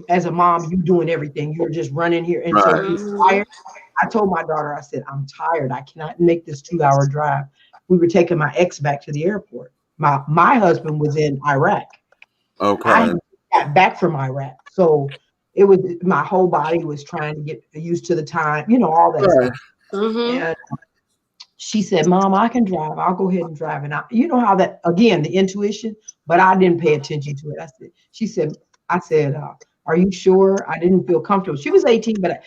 as a mom, you're doing everything. You're just running here until you're tired. I told my daughter, I said, I'm tired. I cannot make this 2-hour drive. We were taking my ex back to the airport. My husband was in Iraq. Okay. I got back from Iraq. So it was, my whole body was trying to get used to the time, you know, all that stuff. And she said, Mom, I can drive. I'll go ahead and drive. And you know how that, again, the intuition, but I didn't pay attention to it. I said, are you sure? I didn't feel comfortable. She was 18, but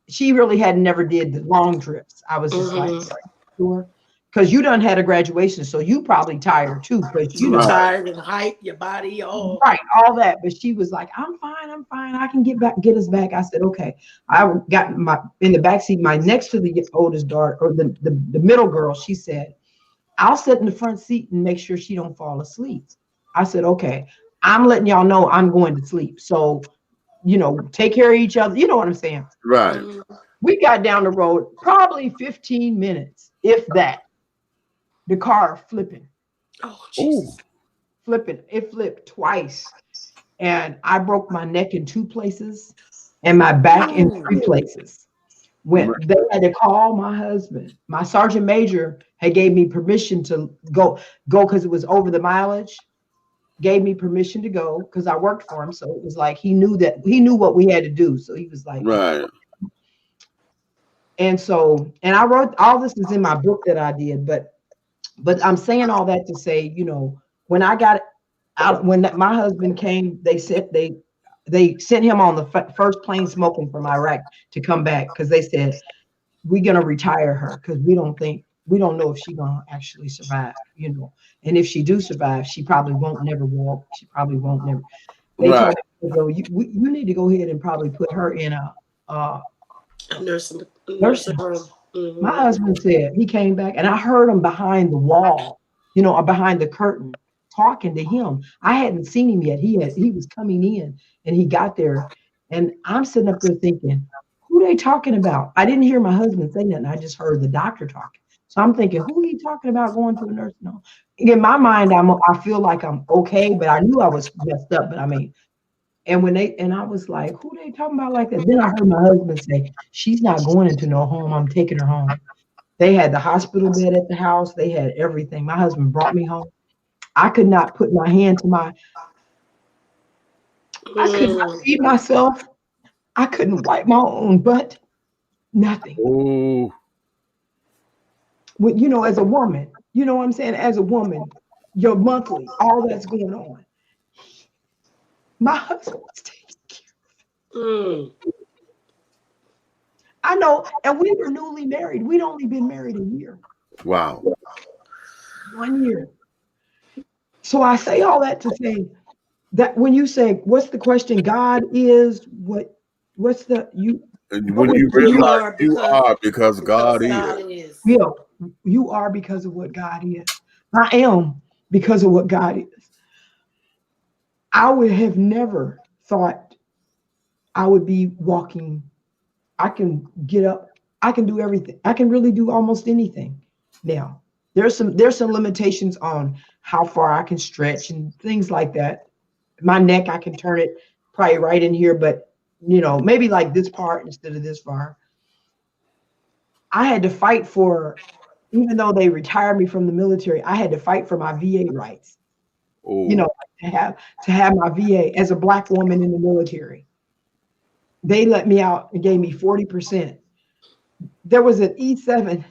she really had never did the long trips. I was just like, sure. Because you done had a graduation, so you probably tired too. Because you know, tired and hype, your body, all right, all that. But she was like, I'm fine. I can get us back. I said, okay. I got in the backseat, my next to the oldest daughter, or the middle girl. She said, I'll sit in the front seat and make sure she don't fall asleep. I said, okay, I'm letting y'all know I'm going to sleep. So, take care of each other. You know what I'm saying? Right. We got down the road, probably 15 minutes, if that. The car flipping. Oh, Jesus. Flipping. It flipped twice. And I broke my neck in 2 places and my back in 3 places. When they had to call my husband, my sergeant major had gave me permission to go because it was over the mileage. Gave me permission to go because I worked for him. So it was like he knew what we had to do. So he was like, right. And I wrote all this is in my book that I did, but I'm saying all that to say, when I got out, when my husband came, they said they sent him on the first plane smoking from Iraq to come back because they said we're gonna retire her because we don't know if she's gonna actually survive, and if she do survive, she probably won't never walk. She probably won't never. They told me, you need to go ahead and probably put her in a nursing room. Mm-hmm. My husband said he came back and I heard him behind the wall, or behind the curtain talking to him. I hadn't seen him yet. He was coming in and he got there and I'm sitting up there thinking, who are they talking about? I didn't hear my husband say nothing. I just heard the doctor talking. So I'm thinking, who are you talking about going to a nursing home? In my mind, I feel like I'm okay, but I knew I was messed up. But I mean, and I was like, who they talking about like that? Then I heard my husband say, she's not going into no home. I'm taking her home. They had the hospital bed at the house. They had everything. My husband brought me home. I could not put my hand to I could not feed myself. I couldn't wipe my own butt. Nothing. Ooh. Well, as a woman, you know what I'm saying? As a woman, your monthly, all that's going on. My husband was taking care of it. I know, and we were newly married. We'd only been married a year. Wow. 1 year. So I say all that to say that when you say, what's the question? God is what's the you? When you realize you are because God is. Yeah, you are because of what God is. I am because of what God is. I would have never thought I would be walking. I can get up. I can do everything. I can really do almost anything now. There's some limitations on how far I can stretch and things like that. My neck, I can turn it probably right in here, but maybe like this part instead of this far. I had to fight for, even though they retired me from the military, I had to fight for my VA rights. Ooh. To have my VA as a Black woman in the military. They let me out and gave me 40%. There was an E7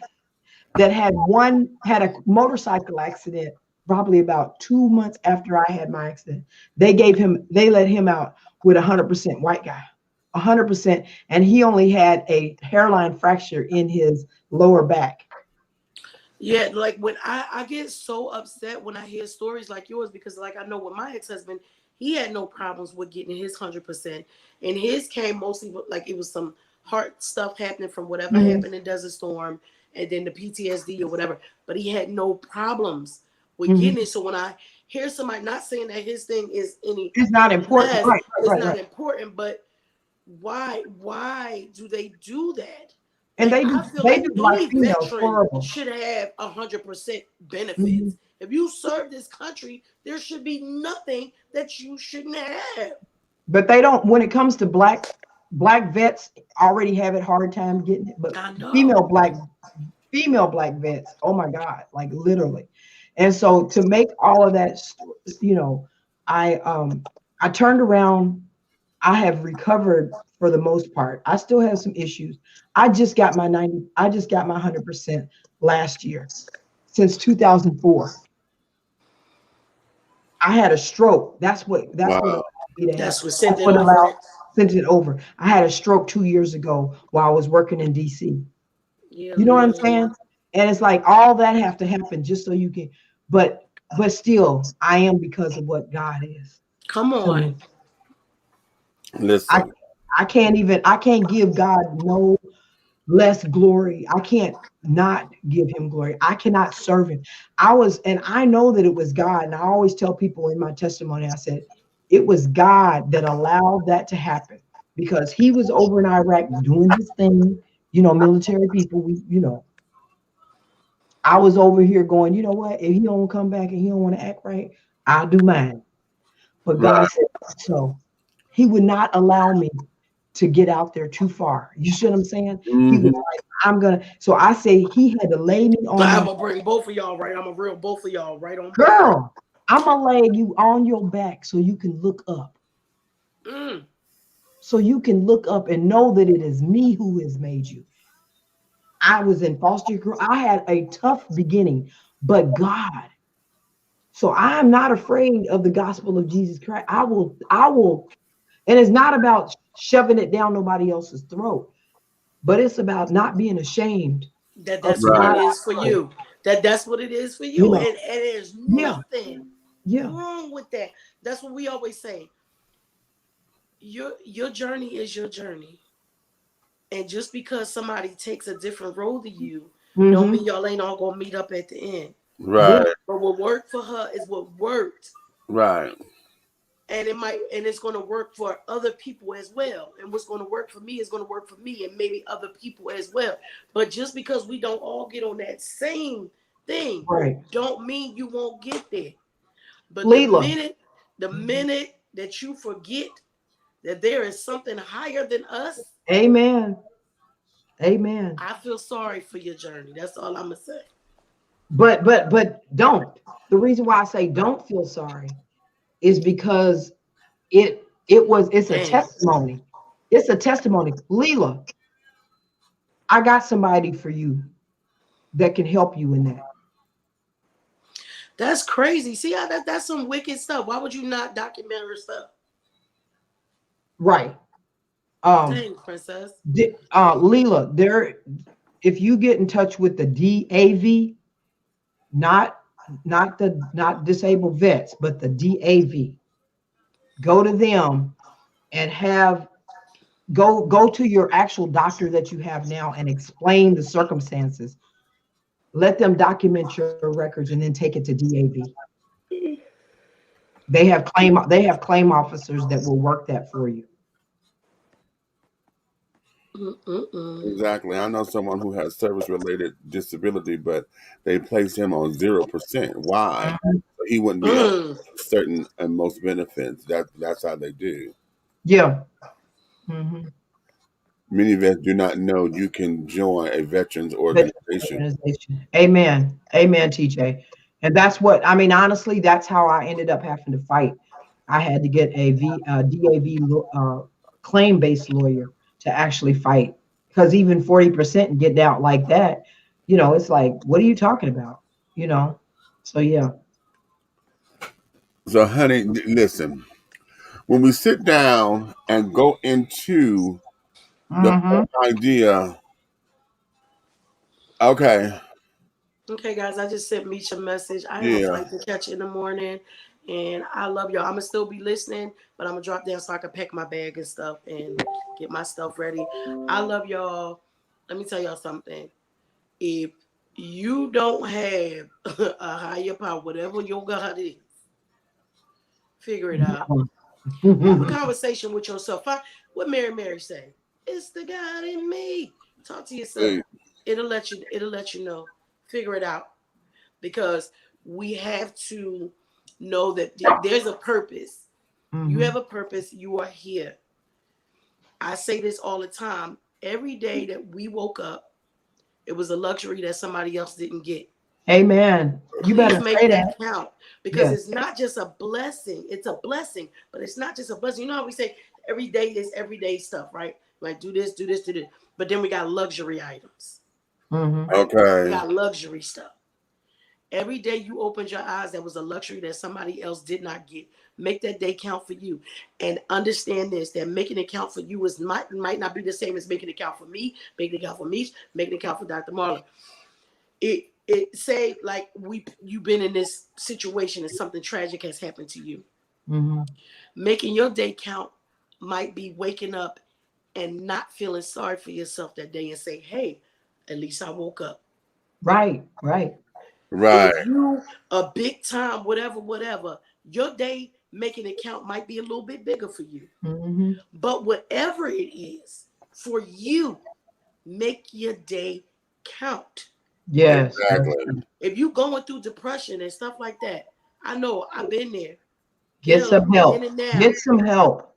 that had a motorcycle accident probably about 2 months after I had my accident. They let him out with 100% white guy, 100%. And he only had a hairline fracture in his lower back. Yeah, like when I get so upset when I hear stories like yours, because like I know with my ex-husband, he had no problems with getting his 100%. And his came mostly like it was some heart stuff happening from whatever happened in Desert Storm and then the PTSD or whatever. But he had no problems with getting it. So when I hear somebody, not saying that his thing is it's not important. Less, it's not important, but why do they do that? And like, they do. I feel They like do like any females veteran horrible. should have 100% benefits. If you serve this country, there should be nothing that you shouldn't have. But they don't. When it comes to black vets, already have it hard time getting it. But female black vets, oh my God, like literally. And so to make all of that, I turned around. I have recovered for the most part. I still have some issues. I just got my 100% last year, since 2004. I had a stroke. That's what sent it over. I had a stroke 2 years ago while I was working in DC. Yeah, you know what I'm saying? And it's like all that have to happen just so you can, but still, I am because of what God is. Come on. Listen. I can't give God no less glory. I can't not give him glory. I cannot serve him. And I know that it was God. And I always tell people in my testimony, I said, it was God that allowed that to happen because he was over in Iraq doing his thing. You know, military people, I was over here going, you know what? If he don't come back and he don't want to act right, I'll do mine. But God said, so he would not allow me to get out there too far. You see what I'm saying? He was like, so I say he had to lay me on. I'm gonna bring both of y'all right. I'm gonna reel both of y'all right on. Girl, I'm gonna lay you on your back so you can look up. So you can look up and know that it is me who has made you. I was in foster care. I had a tough beginning, but God. So I am not afraid of the gospel of Jesus Christ. I will, and it's not about shoving it down nobody else's throat, but it's about not being ashamed. That's what it is for you. That's what it is for you. know, and there's nothing wrong with that. That's what we always say. Your journey is your journey. And just because somebody takes a different road to you, don't mean y'all ain't all gonna meet up at the end. Right. But what worked for her is what worked. Right. And it's gonna work for other people as well. And what's gonna work for me is gonna work for me and maybe other people as well. But just because we don't all get on that same thing, don't mean you won't get there. But the minute that you forget that there is something higher than us. Amen. Amen. I feel sorry for your journey. That's all I'm gonna say. But don't. The reason why I say don't feel sorry is because it's a testimony. It's a testimony. Leela, I got somebody for you that can help you in that. That's crazy. See how that's some wicked stuff. Why would you not document her stuff? Right. Dang, princess. Leela, if you get in touch with the DAV, not disabled vets, but the DAV, go to them and go to your actual doctor that you have now and explain the circumstances. Let them document your records and then take it to DAV. They have claim officers that will work that for you. Exactly. I know someone who has service-related disability, but they placed him on 0%. Why? He wouldn't be able to certain and most benefits. That's how they do. Yeah. Many vets do not know you can join a veterans organization. Amen. Amen, TJ. And that's what, I mean, honestly, that's how I ended up having to fight. I had to get a DAV claim-based lawyer to actually fight, because even 40% and get out like that, it's like, what are you talking about? So yeah. So honey, listen, when we sit down and go into the whole idea, okay, guys, I just sent Meech a message. I have a flight to catch in the morning, and I love y'all. I'm gonna still be listening, but I'm gonna drop down so I can pack my bag and stuff and get my stuff ready. I love y'all. Let me tell y'all something. If you don't have a higher power, whatever your God is, figure it out. Have a conversation with yourself. What Mary say? It's the God in me. Talk to yourself. It'll let you know. Figure it out. Because we have to know that there's a purpose. You have a purpose. You are here. I say this all the time. Every day that we woke up, it was a luxury that somebody else didn't get. Amen. You better make say that count, because it's not just a blessing. It's a blessing, but it's not just a blessing. You know how we say every day is everyday stuff, right? Like do this. But then we got luxury items. Okay. We got luxury stuff. Every day you opened your eyes, that was a luxury that somebody else did not get. Make that day count for you. And understand this, that making it count for you might not be the same as making it count for me, making it count for me, making it count for Dr. Marlon. It say like you've been in this situation and something tragic has happened to you. Making your day count might be waking up and not feeling sorry for yourself that day and say, hey, at least I woke up. Right. If you a big time, whatever, your day making it count might be a little bit bigger for you. Mm-hmm. But whatever it is for you, make your day count. Yes. Exactly. If you going through depression and stuff like that, I know I've been there. Get some help. Get some help.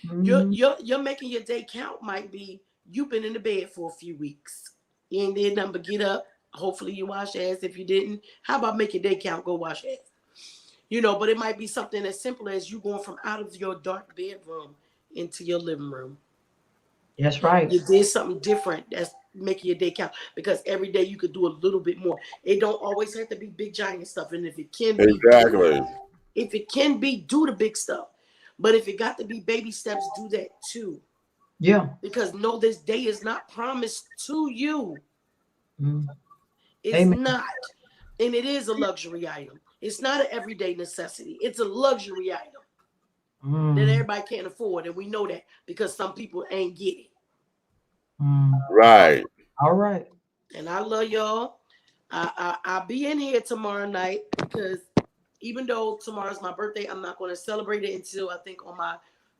Mm-hmm. You're making your day count might be you've been in the bed for a few weeks. You ain't did nothing but get up. Hopefully you wash ass. If you didn't, how about make your day count? Go wash ass. But it might be something as simple as you going from out of your dark bedroom into your living room. That's right. You did something different that's making your day count, because every day you could do a little bit more. It don't always have to be big giant stuff. And if it can be, do the big stuff. But if it got to be baby steps, do that too. Yeah. Because no, this day is not promised to you. Mm. It's Amen. not. And it is a luxury item. It's not an everyday necessity. It's a luxury item that everybody can't afford. And we know that because some people ain't get it. Right. All right. And I love y'all. I'll be in here tomorrow night because even though tomorrow's my birthday, I'm not going to celebrate it until I think on my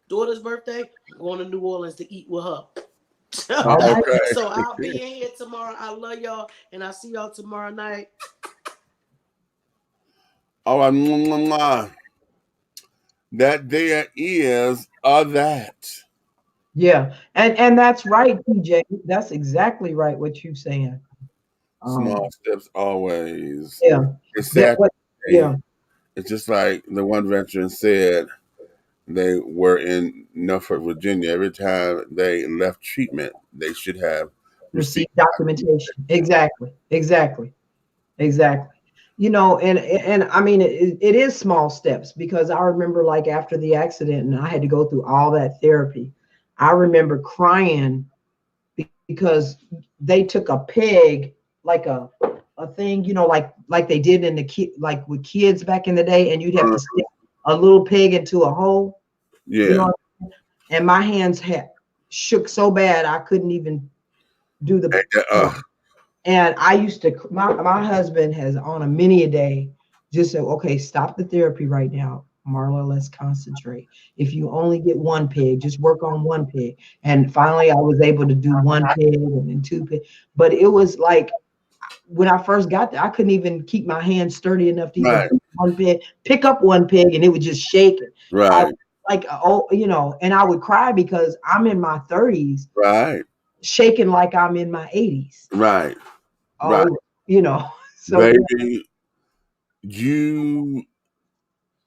daughter's birthday. I'm going to New Orleans to eat with her. Okay. So I'll be in here tomorrow. I love y'all, and I'll see y'all tomorrow night. All right. That there is that. Yeah, and that's right, PJ. That's exactly right what you're saying. Small steps always. Yeah. It's sad. Yeah. It's just like the one veteran said. They were in Norfolk, Virginia. Every time they left treatment, they should have received documentation. Exactly. And I mean, it is small steps, because I remember, like, after the accident and I had to go through all that therapy, I remember crying because they took a peg, like a thing, like they did in the like with kids back in the day, and you'd have to stick a little peg into a hole. Yeah. And my hands shook so bad I couldn't even do the. And I used to. My husband has on a many a day just said, "Okay, stop the therapy right now, Marla. Let's concentrate. If you only get one peg, just work on one peg." And finally, I was able to do one peg and then two peg. But it was like, when I first got there, I couldn't even keep my hands sturdy enough to even pick up one peg, and it would just shake it. Right. And I would cry because I'm in my 30s. Right. Shaking like I'm in my 80s. Right. Right. So baby,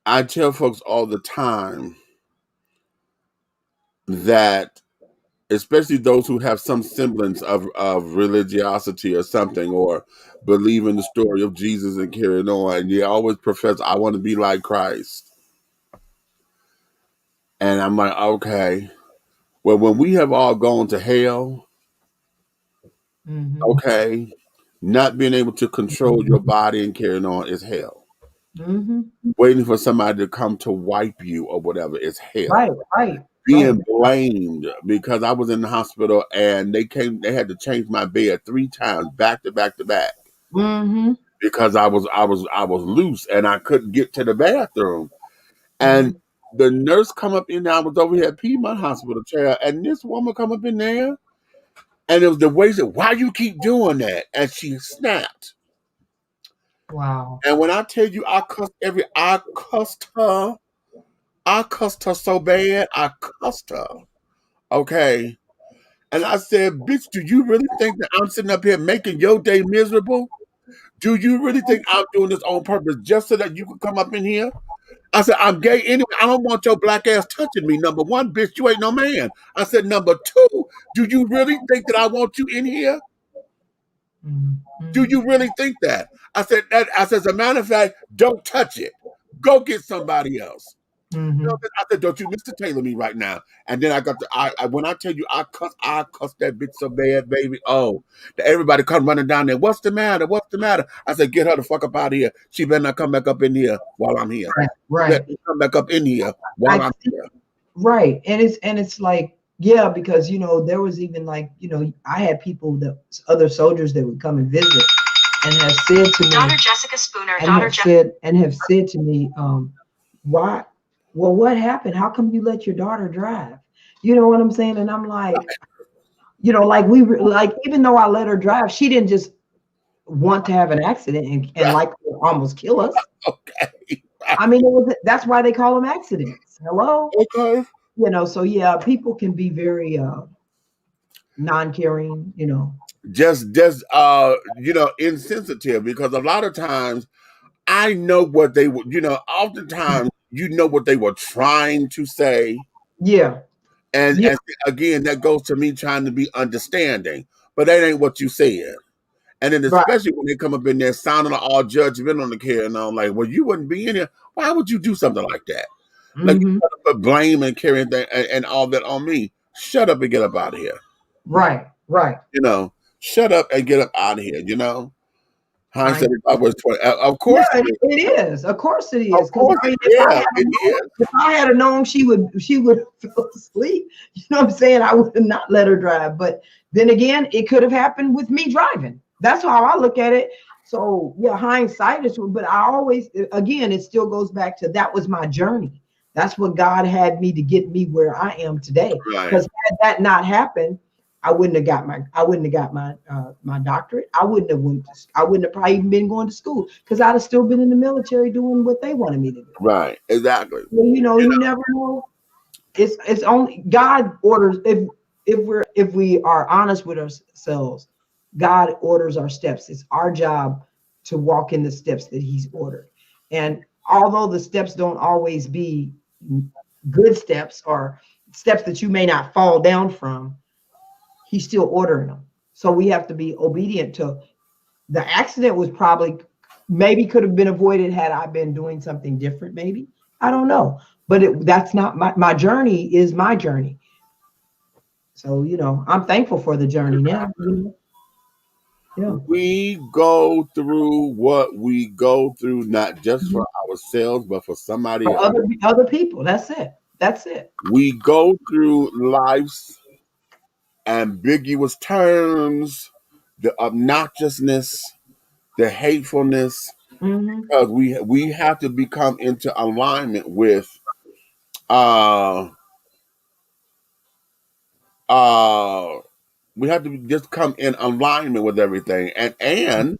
I tell folks all the time that, especially those who have some semblance of religiosity or something, or believe in the story of Jesus and carry on, and they always profess, I want to be like Christ. And I'm like, okay, well, when we have all gone to hell, okay, not being able to control your body and carrying on is hell. Waiting for somebody to come to wipe you or whatever is hell. Right. Being blamed because I was in the hospital and they had to change my bed 3 times back to back to back. Because I was loose and I couldn't get to the bathroom. And the nurse come up in there. I was over here at Piedmont Hospital chair, and this woman come up in there, and it was the way she said, "Why you keep doing that?" And she snapped. Wow. And when I tell you, I cussed her so bad. I cussed her. Okay. And I said, "Bitch, do you really think that I'm sitting up here making your day miserable? Do you really think I'm doing this on purpose just so that you can come up in here?" I said, "I'm gay anyway. I don't want your black ass touching me. Number one, bitch, you ain't no man." I said, "Number two, do you really think that I want you in here? Do you really think that?" I said, as a matter of fact, don't touch it. Go get somebody else. I said, "Don't you Mr. Taylor me right now." And then when I tell you I cussed that bitch so bad, baby. Oh, everybody come running down there. What's the matter? What's the matter? I said, "Get her the fuck up out of here. She better not come back up in here while I'm here." Right. Let me come back up in here while I'm here. Right. And it's like, Yeah, because there was even like, I had people other soldiers that would come and visit and have said to me, Daughter Jessica Spooner, and have said to me, why? Well, what happened? How come you let your daughter drive? You know what I'm saying? And I'm like, like like even though I let her drive, she didn't just want to have an accident and like almost kill us. Okay. I mean, that's why they call them accidents. Hello. Okay. So yeah, people can be very non-caring. Just insensitive, because a lot of times I know what they would. Oftentimes what they were trying to say. Yeah. And again, that goes to me trying to be understanding, but that ain't what you said. And then especially when they come up in there sounding all judgmental on the care, and I'm like, well, you wouldn't be in here. Why would you do something like that? Like you put blame and carrying and all that on me. Shut up and get up out of here. Right. Shut up and get up out of here. Hindsight was 20. Of course, yeah, it is. Of course, it is. Of course, if I had known she would fall asleep, you know what I'm saying, I would have not let her drive. But then again, it could have happened with me driving. That's how I look at it. So yeah, hindsight is. But I always, again, it still goes back to that was my journey. That's what God had me to get me where I am today. Because had that not happened, I wouldn't have got my doctorate. I wouldn't have probably even been going to school, because I'd have still been in the military doing what they wanted me to do. Right, exactly. Well, you never know. It's only God orders. If we are honest with ourselves, God orders our steps. It's our job to walk in the steps that He's ordered. And although the steps don't always be good steps or steps that you may not fall down from, He's still ordering them. So we have to be obedient to. The accident was maybe could have been avoided had I been doing something different, maybe. I don't know. But that's not my journey is my journey. So, I'm thankful for the journey now. Yeah. We go through what we go through, not just for ourselves, but for somebody else. Other people. That's it. We go through life's ambiguous terms, the obnoxiousness, the hatefulness, because we have to become into alignment with we have to just come in alignment with everything and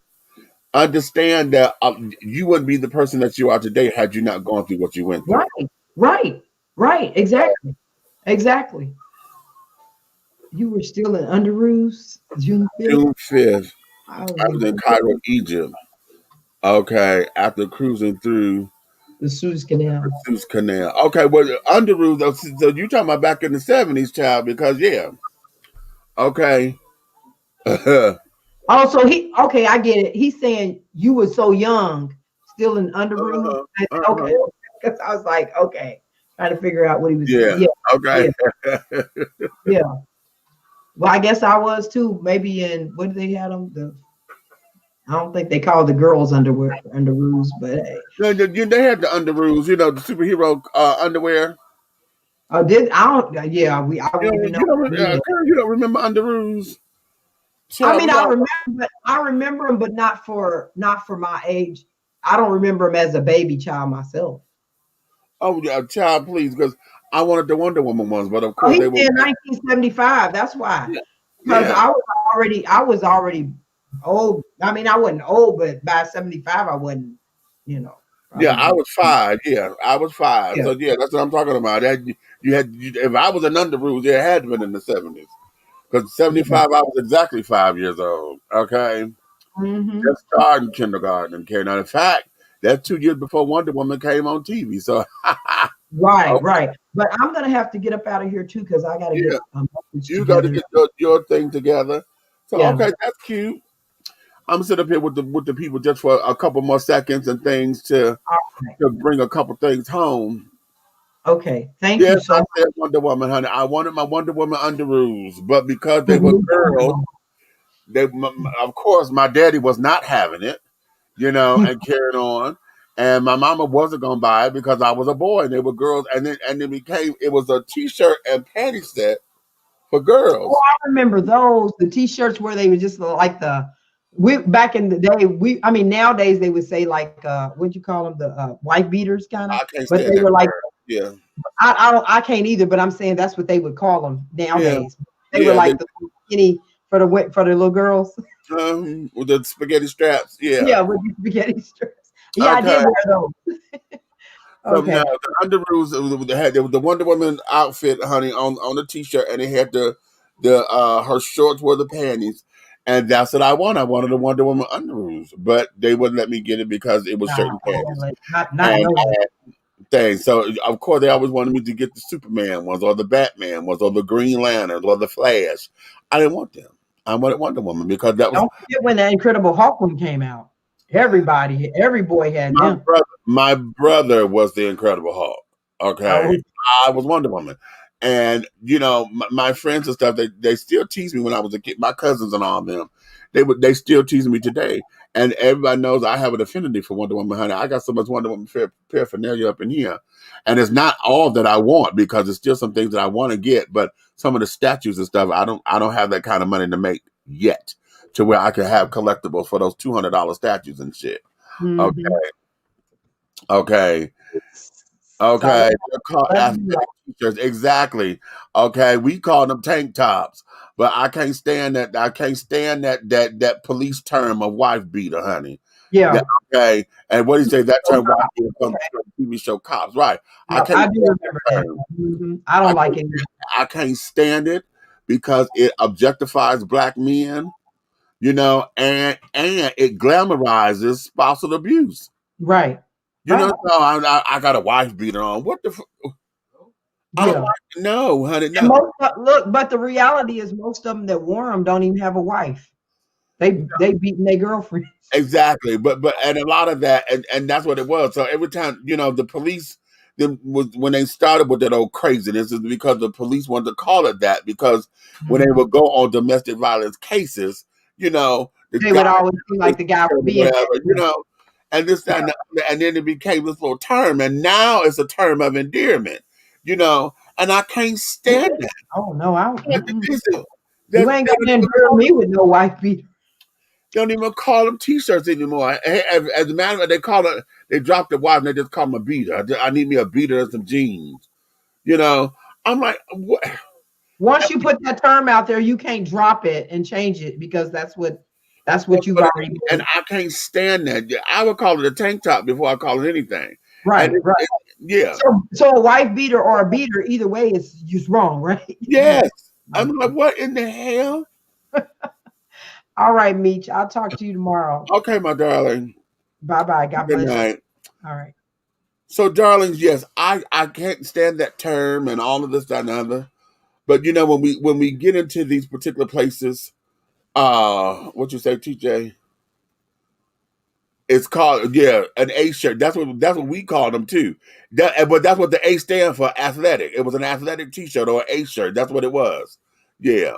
understand that you wouldn't be the person that you are today had you not gone through what you went through. Right. Exactly. You were still in Underoos June 5th? June 5th. I was in Cairo, Egypt. Okay, after cruising through the Suez Canal. Okay, well, Underoos, so you talking about back in the 70s, child, because Okay. Oh, so I get it. He's saying you were so young, still in Underoos. Okay. Because I was like, okay, trying to figure out what he was saying. Yeah. Okay. Yeah. Well, I guess I was too. Maybe in what did they have them? I don't think they call the girls Underoos, but hey. No, they had the Underoos, the superhero underwear. Oh, I don't even know. You don't remember Underoos? I mean, I remember them, but not for my age. I don't remember them as a baby child myself. Oh yeah, child, please, because I wanted the Wonder Woman ones, but of course they were in 1975. That's why. Because I was already old. I mean, I wasn't old, but by 75, I wasn't. Yeah, I was 5. Yeah, I was 5. Yeah. So yeah, that's what I'm talking about. If I was an Underoos, it had been in the 70s. Because 75, I was exactly 5 years old. Okay, just starting kindergarten. Okay, now in fact, that's 2 years before Wonder Woman came on TV. So right. But I'm gonna have to get up out of here too, because I gotta get. You got to get your thing together. So okay, that's cute. I'm gonna sit up here with the people just for a couple more seconds and things to bring a couple things home. Okay, thank you. So I said Wonder Woman, honey. I wanted my Wonder Woman Underoos, but because they were girls, of course, my daddy was not having it, and carried on. And my mama wasn't gonna buy it because I was a boy and they were girls. And then it was a t-shirt and panty set for girls. Oh, I remember those, the t-shirts where they were just like back in the day, I mean, nowadays they would say like, what'd you call them? The wife beaters kind of, I can't but stand they that were like, word. Yeah. I can't either, but I'm saying that's what they would call them nowadays. They were Yeah, like the skinny for the little girls. with the spaghetti straps. Yeah. Yeah, with the spaghetti strips. Yeah, I did Okay. wear those. So now Okay. the underoos, they had the Wonder Woman outfit, honey, on the t-shirt, and it had the her shorts were the panties, and that's what I want. I wanted the Wonder Woman underoos, but they wouldn't let me get it because it was certain panties Not and no. things. So of course they always wanted me to get the Superman ones, or the Batman ones, or the Green Lantern, or the Flash. I didn't want them. I wanted Wonder Woman because that was. Don't forget when the Incredible Hulk one came out. Every boy had them. My brother was the Incredible Hulk. Okay, I was Wonder Woman, and my friends and stuff. They still tease me when I was a kid. My cousins and all of them, they still tease me today. And everybody knows I have an affinity for Wonder Woman, honey. I got so much Wonder Woman paraphernalia up in here, and it's not all that I want because there's still some things that I want to get. But some of the statues and stuff, I don't have that kind of money to make yet to where I can have collectibles for those $200 statues and shit. Mm-hmm. Okay. They're called athletic t-shirts. Exactly. Okay. We call them tank tops, but I can't stand that. I can't stand that police term of wife beater, honey. Yeah. Okay. And what do you say? That term wife beater comes from the TV show Cops, right? I do remember that. Mm-hmm. I don't like it. I can't stand it because it objectifies black men, and it glamorizes spousal abuse. Right. So I got a wife beater on. What the? I don't like it. No, honey. No. But the reality is, most of them that wear them don't even have a wife. They beating their girlfriends. Exactly, but and a lot of that, and that's what it was. So every time the police, when they started with that old craziness, is because the police wanted to call it that because when they would go on domestic violence cases, they would always be like the guy would be and this that, and then it became this little term, and now it's a term of endearment, and I can't stand that. Oh no, you ain't gonna endear me with no wife beater. They don't even call them t-shirts anymore. As a matter of fact, they dropped the wife and they just call them a beater. I need me a beater and some jeans. I'm like, what? Once you put that term out there, you can't drop it and change it because that's what you've already been. And I can't stand that. I would call it a tank top before I call it anything. Right, right. Yeah. So a wife beater or a beater, either way, is just wrong, right? Yes. I'm like, what in the hell? All right, Meech. I'll talk to you tomorrow. Okay, my darling. Bye-bye. God bless. Good night. All right. So, darlings, yes, I can't stand that term and all of this, that, and other. But when we get into these particular places, what you say, TJ? It's called an A shirt. That's what we call them too. But that's what the A stand for, athletic. It was an athletic T-shirt or an A shirt. That's what it was. Yeah.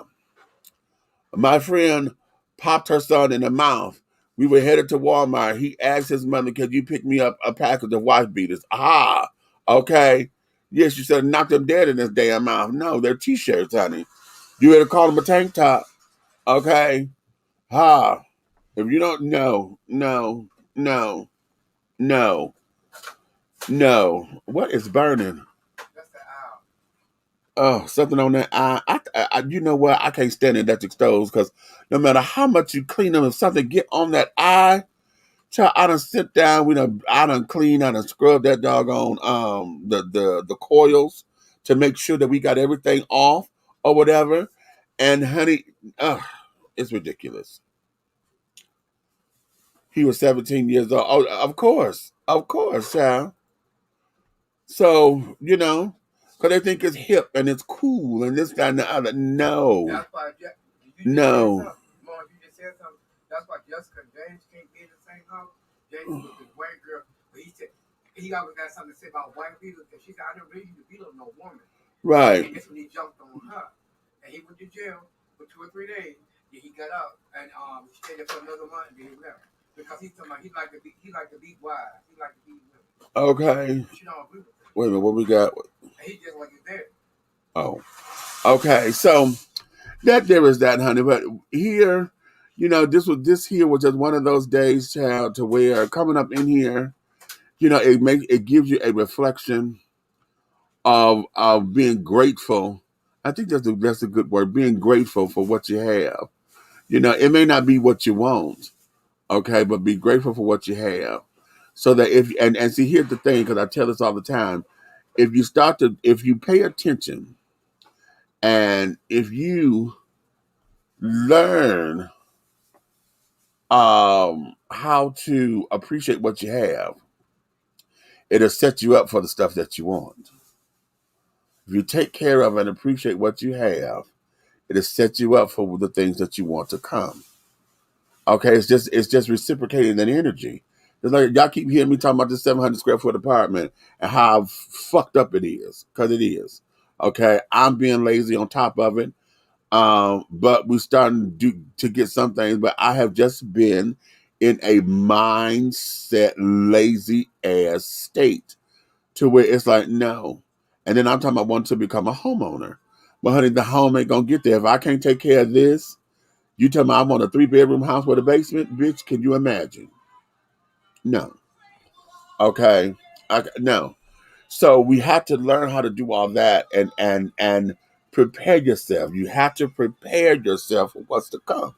My friend popped her son in the mouth. We were headed to Walmart. He asked his mother, "Could you pick me up a package of wife beaters?" Ah, okay. Yes, you said knock them dead in this damn mouth. No, they're T-shirts, honey. You better call them a tank top. Okay. If you don't know, no. What is burning? That's the eye. Oh, something on that eye. You know what? I can't stand electric stoves because no matter how much you clean them, if something get on that eye, child, I done sit down. I done clean. I done scrub that doggone the coils to make sure that we got everything off or whatever. And honey, it's ridiculous. He was 17 years old. Oh, of course, child. So, because they think it's hip and it's cool and this, that, and the other. No. That's why no. Mom, you just said something. That's why Jessica James can't be in the same house. James was this white girl, but he said he always got something to say about white people because she said, I didn't really beat on no woman. Right. And that's when he jumped on her. And he went to jail for 2 or 3 days. Then he got out and she stayed there for another month and then he left. Because he's talking about he like to beat wives. He like to beat women. Okay. She don't agree with that. Wait a minute, what we got? And he just like his dad. Oh. Okay, so that there is that, honey. But here, this here was just one of those days, child, to where coming up in here, it gives you a reflection of being grateful. I think that's a good word. Being grateful for what you have. It may not be what you want, okay, but be grateful for what you have. So that and see, here's the thing, because I tell this all the time. If you pay attention, and if you learn how to appreciate what you have, it'll set you up for the stuff that you want. If you take care of and appreciate what you have, it'll set you up for the things that you want to come. Okay, it's just reciprocating that energy. It's like y'all keep hearing me talking about this 700 square foot apartment and how fucked up it is, because it is. Okay, I'm being lazy on top of it. But we're starting to get some things, but I have just been in a mindset lazy ass state to where it's like, no. And then I'm talking about wanting to become a homeowner. But honey, the home ain't gonna get there. If I can't take care of this, you tell me I want a 3-bedroom house with a basement, bitch, can you imagine? No. Okay. No. So we have to learn how to do all that and prepare yourself. You have to prepare yourself for what's to come.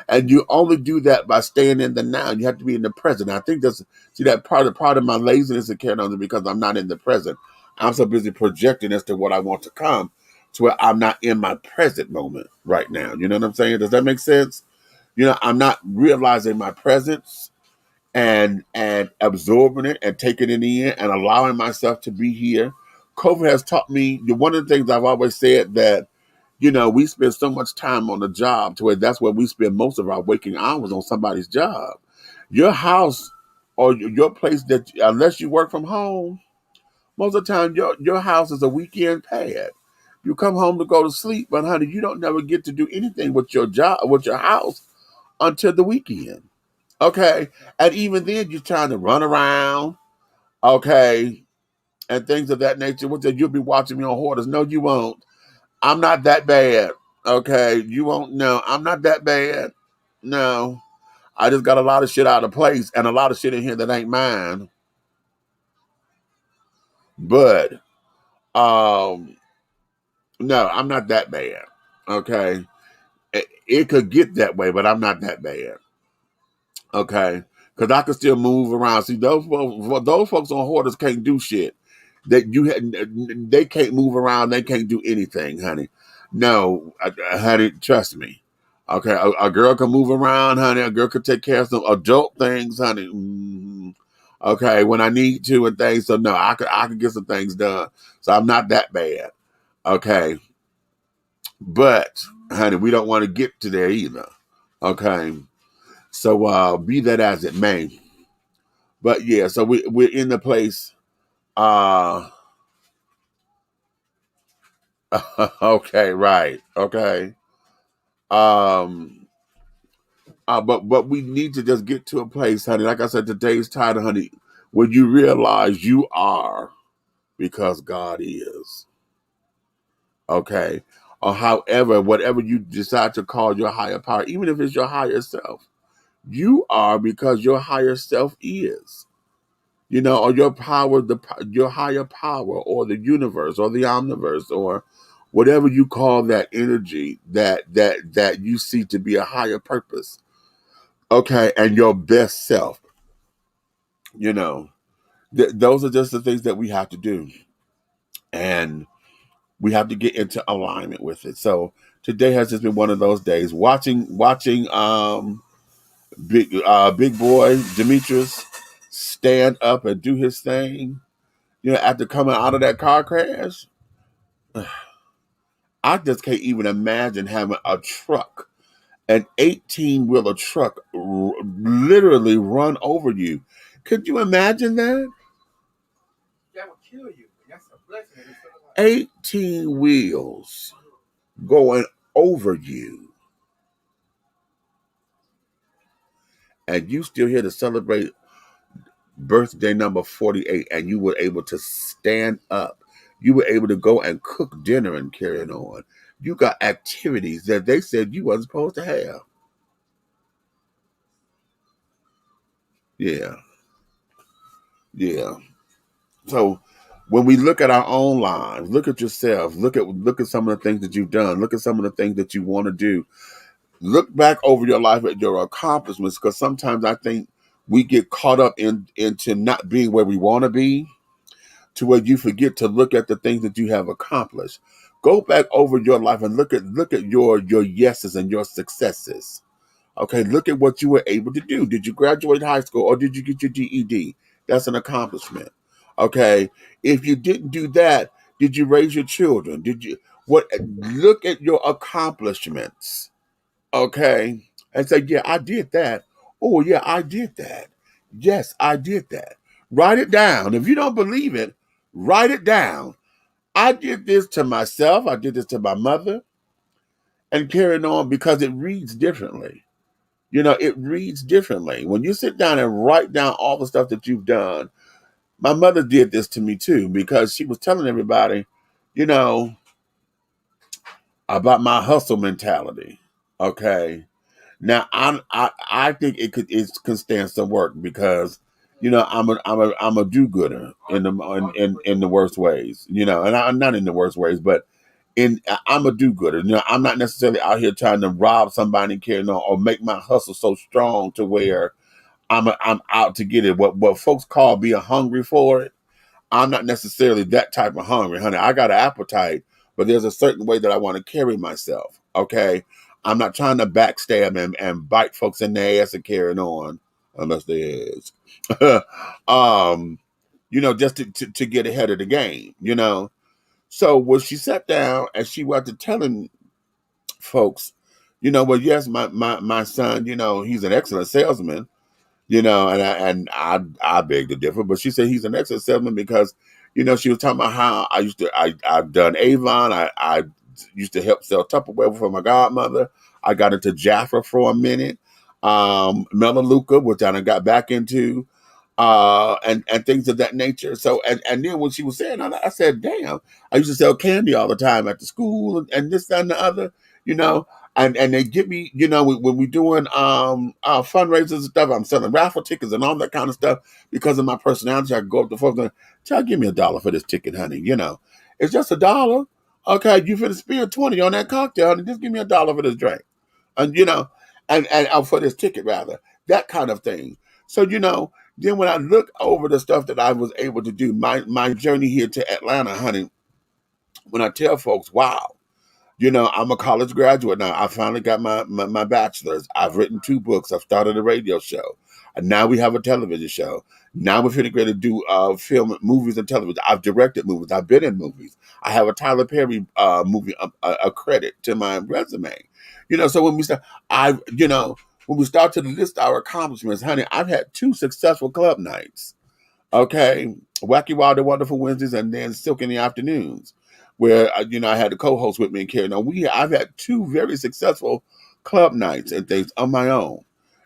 And you only do that by staying in the now. You have to be in the present. I think that part of my laziness and carrying on is because I'm not in the present. I'm so busy projecting as to what I want to come, to where I'm not in my present moment right now. You know what I'm saying? Does that make sense? I'm not realizing my presence and absorbing it and taking it in and allowing myself to be here. COVID has taught me, one of the things I've always said, that we spend so much time on the job to where that's where we spend most of our waking hours, on somebody's job. Your house or your place, that unless you work from home, most of the time your house is a weekend pad. You come home to go to sleep, but honey, you don't never get to do anything with your job, with your house, until the weekend. Okay. And even then you're trying to run around, okay, and things of that nature. You'll be watching me on Hoarders. No, you won't. I'm not that bad. Okay. You won't know. I'm not that bad. No. I just got a lot of shit out of place and a lot of shit in here that ain't mine. But no, I'm not that bad. Okay. It could get that way, but I'm not that bad. Okay. Because I can still move around. See, those folks on Hoarders can't do shit. They can't move around. They can't do anything, honey. No, honey, trust me. Okay, a girl can move around, honey. A girl can take care of some adult things, honey. Okay, when I need to and things. So no, I could get some things done. So I'm not that bad. Okay, but honey, we don't want to get to there either. Okay, so be that as it may. But yeah, so we're in the place. Okay, right. Okay. But we need to just get to a place, honey. Like I said, today's title, honey, when you realize you are because God is. Okay. Or however, whatever you decide to call your higher power, even if it's your higher self, you are because your higher self is. Or your power, your higher power, or the universe, or the omniverse, or whatever you call that energy that you see to be a higher purpose. Okay, and your best self. Those are just the things that we have to do, and we have to get into alignment with it. So today has just been one of those days. Watching big boy Demetrius stand up and do his thing. After coming out of that car crash, I just can't even imagine having a truck, an 18-wheeler truck, literally run over you. Could you imagine that? That would kill you. That's a blessing. 18 wheels going over you. And you still here to celebrate birthday number 48, and you were able to stand up. You were able to go and cook dinner and carry it on. you got activities that they said you wasn't supposed to have. Yeah. Yeah. So when we look at our own lives, look at yourself, look at some of the things that you've done, look at some of the things that you want to do. Look back over your life at your accomplishments, because sometimes I think we get caught up into not being where we want to be, to where you forget to look at the things that you have accomplished. Go back over your life and look at your yeses and your successes. Okay, look at what you were able to do. Did you graduate high school or did you get your GED? That's an accomplishment. Okay, if you didn't do that, did you raise your children? Did you what? Look at your accomplishments. Okay, and say, yeah, I did that. Oh, yeah, I did that. Yes, I did that. Write it down. If you don't believe it, write it down. I did this to myself. I did this to my mother, and carrying on, because it reads differently. It reads differently. When you sit down and write down all the stuff that you've done, my mother did this to me too, because she was telling everybody, about my hustle mentality. Okay. Now I think it can stand some work, because I'm a do-gooder in the worst ways, and I'm not in the worst ways, but I'm a do-gooder. I'm not necessarily out here trying to rob somebody and carry on, or make my hustle so strong to where I'm out to get it. What folks call being hungry for it. I'm not necessarily that type of hungry, honey. I got an appetite, but there's a certain way that I want to carry myself. Okay. I'm not trying to backstab and bite folks in the ass and carrying on, unless there is. Just to get ahead of the game, So when she sat down and she went to telling folks, well, yes, my son, he's an excellent salesman, and I beg to differ, but she said he's an excellent salesman because, she was talking about how I've done Avon. I used to help sell Tupperware for my godmother. I got into Jaffa for a minute, Melaleuca, which I got back into, and things of that nature. So, and then when she was saying all that, I said, damn, I used to sell candy all the time at the school and this, that, and the other, and they get me, when we doing fundraisers and stuff, I'm selling raffle tickets and all that kind of stuff. Because of my personality, I go up to folks and say, give me $1 for this ticket, honey. It's just $1. Okay, you finna spend 20 on that cocktail, and just give me $1 for this drink. And and for this ticket rather. That kind of thing. So, then when I look over the stuff that I was able to do, my journey here to Atlanta, honey, when I tell folks, wow, I'm a college graduate now. I finally got my bachelor's. I've written 2 books. I've started a radio show. And now we have a television show. Now we're going to do film, movies, and television. I've directed movies. I've been in movies. I have a Tyler Perry movie, a credit to my resume. So when we start, when we start to list our accomplishments, honey, I've had 2 successful club nights. Okay, Wacky Wild and Wonderful Wednesdays, and then Silk in the Afternoons, where I had the co-host with me and carrying on. I've had 2 very successful club nights and things on my own,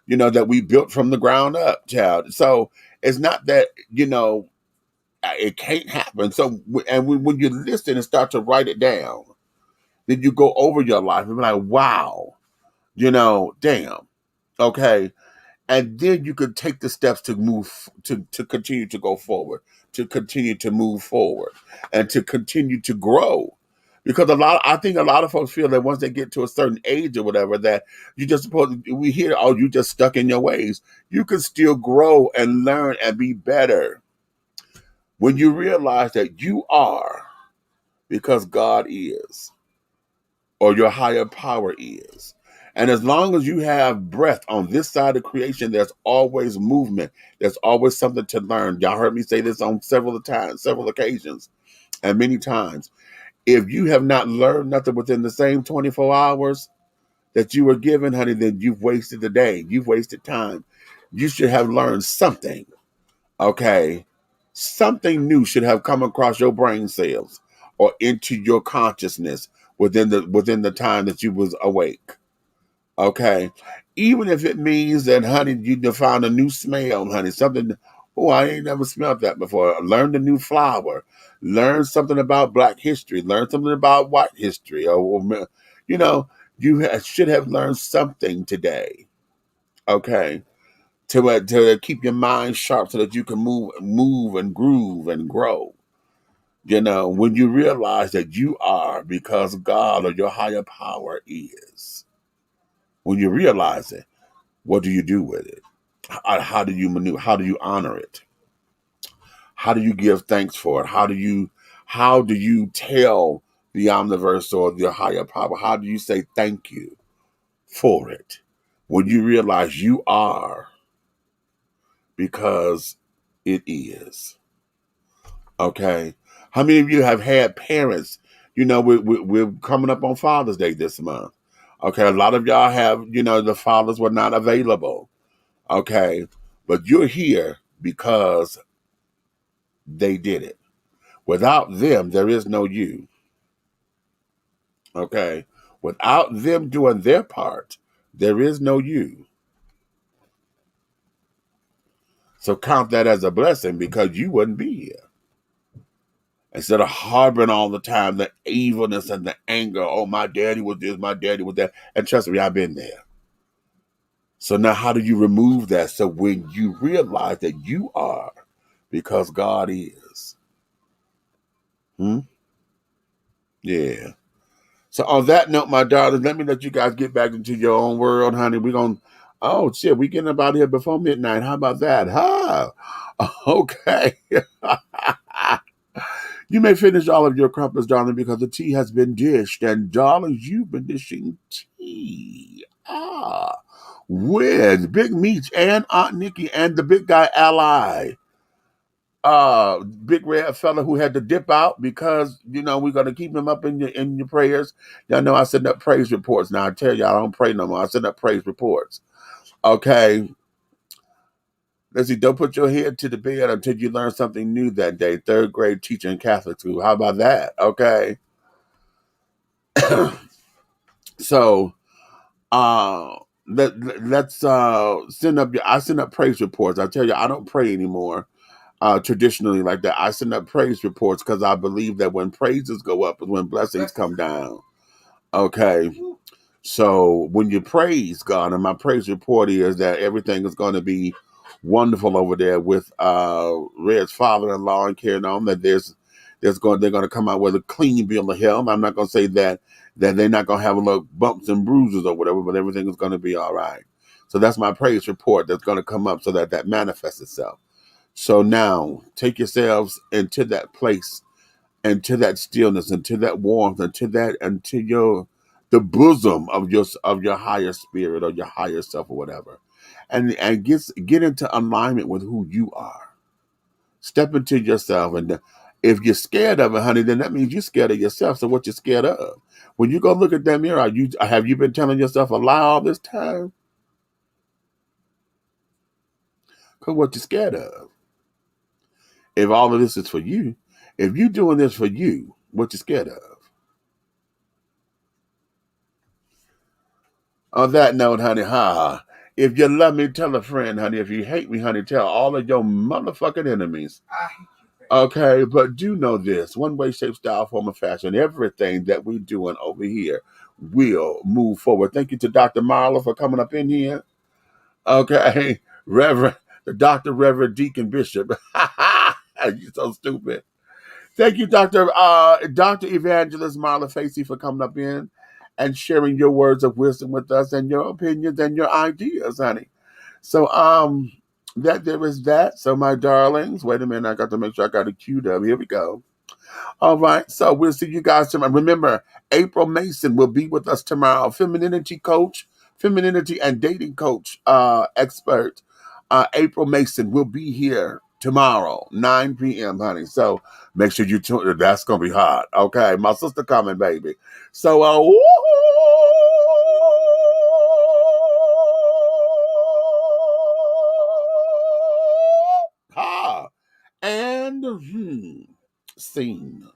that we built from the ground up, child. So it's not that it can't happen. So when you listen and start to write it down, then you go over your life and be like, wow, damn, okay. And then you could take the steps to move, to continue to go forward, to continue to move forward, and to continue to grow. Because I think a lot of folks feel that once they get to a certain age or whatever, that you just supposed to, we hear, oh, you just stuck in your ways. You can still grow and learn and be better when you realize that you are because God is, or your higher power is. And as long as you have breath on this side of creation, there's always movement. There's always something to learn. Y'all heard me say this on several occasions, and many times. If you have not learned nothing within the same 24 hours that you were given, honey, then you've wasted the day. You've wasted time. You should have learned something. Okay? Something new should have come across your brain cells or into your consciousness within the time that you was awake. Okay, even if it means that, honey, you found a new smell, honey, something. Oh, I ain't never smelled that before. Learn a new flower. Learn something about Black history. Learn something about white history. You know, should have learned something today. Okay, to keep your mind sharp so that you can move and groove and grow. You know, when you realize that you are because God or your higher power is. When you realize it, what do you do with it? How do you maneuver? How do you honor it? How do you give thanks for it? How do you tell the omniverse or the higher power? How do you say thank you for it? When you realize you are because it is. Okay. How many of you have had parents? You know, we're coming up on Father's Day this month. Okay. A lot of y'all have, the fathers were not available. Okay. But you're here because they did it. Without them, there is no you. Okay. Without them doing their part, there is no you. So count that as a blessing because you wouldn't be here. Instead of harboring all the time the evilness and the anger, oh, my daddy was this, my daddy was that. And trust me, I've been there. So now how do you remove that? So when you realize that you are because God is. Yeah. So on that note, my darling, let me let you guys get back into your own world, honey. We're going to, we getting up out here before midnight. How about that? Huh? Okay. You may finish all of your crumpets, darling, because the tea has been dished. And, darling, you've been dishing tea. With Big Meech and Aunt Nikki and the big guy Ally. Big red fella who had to dip out because, we're going to keep him up in your prayers. Y'all know I send up praise reports. Now, I tell you, I don't pray no more. I send up praise reports. Okay. Let's see, don't put your head to the bed until you learn something new that day. 3rd grade teacher in Catholic school. How about that? Okay. So, let's send up. I send up praise reports. I tell you, I don't pray anymore. Traditionally like that. I send up praise reports because I believe that when praises go up is when blessings come down. Okay. So when you praise God, and my praise report is that everything is going to be wonderful over there with Red's father-in-law and carrying on, that they're going to come out with a clean bill of health. I'm not going to say that they're not going to have a little bumps and bruises or whatever, but everything is going to be all right. So that's my praise report that's going to come up so that manifests itself. So now take yourselves into that place, into that stillness, into that warmth, into the bosom of your higher spirit or your higher self or whatever. And get into alignment with who you are. Step into yourself. And if you're scared of it, honey, then that means you're scared of yourself. So what you're scared of? When you go look at that mirror, have you been telling yourself a lie all this time? Because what you're scared of. If all of this is for you, if you're doing this for you, what you scared of? On that note, honey, if you love me, tell a friend, honey. If you hate me, honey, tell all of your motherfucking enemies. Okay, but do know this. One way, shape, style, form, or fashion, everything that we're doing over here will move forward. Thank you to Dr. Marla for coming up in here. Okay, the Dr. Reverend Deacon Bishop. You're so stupid. Thank you, Dr. Evangelist Marla Facey, for coming up in and sharing your words of wisdom with us and your opinions and your ideas, honey. So, that there is that. So, my darlings, wait a minute. I got to make sure I got it queued up. Here we go. All right. So, we'll see you guys tomorrow. Remember, April Mason will be with us tomorrow. Femininity coach, femininity and dating coach, expert. April Mason will be here tomorrow, 9 p.m., honey. So make sure you tune in. That's going to be hot. Okay. My sister coming, baby. So, and scene.